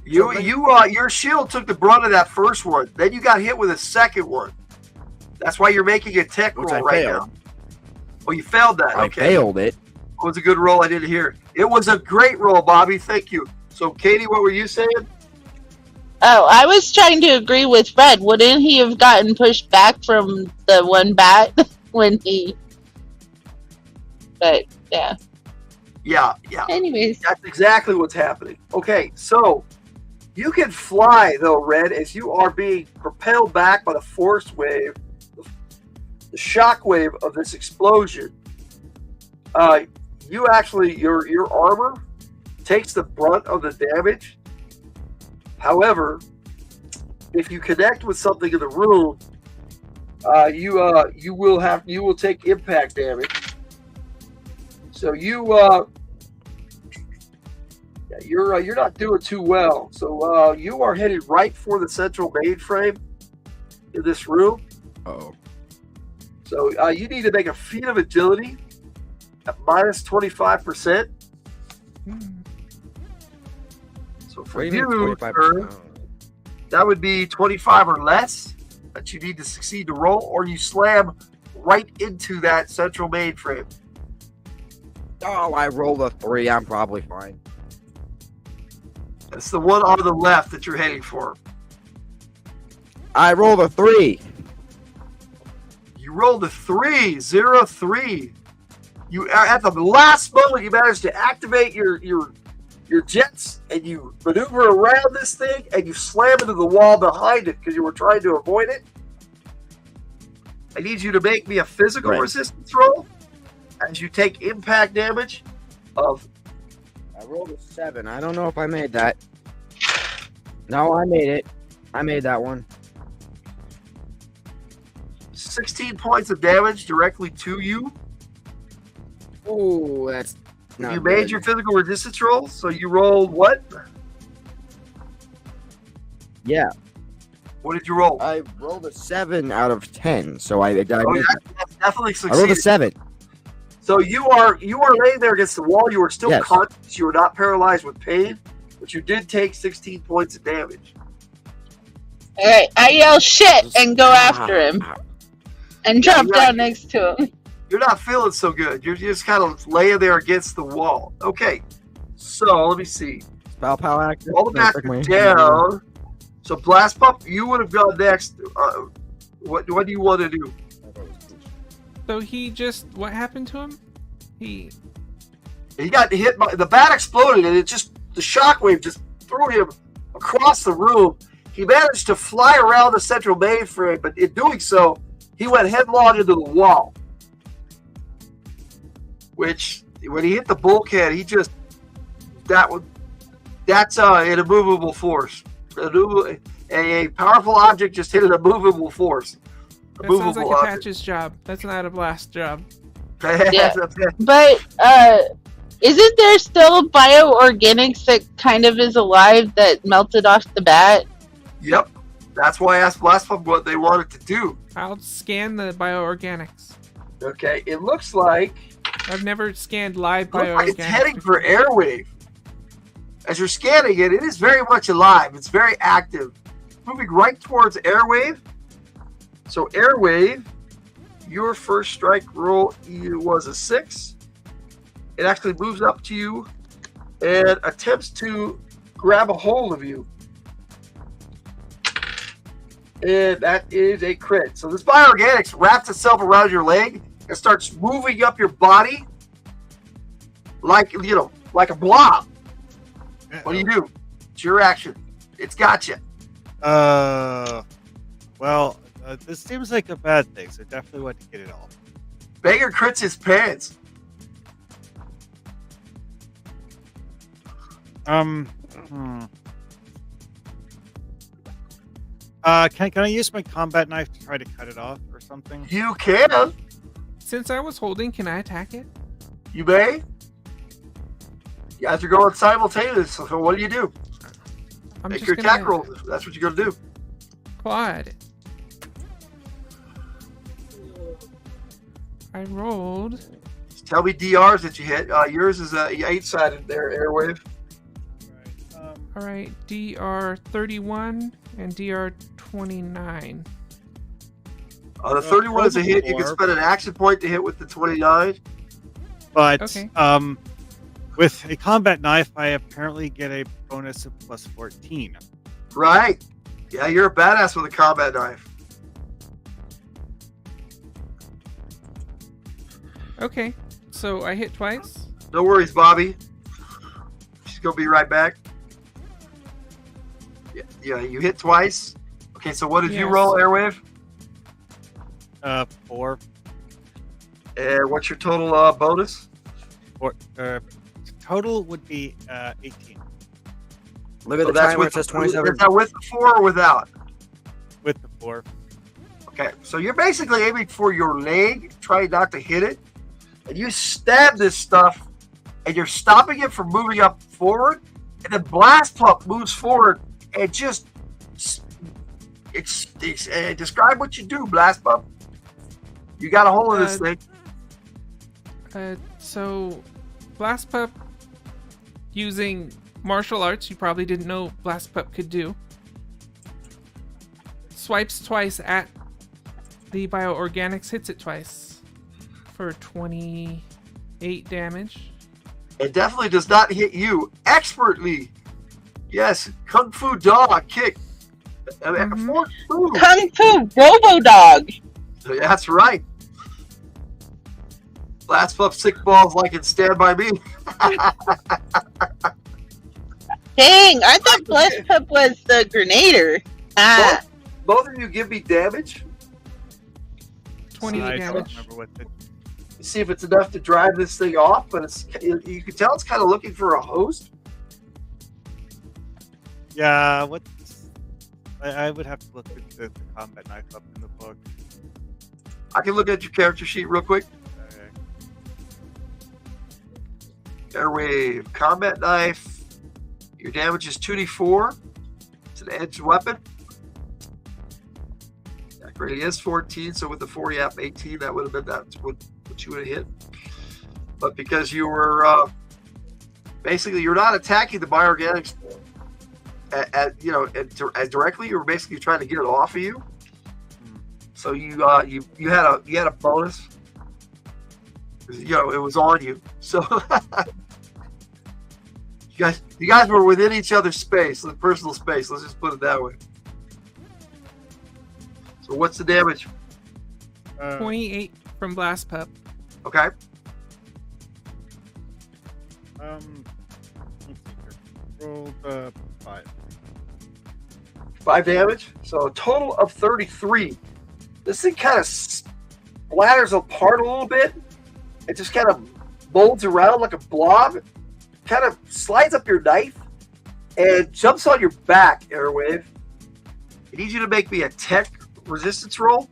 Your shield took the brunt of that first one. Then you got hit with a second one. That's why you're making a tech roll right now. Oh, you failed that. I failed it. It was a good roll. I didn't hear. It was a great roll, Bobby. Thank you. So, Katie, what were you saying? Oh, I was trying to agree with Red. Wouldn't he have gotten pushed back from the one bat when he... But, yeah. Yeah. Anyways. That's exactly what's happening. Okay, so you can fly, though, Red, as you are being propelled back by the force wave, the shock wave of this explosion. You actually, your armor takes the brunt of the damage. However, if you connect with something in the room, you will take impact damage. So you're not doing too well. So you are headed right for the central mainframe in this room. Oh. So you need to make a feat of agility at minus 25%. So for you, sir, that would be 25 or less that you need to succeed to roll, or you slam right into that central mainframe. Oh, I rolled a 3. I'm probably fine. That's the one on the left that you're heading for. I rolled a 3. You rolled a 3, 0, 3. You at the last moment you managed to activate your jets, and you maneuver around this thing, and you slam into the wall behind it because you were trying to avoid it. I need you to make me a physical resistance roll as you take impact damage of... I rolled a 7. I don't know if I made that. No, I made it. I made that one. 16 points of damage directly to you. Oh, that's not You good. made your physical resistance roll, so you rolled what? Yeah. What did you roll? I rolled a 7 out of 10, so I That's definitely succeeded. I rolled a 7. So you are laying there against the wall. You are still conscious. You are not paralyzed with pain, but you did take 16 points of damage. All right, I yell shit and go after him and drop down next to him. You're not feeling so good. You're just kind of laying there against the wall. Okay, so let me see. Spell power active. All the bats are down. So Blast Pup, you would have gone next. What do you want to do? So he just, what happened to him? He got hit by the bat exploded, and the shockwave just threw him across the room. He managed to fly around the central mainframe, but in doing so, he went headlong into the wall. Which, when he hit the bulkhead, that's an immovable force. A powerful object just hit an immovable force. That sounds like a Patch's job. That's not a Blast job. Yeah. But isn't there still bioorganics that kind of is alive that melted off the bat? Yep. That's why I asked Blast Pup what they wanted to do. I'll scan the bioorganics. Okay, it looks like I've never scanned live bioorganics. It's heading for Airwave. As you're scanning it, it is very much alive. It's very active. Moving right towards Airwave. So Airwave, your first strike roll was a 6. It actually moves up to you and attempts to grab a hold of you. And that is a crit. So this bioorganics wraps itself around your leg and starts moving up your body like a blob. What do? It's your action. It's got you. Well, this seems like a bad thing, so definitely want to get it off. Banger crits his pants. Can I use my combat knife to try to cut it off or something? You can. Since I was holding, can I attack it? You may. You guys are going simultaneous, so what do? Make your attack roll. That's what you're going to do. Quad. I rolled. Just tell me DRs that you hit. Yours is a 8-sided there, Airwave. All right, DR 31 and DR 29. The 31 is a hit. You can spend an action point to hit with the 29. But okay. With a combat knife, I apparently get a bonus of plus 14. Right. Yeah, you're a badass with a combat knife. Okay, so I hit twice. No worries, Bobby. She's gonna be right back. Yeah, you hit twice. Okay, so what did you roll, Airwave? 4. And what's your total bonus? Total would be 18. Look at the timer. It says 27. Is that with the 4 or without? With the 4. Okay, so you're basically aiming for your leg, trying not to hit it, and you stab this stuff, and you're stopping it from moving up forward, and then Blast Pup moves forward and just describe what you do, Blast Pup. You got a hold of this thing. So Blast Pup, using martial arts you probably didn't know Blast Pup could do, swipes twice at the bioorganics, hits it twice for 28 damage. It definitely does not hit you expertly. Yes, Kung Fu Dog kick. Kung Fu Robo Dog. That's right. Blast Pup sick balls like in Stand By Me. Dang, I thought Blast Pup was the grenader. Both of you give me damage. 28 damage. See if it's enough to drive this thing off, but you can tell it's kind of looking for a host. Yeah, I would have to look at the combat knife up in the book. I can look at your character sheet real quick. Okay. Airwave, combat knife. Your damage is 2d4. It's an edged weapon. That really is 14, so with the 4 you have 18. That would have been what you would have hit. But because you were basically you're not attacking the bioorganics as directly, you were basically trying to get it off of you. So you had a bonus. It was on you. So you guys were within each other's space, personal space. Let's just put it that way. So what's the damage? 28 from Blast Pup. Okay. Let's see here. Rolled 5. 5 damage. So a total of 33. This thing kind of splatters apart a little bit. It just kind of molds around like a blob. Kind of slides up your knife and jumps on your back, Airwave. I need you to make me a tech resistance roll.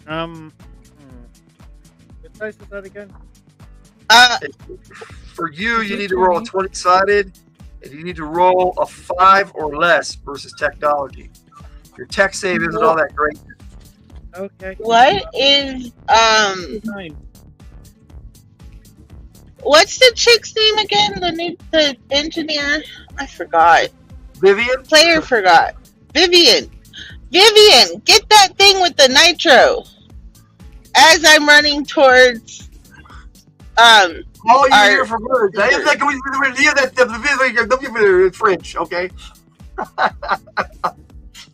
What size is that again? For you, you need to roll a 20-sided, and you need to roll a 5 or less versus technology. Your tech save isn't all that great. Okay. What is 9. what's the chick's name again? The engineer? I forgot. Vivian? Player forgot. Vivian, get that thing with the nitro. As I'm running towards Oh, you're here for words. I didn't think we were near that French, okay?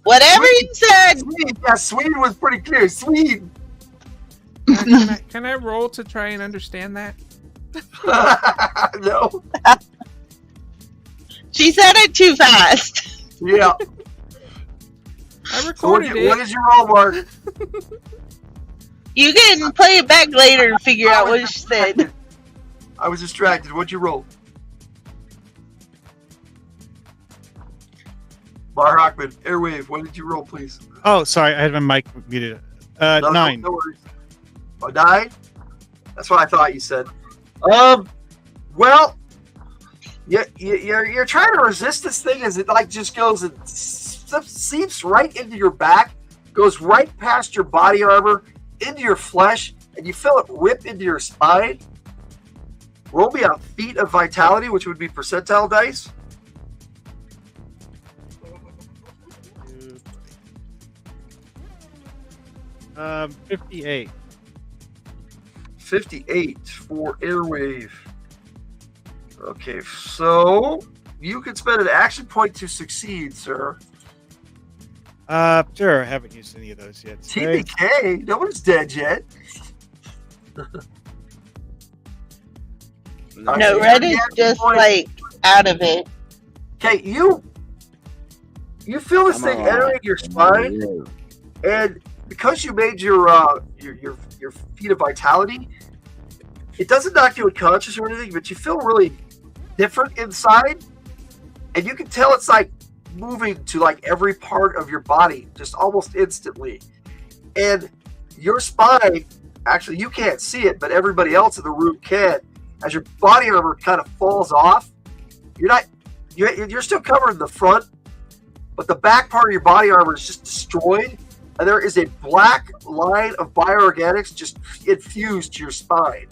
whatever you said. Swede. Yeah, Swede was pretty clear. Swede. Can I roll to try and understand that? No. She said it too fast. Yeah. I So recorded it. what is your roll, Mark? You can play it back later and figure out what she said. I was distracted. What'd you roll? Bar Hockman, Airwave, what did you roll, please? Oh, sorry, I had my mic muted. No, 9. No worries. A 9? That's what I thought you said. Well, you're trying to resist this thing as it like just goes and seeps right into your back, goes right past your body armor, into your flesh, and you feel it rip into your spine. Roll me a feat of vitality, which would be percentile dice. 58. 58 for Airwave. Okay, so you can spend an action point to succeed, sir. Sure, I haven't used any of those yet. TPK? No one's dead yet. No, Red is just like out of it. Okay, you feel this thing entering your spine, and because you made your feat of vitality, it doesn't knock you unconscious or anything, but you feel really different inside, and you can tell it's like moving to like every part of your body just almost instantly. And your spine, actually you can't see it, but everybody else in the room can. As your body armor kind of falls off, you're still covered in the front, but the back part of your body armor is just destroyed, and there is a black line of bioorganics just infused to your spine.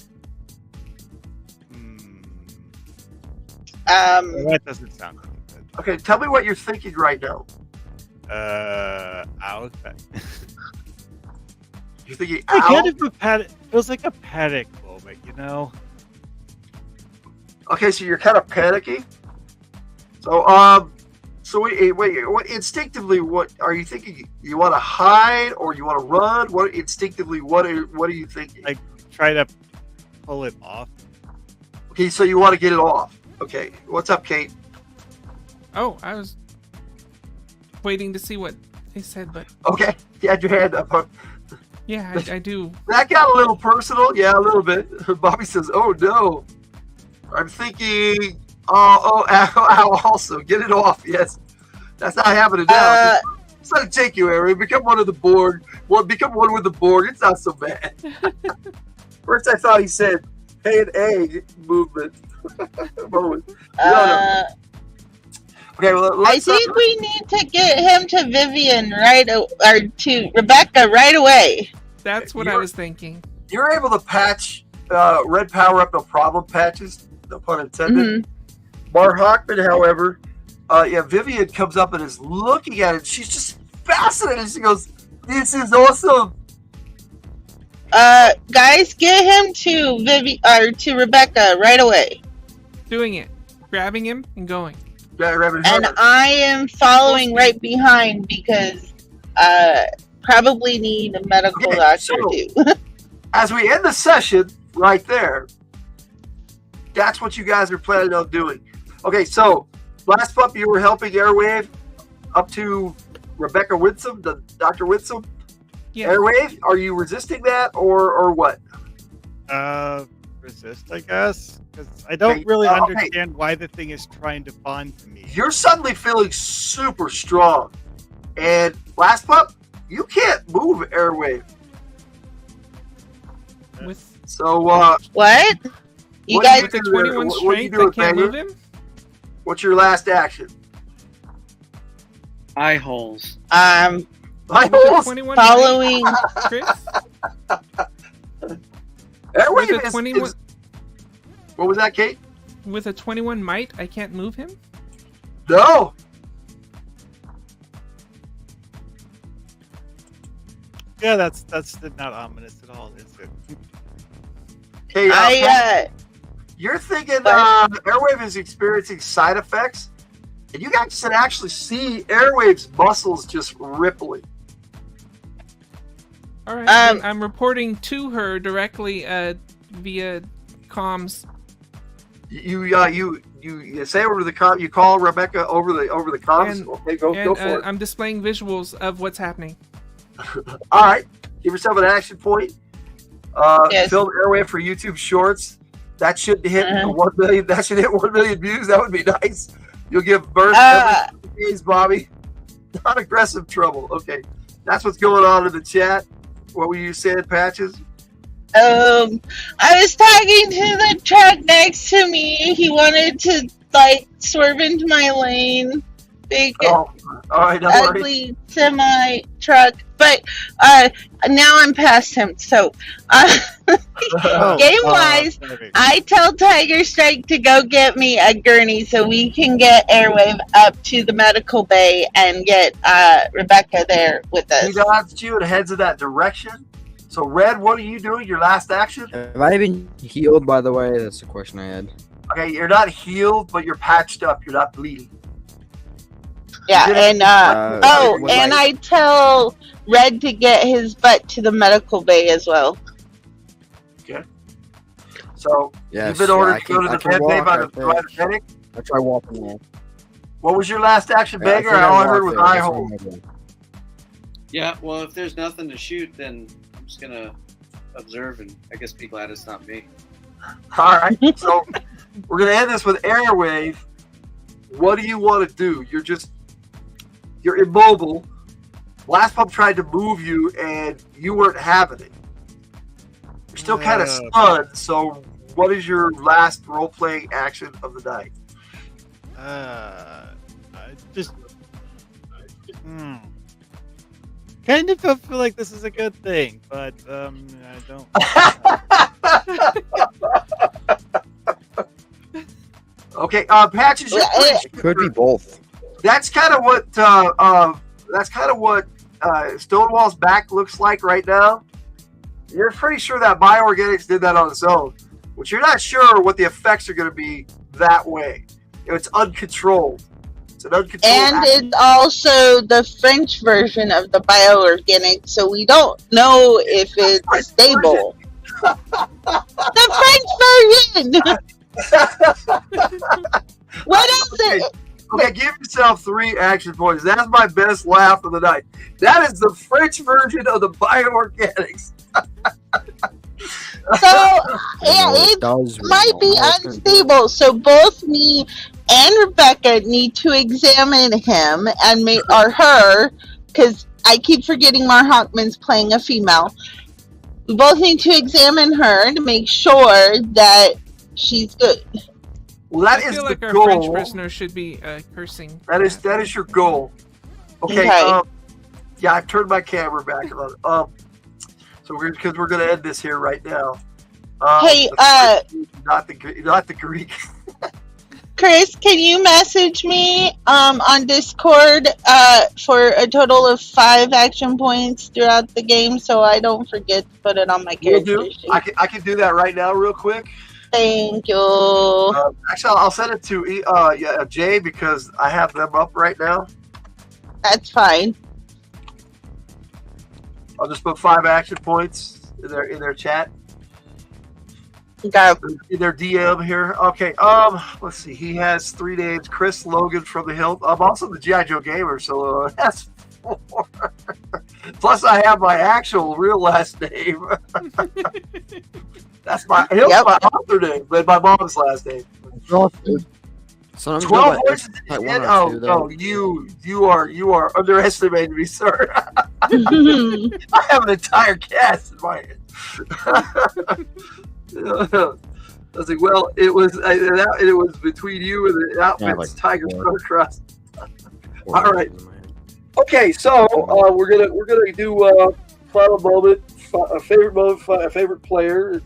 That doesn't sound good. Okay, tell me what you're thinking right now. Ow. You're thinking, It ow? kind of feels like a panic moment, you know? Okay, so you're kind of panicky. So, wait, instinctively, what are you thinking? You want to hide or you want to run? What instinctively? What are you thinking? Like try to pull it off. Okay, so you want to get it off. Okay, what's up, Kate? Oh, I was waiting to see what they said, but Okay, you had your hand up. Huh? yeah, I do. That got a little personal. Yeah, a little bit. Bobby says, "Oh no." I'm thinking, ow, also, get it off. Yes, that's not happening now. It's not to take you, Aaron. Become one of the board. Well, become one with the board. It's not so bad. First, I thought he said, "Hey, an A movement." No. Okay, well, I think we need to get him to Vivian or to Rebecca right away. That's what I was thinking. You're able to patch red power up, no problem patches, no pun intended. Bar Hockman, however, Vivian comes up and is looking at it. She's just fascinated. She goes, "This is awesome." Guys, get him to Rebecca right away. Doing it. Grabbing him and going. Yeah, Reverend And Hunter. I am following right behind because probably need a medical Okay, doctor so- too. As we end the session right there, that's what you guys are planning on doing. Okay, so last pup, you were helping Airwave up to Rebecca Winsome, the Dr. Winsome. Yeah. Airwave, are you resisting that or what? Resist, I guess, because I don't Okay, really okay. understand why the thing is trying to bond to me. You're suddenly feeling super strong. And last pup, you can't move Airwave. With So, What? You what guys, do with a do 21 there? What do you strength, do I with can't Banger? move him. What's your last action? Eye holes. I With a almost 21 following. might, Chris. Airwave With a 21 what was that, Kate? with a 21 might, I can't move him. No. Yeah, that's not ominous at all, is it? Okay, I you're thinking But- Airwave is experiencing side effects, and you guys can actually see Airwave's muscles just rippling. All right, then I'm reporting to her directly via comms. You say over the com. You call Rebecca over the comms. And- Okay, go And for it. I'm displaying visuals of what's happening. All right, give yourself an action point. Yes. Film Airwave for YouTube Shorts. That should hit Uh-huh. 1 million. That should hit 1 million views. That would be nice. You'll give birth Uh, every 2 days, Bobby. Not aggressive trouble. Okay, that's what's going on in the chat. What were you saying, Patches? I was talking to the truck next to me. He wanted to like swerve into my lane. Big Oh, all right, no worries. ugly semi truck. But now I'm past him. So game wise, perfect. I tell Tiger Strike to go get me a gurney so we can get Airwave up to the medical bay and get Rebecca there with He us. dodged you and heads in that direction. So, Red, what are you doing? Your last action? Have I been healed, by the way? That's the question I had. Okay, you're not healed, but you're patched up. You're not bleeding. Yeah, and what and I- I tell Red to get his butt to the medical bay as well. So, Yes, you've been yeah, ordered I to go can- to I the can med bay walk, by I the think. medic. I try walking there. What was your last action, Yeah, I Banger? think All I walk heard was there, eye that's what hole. I'm doing. Yeah, well, if there's nothing to shoot, then I'm just gonna observe and I guess be glad it's not me. All right, so we're gonna end this with Airwave. What do you want to do? You're immobile. Last pump tried to move you, and you weren't having it. You're still kind of stunned. So, what is your last role-playing action of the night? I just kind of feel like this is a good thing, but I don't. Okay, Patches. You're pretty Could be both. That's kind of what Stonewall's back looks like right now. You're pretty sure that bioorganics did that on its own, but you're not sure what the effects are going to be that way. It's uncontrolled. It's an uncontrolled. And action. it's also the French version of the bioorganic, so we don't know if it's stable. The French version! What is it? Okay, give yourself 3 action points. That's my best laugh of the night. That is the French version of the bioorganics. So, yeah, it might be unstable. So both me and Rebecca need to examine him and or her, because I keep forgetting Mar Hockman's playing a female. We both need to examine her to make sure that she's good. Well, that I is feel the like our goal. French prisoner should be cursing. That is your goal. Okay. Okay. Yeah, I've turned my camera back on. So because we're going to end this here right now. Hey, not the Greek. Chris, can you message me on Discord for a total of 5 action points throughout the game so I don't forget to put it on my Will character do. sheet? I can do that right now, real quick. Thank you. Actually, I'll send it to Jay because I have them up right now. That's fine. I'll just put 5 action points in their chat. Got in their DM here. Okay. Let's see. He has 3 names: Chris Logan from the Hill. I'm also the GI Joe Gamer, so that's 4. Plus, I have my actual real last name. That's my my author name, but my mom's last name. Sometimes 12 voices. no, You are underestimating me, sir. I have an entire cast in my head. I was like, well, it was between you and the outfits Tiger Star-Crossed. All right. Okay, so we're gonna do final moment, a favorite player in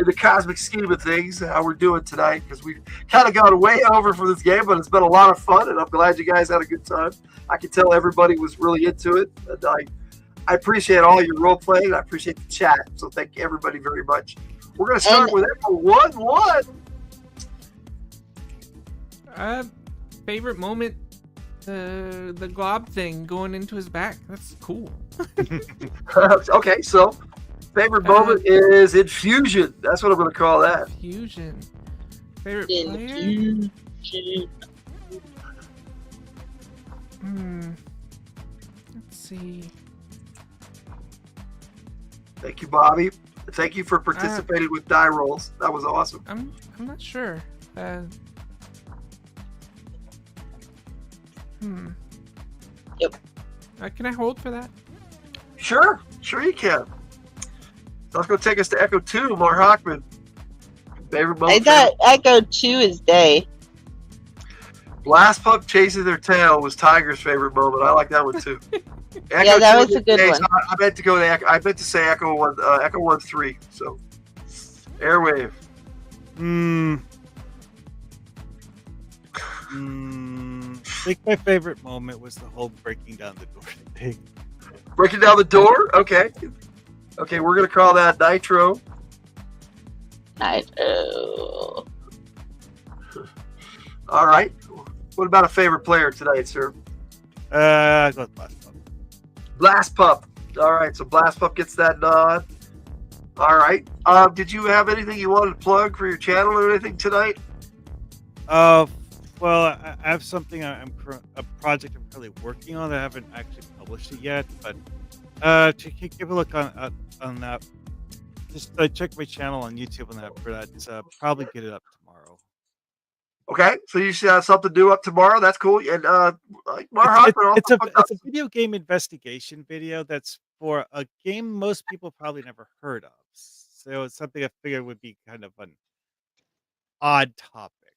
the cosmic scheme of things. How we're doing tonight, because we've kind of gone way over for this game, but it's been a lot of fun, and I'm glad you guys had a good time. I can tell everybody was really into it, and I appreciate all your role playing. I appreciate the chat, so thank you everybody very much. We're gonna start with Echo 1-1. Favorite moment. The glob thing going into his back. That's cool. Okay, so favorite moment is Infusion. That's what I'm going to call that. Infusion. Favorite player? Let's see. Thank you, Bobby. Thank you for participating with die rolls. That was awesome. I'm not sure. Yep. Can I hold for that? Sure you can. That's going to take us to Echo 2, Mark Hockman. Favorite moment? I thought Echo 2 is Day. Blast Pup chasing their tail was Tiger's favorite moment. I like that one too. Yeah, that was a good one. I meant to go to I meant to say Echo 1-3. So Airwave. I think my favorite moment was the whole breaking down the door thing. Breaking down the door? Okay. Okay, we're going to call that Nitro. Nitro. All right. What about a favorite player tonight, sir? I go with Blast Pup. Blast Pup. All right, so Blast Pup gets that nod. All right. Did you have anything you wanted to plug for your channel or anything tonight? Well, I have something a project I'm currently working on that I haven't actually published it yet, but to give a look on that, just check my channel on YouTube on that for that. Probably get it up tomorrow. Okay, so you should have something new up tomorrow. That's cool. And it's a video game investigation video that's for a game most people probably never heard of. So it's something I figured would be kind of an odd topic.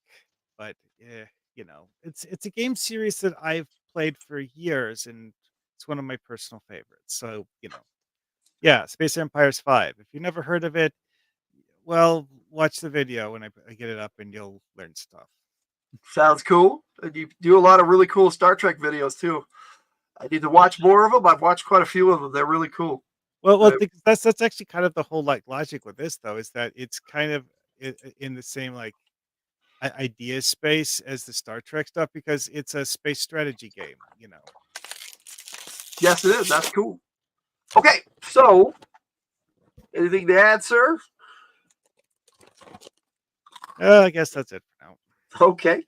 But it's a game series that I've played for years, and it's one of my personal favorites. So Space Empires 5. If you've never heard of it, well, watch the video when I get it up, and you'll learn stuff. Sounds cool. And you do a lot of really cool Star Trek videos too. I need to watch more of them. I've watched quite a few of them. They're really cool. Well, that's actually kind of the whole logic with this, though, is that it's kind of in the same idea space as the Star Trek stuff, because it's a space strategy game, Yes, it is. That's cool. Okay, so anything to add, sir? I guess that's it for now. Okay,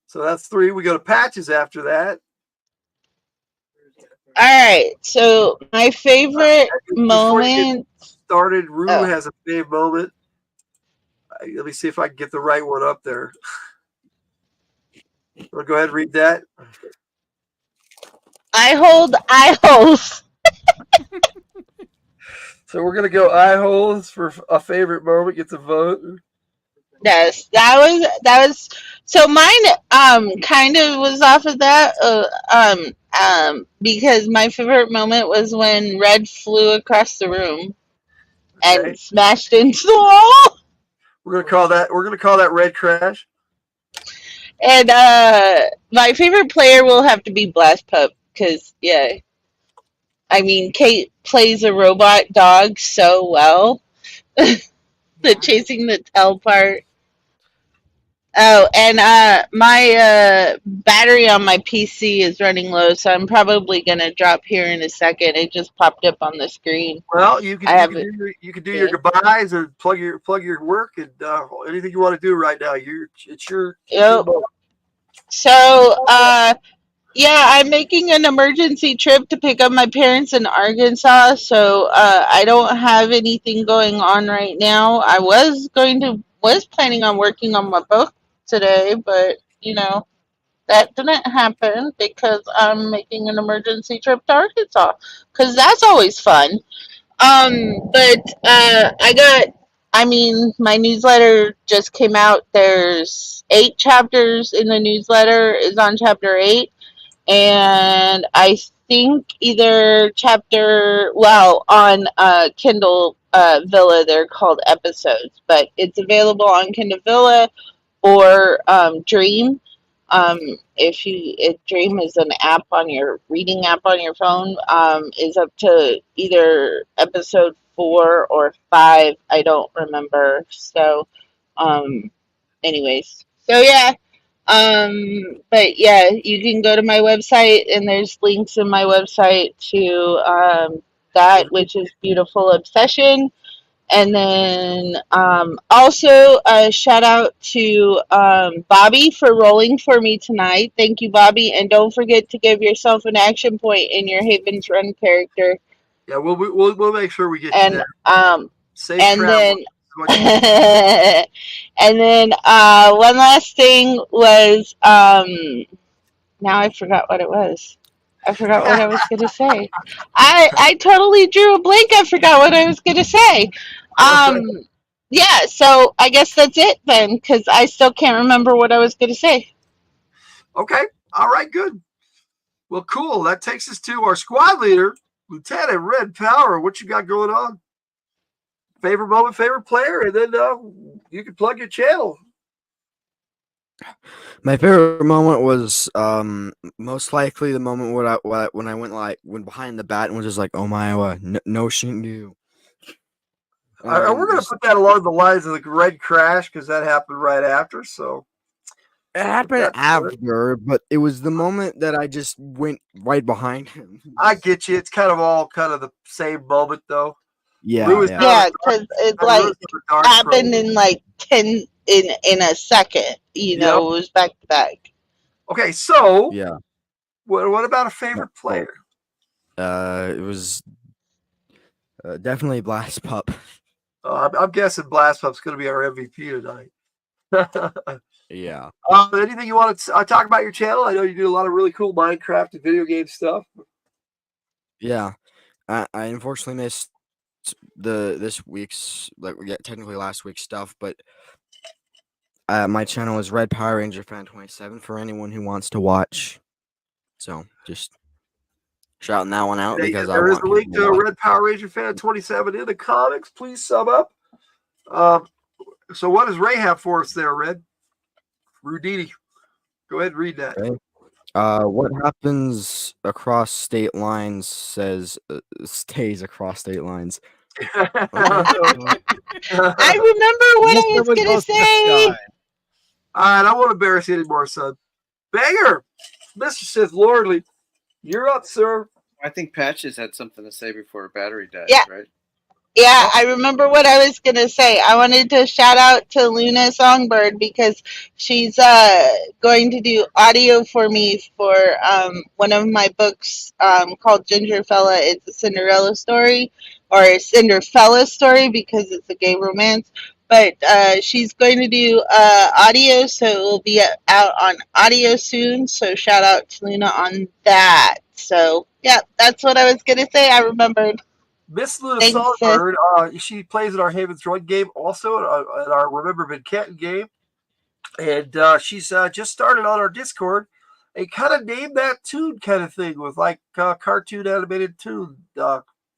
so that's 3. We go to Patches after that. All right, so my favorite moment started. Rue has a big moment. Let me see if I can get the right one up there. Wanna go ahead and read that. I hold. So we're gonna go eye holes for a favorite moment. Gets a vote. Yes, that was. So mine kind of was off of that. Because my favorite moment was when Red flew across the room and smashed into the wall. We're gonna call that Red Crash. And my favorite player will have to be Blast Pup, because I mean, Kate plays a robot dog so well. The chasing the tail part. Oh, and my battery on my PC is running low, so I'm probably gonna drop here in a second. It just popped up on the screen. Well, you I can have it. you can do your goodbyes or plug your work and anything you want to do right now. It's your Yep. moment. So, yeah, I'm making an emergency trip to pick up my parents in Arkansas. So, I don't have anything going on right now. I was planning on working on my book today, but that didn't happen because I'm making an emergency trip to Arkansas because that's always fun. But my newsletter just came out. There's 8 chapters in the newsletter. Is on chapter 8, and I think either on Kindle Villa they're called episodes, but it's available on Kindle Villa or Dream. If Dream is an app on your reading app on your phone, is up to either episode 4 or 5. I don't remember. So, anyways, so yeah. But yeah, you can go to my website, and there's links in my website to that, which is Beautiful Obsession. And then also a shout out to Bobby for rolling for me tonight. Thank you, Bobby. And don't forget to give yourself an action point in your Haven's Run character. Yeah, we'll make sure we get And you there. Safe and travel. then and then one last thing was now I forgot what it was. I forgot what I was going to say. I totally drew a blank. I forgot what I was going to say. Yeah, so I guess that's it then, because I still can't remember what I was going to say. Okay. All right. Good. Well, cool. That takes us to our squad leader, Lieutenant Red Power. What you got going on? Favorite moment, favorite player, and then you can plug your channel. My favorite moment was most likely the moment when I went behind the bat and was just like, "Oh my, no Shingu." We're going to put that along the lines of the Red Crash because that happened right after. So it happened after, but it was the moment that I just went right behind him. I get you. It's kind of the same moment, though. Yeah, because it happened in like 10 in a second. It was back to back. Okay, so yeah. What about a favorite player? It was definitely Blast Pup. I'm guessing Blast Pup's going to be our MVP tonight. Yeah. Anything you want to talk about your channel? I know you do a lot of really cool Minecraft and video game stuff. Yeah, I unfortunately missed this week's technically last week's stuff, but my channel is Red Power Ranger Fan 27 for anyone who wants to watch. So just shouting that one out because there is a link to Red Power Ranger Fan 27 in the comics. Please sub up. So what does Ray have for us there, Red? Rudini, go ahead and read that. Okay. What happens across state lines stays across state lines. I remember what I was going to say. All right, I won't embarrass you anymore, son. Banger, Mr. Sith Lordly, you're up, sir. I think Patches had something to say before her battery died, right? Yeah, I remember what I was going to say. I wanted to shout out to Luna Songbird because she's going to do audio for me for one of my books called Gingerfella. It's a Cinderella story, or a Cinderfella story because it's a gay romance. But she's going to do audio, so it will be out on audio soon. So shout out to Luna on that. So, yeah, that's what I was going to say. I remembered. Miss Luna Songbird, she plays in our Haven's Run game, also in our Remember Van Canton game. And she's just started on our Discord and kind of named that tune kind of thing with like cartoon animated tune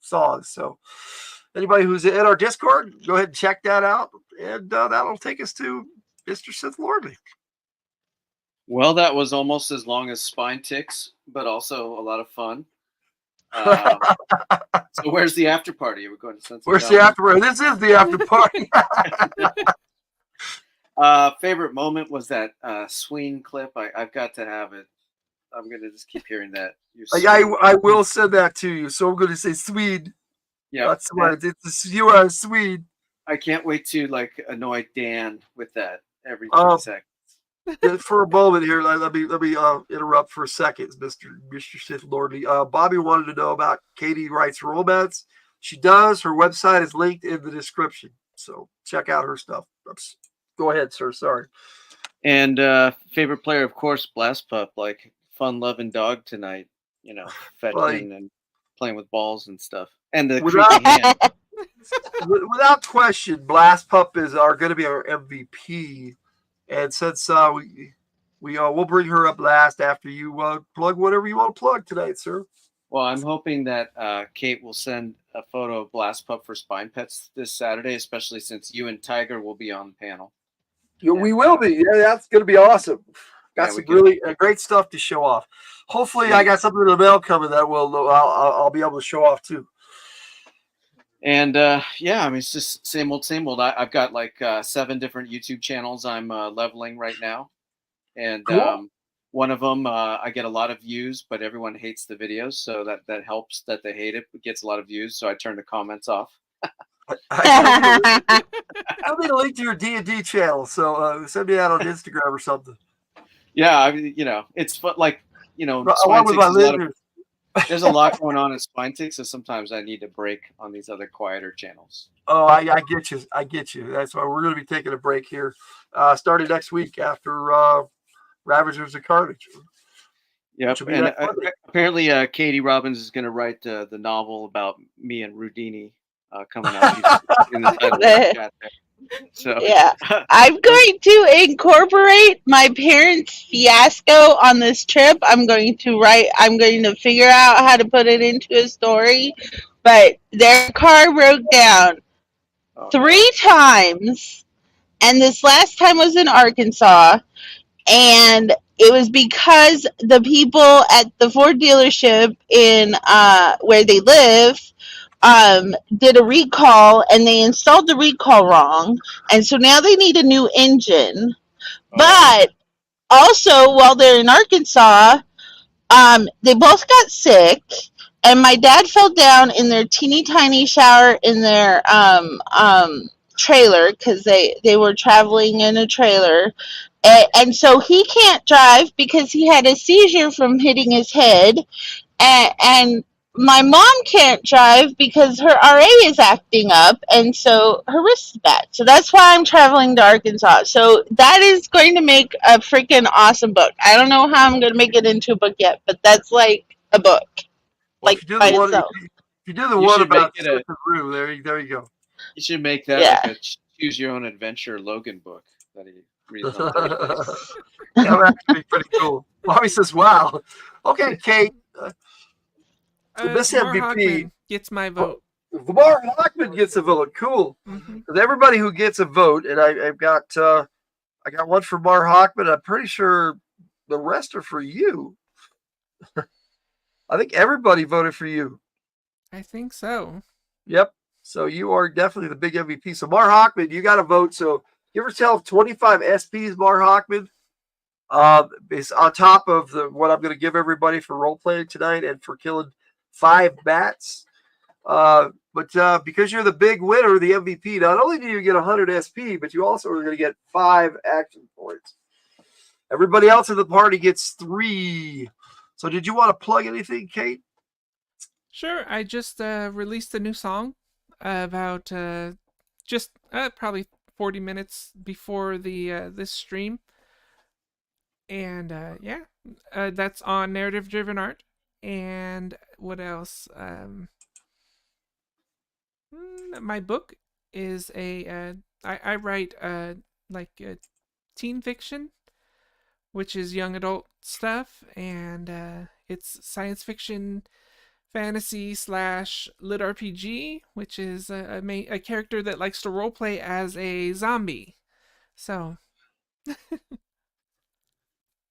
songs. So anybody who's in our Discord, go ahead and check that out. And that'll take us to Mr. Sith Lordly. Well, that was almost as long as Spine Ticks, but also a lot of fun. So where's the after party? Are we going to Sunset? Where's the after party? This is the after party. Favorite moment was that swing clip. I've got to have it. I'm gonna just keep hearing that. I will send that to you. So I'm going to say Swede. Yeah, that's what you are Swede. I can't wait to annoy Dan with that every 3 seconds. For a moment here, let me interrupt for a second, Mr. Sith Lordly. Bobby wanted to know about Katie writes romance. She does. Her website is linked in the description, so check out her stuff. Go ahead, sir. Sorry. And favorite player, of course, Blast Pup. Like fun-loving dog tonight. Fetching and playing with balls and stuff. And the creepy hand. Without question, Blast Pup is going to be our MVP. And since we'll bring her up last after you plug whatever you want to plug tonight, sir. Well, I'm hoping that Kate will send a photo of Blast Pup for Spine Pets this Saturday, especially since you and Tiger will be on the panel. We will be. Yeah, that's going to be awesome. Got some really great stuff to show off. Hopefully, I got something in the mail coming that I'll be able to show off too. And I mean, it's just same old, same old. I've got 7 different YouTube channels I'm leveling right now, and cool. One of them I get a lot of views, but everyone hates the videos, so that helps that they hate it. It gets a lot of views, so I turn the comments off. I'll need a link to your D&D channel, so send me that on Instagram or something. Yeah, I mean, it's fun. There's a lot going on in Spine Tick, so sometimes I need a break on these other quieter channels. Oh, I get you. I get you. That's why we're going to be taking a break here, starting next week after Ravagers of Carnage. Yep, and apparently Katie Robbins is going to write the novel about me and Rudini coming out. In the title. So yeah, I'm going to incorporate my parents' fiasco on this trip. I'm going to figure out how to put it into a story, but their car broke down 3 times, and this last time was in Arkansas, and it was because the people at the Ford dealership in where they live did a recall, and they installed the recall wrong, and so now they need a new engine. But also, while they're in Arkansas, they both got sick, and my dad fell down in their teeny tiny shower in their trailer, because they were traveling in a trailer, and so he can't drive because he had a seizure from hitting his head, and my mom can't drive because her RA is acting up, and so her wrist is bad. So that's why I'm traveling to Arkansas. So that is going to make a freaking awesome book. I don't know how I'm going to make it into a book yet, but that's like a book. Well, if you do the one about the room, there you go. You should make that like a choose your own adventure Logan book that he reads on that would actually be pretty cool. Bobby says, "Wow, okay, Kate." This MVP gets my vote. Lamar Hockman gets a vote. Cool. Because everybody who gets a vote, and I've got I got one for Mar Hockman. I'm pretty sure the rest are for you. I think everybody voted for you. I think so. Yep. So you are definitely the big MVP. So Mar Hockman, you got a vote. So give yourself 25 SPs, Mar Hockman. It's on top of what I'm going to give everybody for role playing tonight and for killing 5 bats. But because you're the big winner, the MVP, not only do you get 100 SP, but you also are going to get 5 action points. Everybody else in the party gets 3. So did you want to plug anything, Kate? Sure. I just released a new song about just probably 40 minutes before this stream. And that's on Narrative Driven Art. And what else? My book is I write teen fiction, which is young adult stuff, and it's science fiction, fantasy / lit RPG, which is a character that likes to roleplay as a zombie. So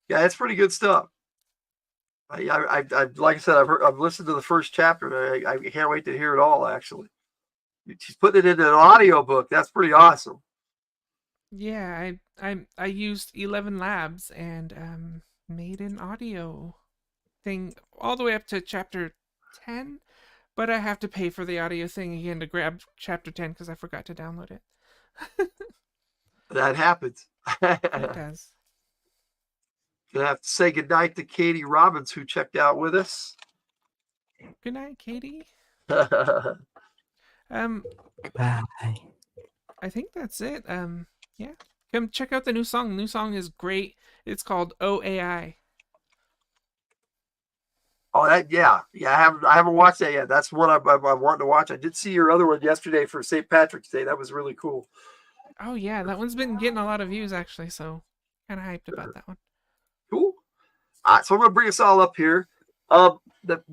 yeah, it's pretty good stuff. Like I said, I've listened to the first chapter. And I can't wait to hear it all. Actually, she's putting it into an audio book. That's pretty awesome. Yeah, I used 11 Labs and made an audio thing all the way up to chapter 10, but I have to pay for the audio thing again to grab chapter 10 because I forgot to download it. That happens. It does. Gonna have to say goodnight to Katie Robbins, who checked out with us. Good night, Katie. Bye. I think that's it. Yeah. Come check out the new song. The new song is great. It's called OAI. Oh, yeah. I haven't watched that yet. That's what I'm wanting to watch. I did see your other one yesterday for St. Patrick's Day. That was really cool. Oh yeah, that one's been getting a lot of views actually, so kind of hyped about that one. Cool. All right, so I'm gonna bring us all up here.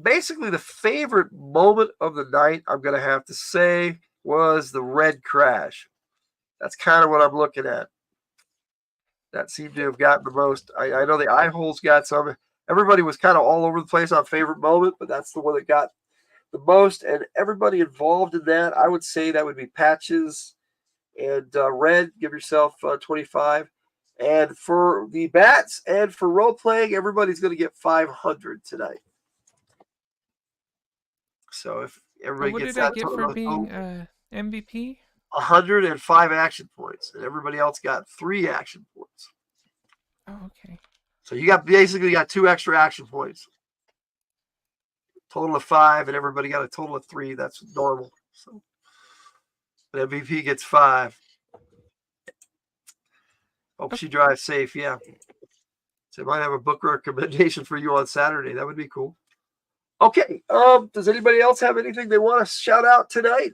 Basically the favorite moment of the night, I'm gonna have to say, was the red crash. That's kind of what I'm looking at. That seemed to have gotten the most. I know the eye holes got some. Everybody was kind of all over the place on favorite moment, but that's the one that got the most. And everybody involved in that, I would say that would be Patches and Red. Give yourself 25. And for the bats and for role playing, everybody's going to get 500 tonight. So if everybody what gets did that I get for being MVP? 105 action points, and everybody else got 3 action points. Oh, okay. So you basically got 2 extra action points. Total of 5, and everybody got a total of 3. That's normal. So but MVP gets 5. Hope she drives safe. Yeah. So I might have a book recommendation for you on Saturday. That would be cool. Okay. Does anybody else have anything they want to shout out tonight?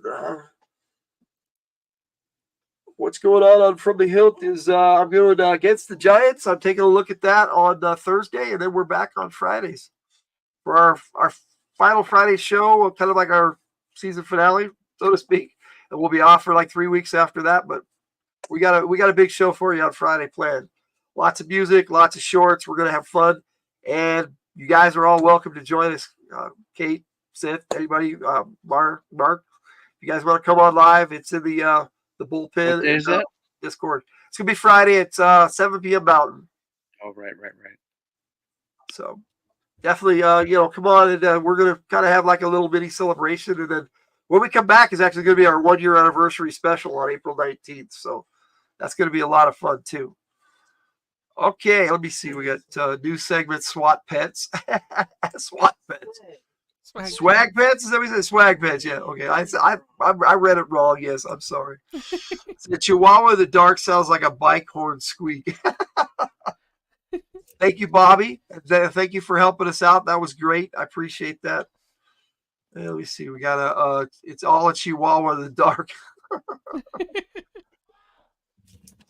What's going on From the Hilt is I'm going against the Giants. I'm taking a look at that on Thursday, and then we're back on Fridays for our final Friday show, kind of like our season finale, so to speak. And we'll be off for like 3 weeks after that, but we got a big show for you on Friday planned. Lots of music, lots of shorts. We're going to have fun, and you guys are all welcome to join us. Kate, Seth, anybody, Mark, if you guys want to come on live, it's in the bullpen. What day is that? Discord. It's gonna be Friday at 7 p.m. Mountain. Oh, right. So definitely, come on, and we're gonna kind of have like a little mini celebration, and then when we come back is actually gonna be our 1-year anniversary special on April 19th. So that's gonna be a lot of fun too. Okay, let me see. We got new segment, SWAT Pets. SWAT Pets. Swag pets? Is that what you said? Swag pets, yeah. Okay. I read it wrong. Yes, I'm sorry. The Chihuahua in the dark sounds like a bike horn squeak. Thank you, Bobby. Thank you for helping us out. That was great. I appreciate that. Let me see. We got it's all a Chihuahua in the dark.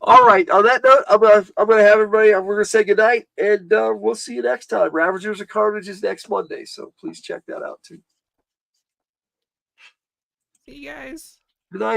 All right. On that note, I'm gonna have everybody. We're gonna say goodnight, and we'll see you next time. Ravagers of Carnage is next Monday, so please check that out too. See you guys. Good night.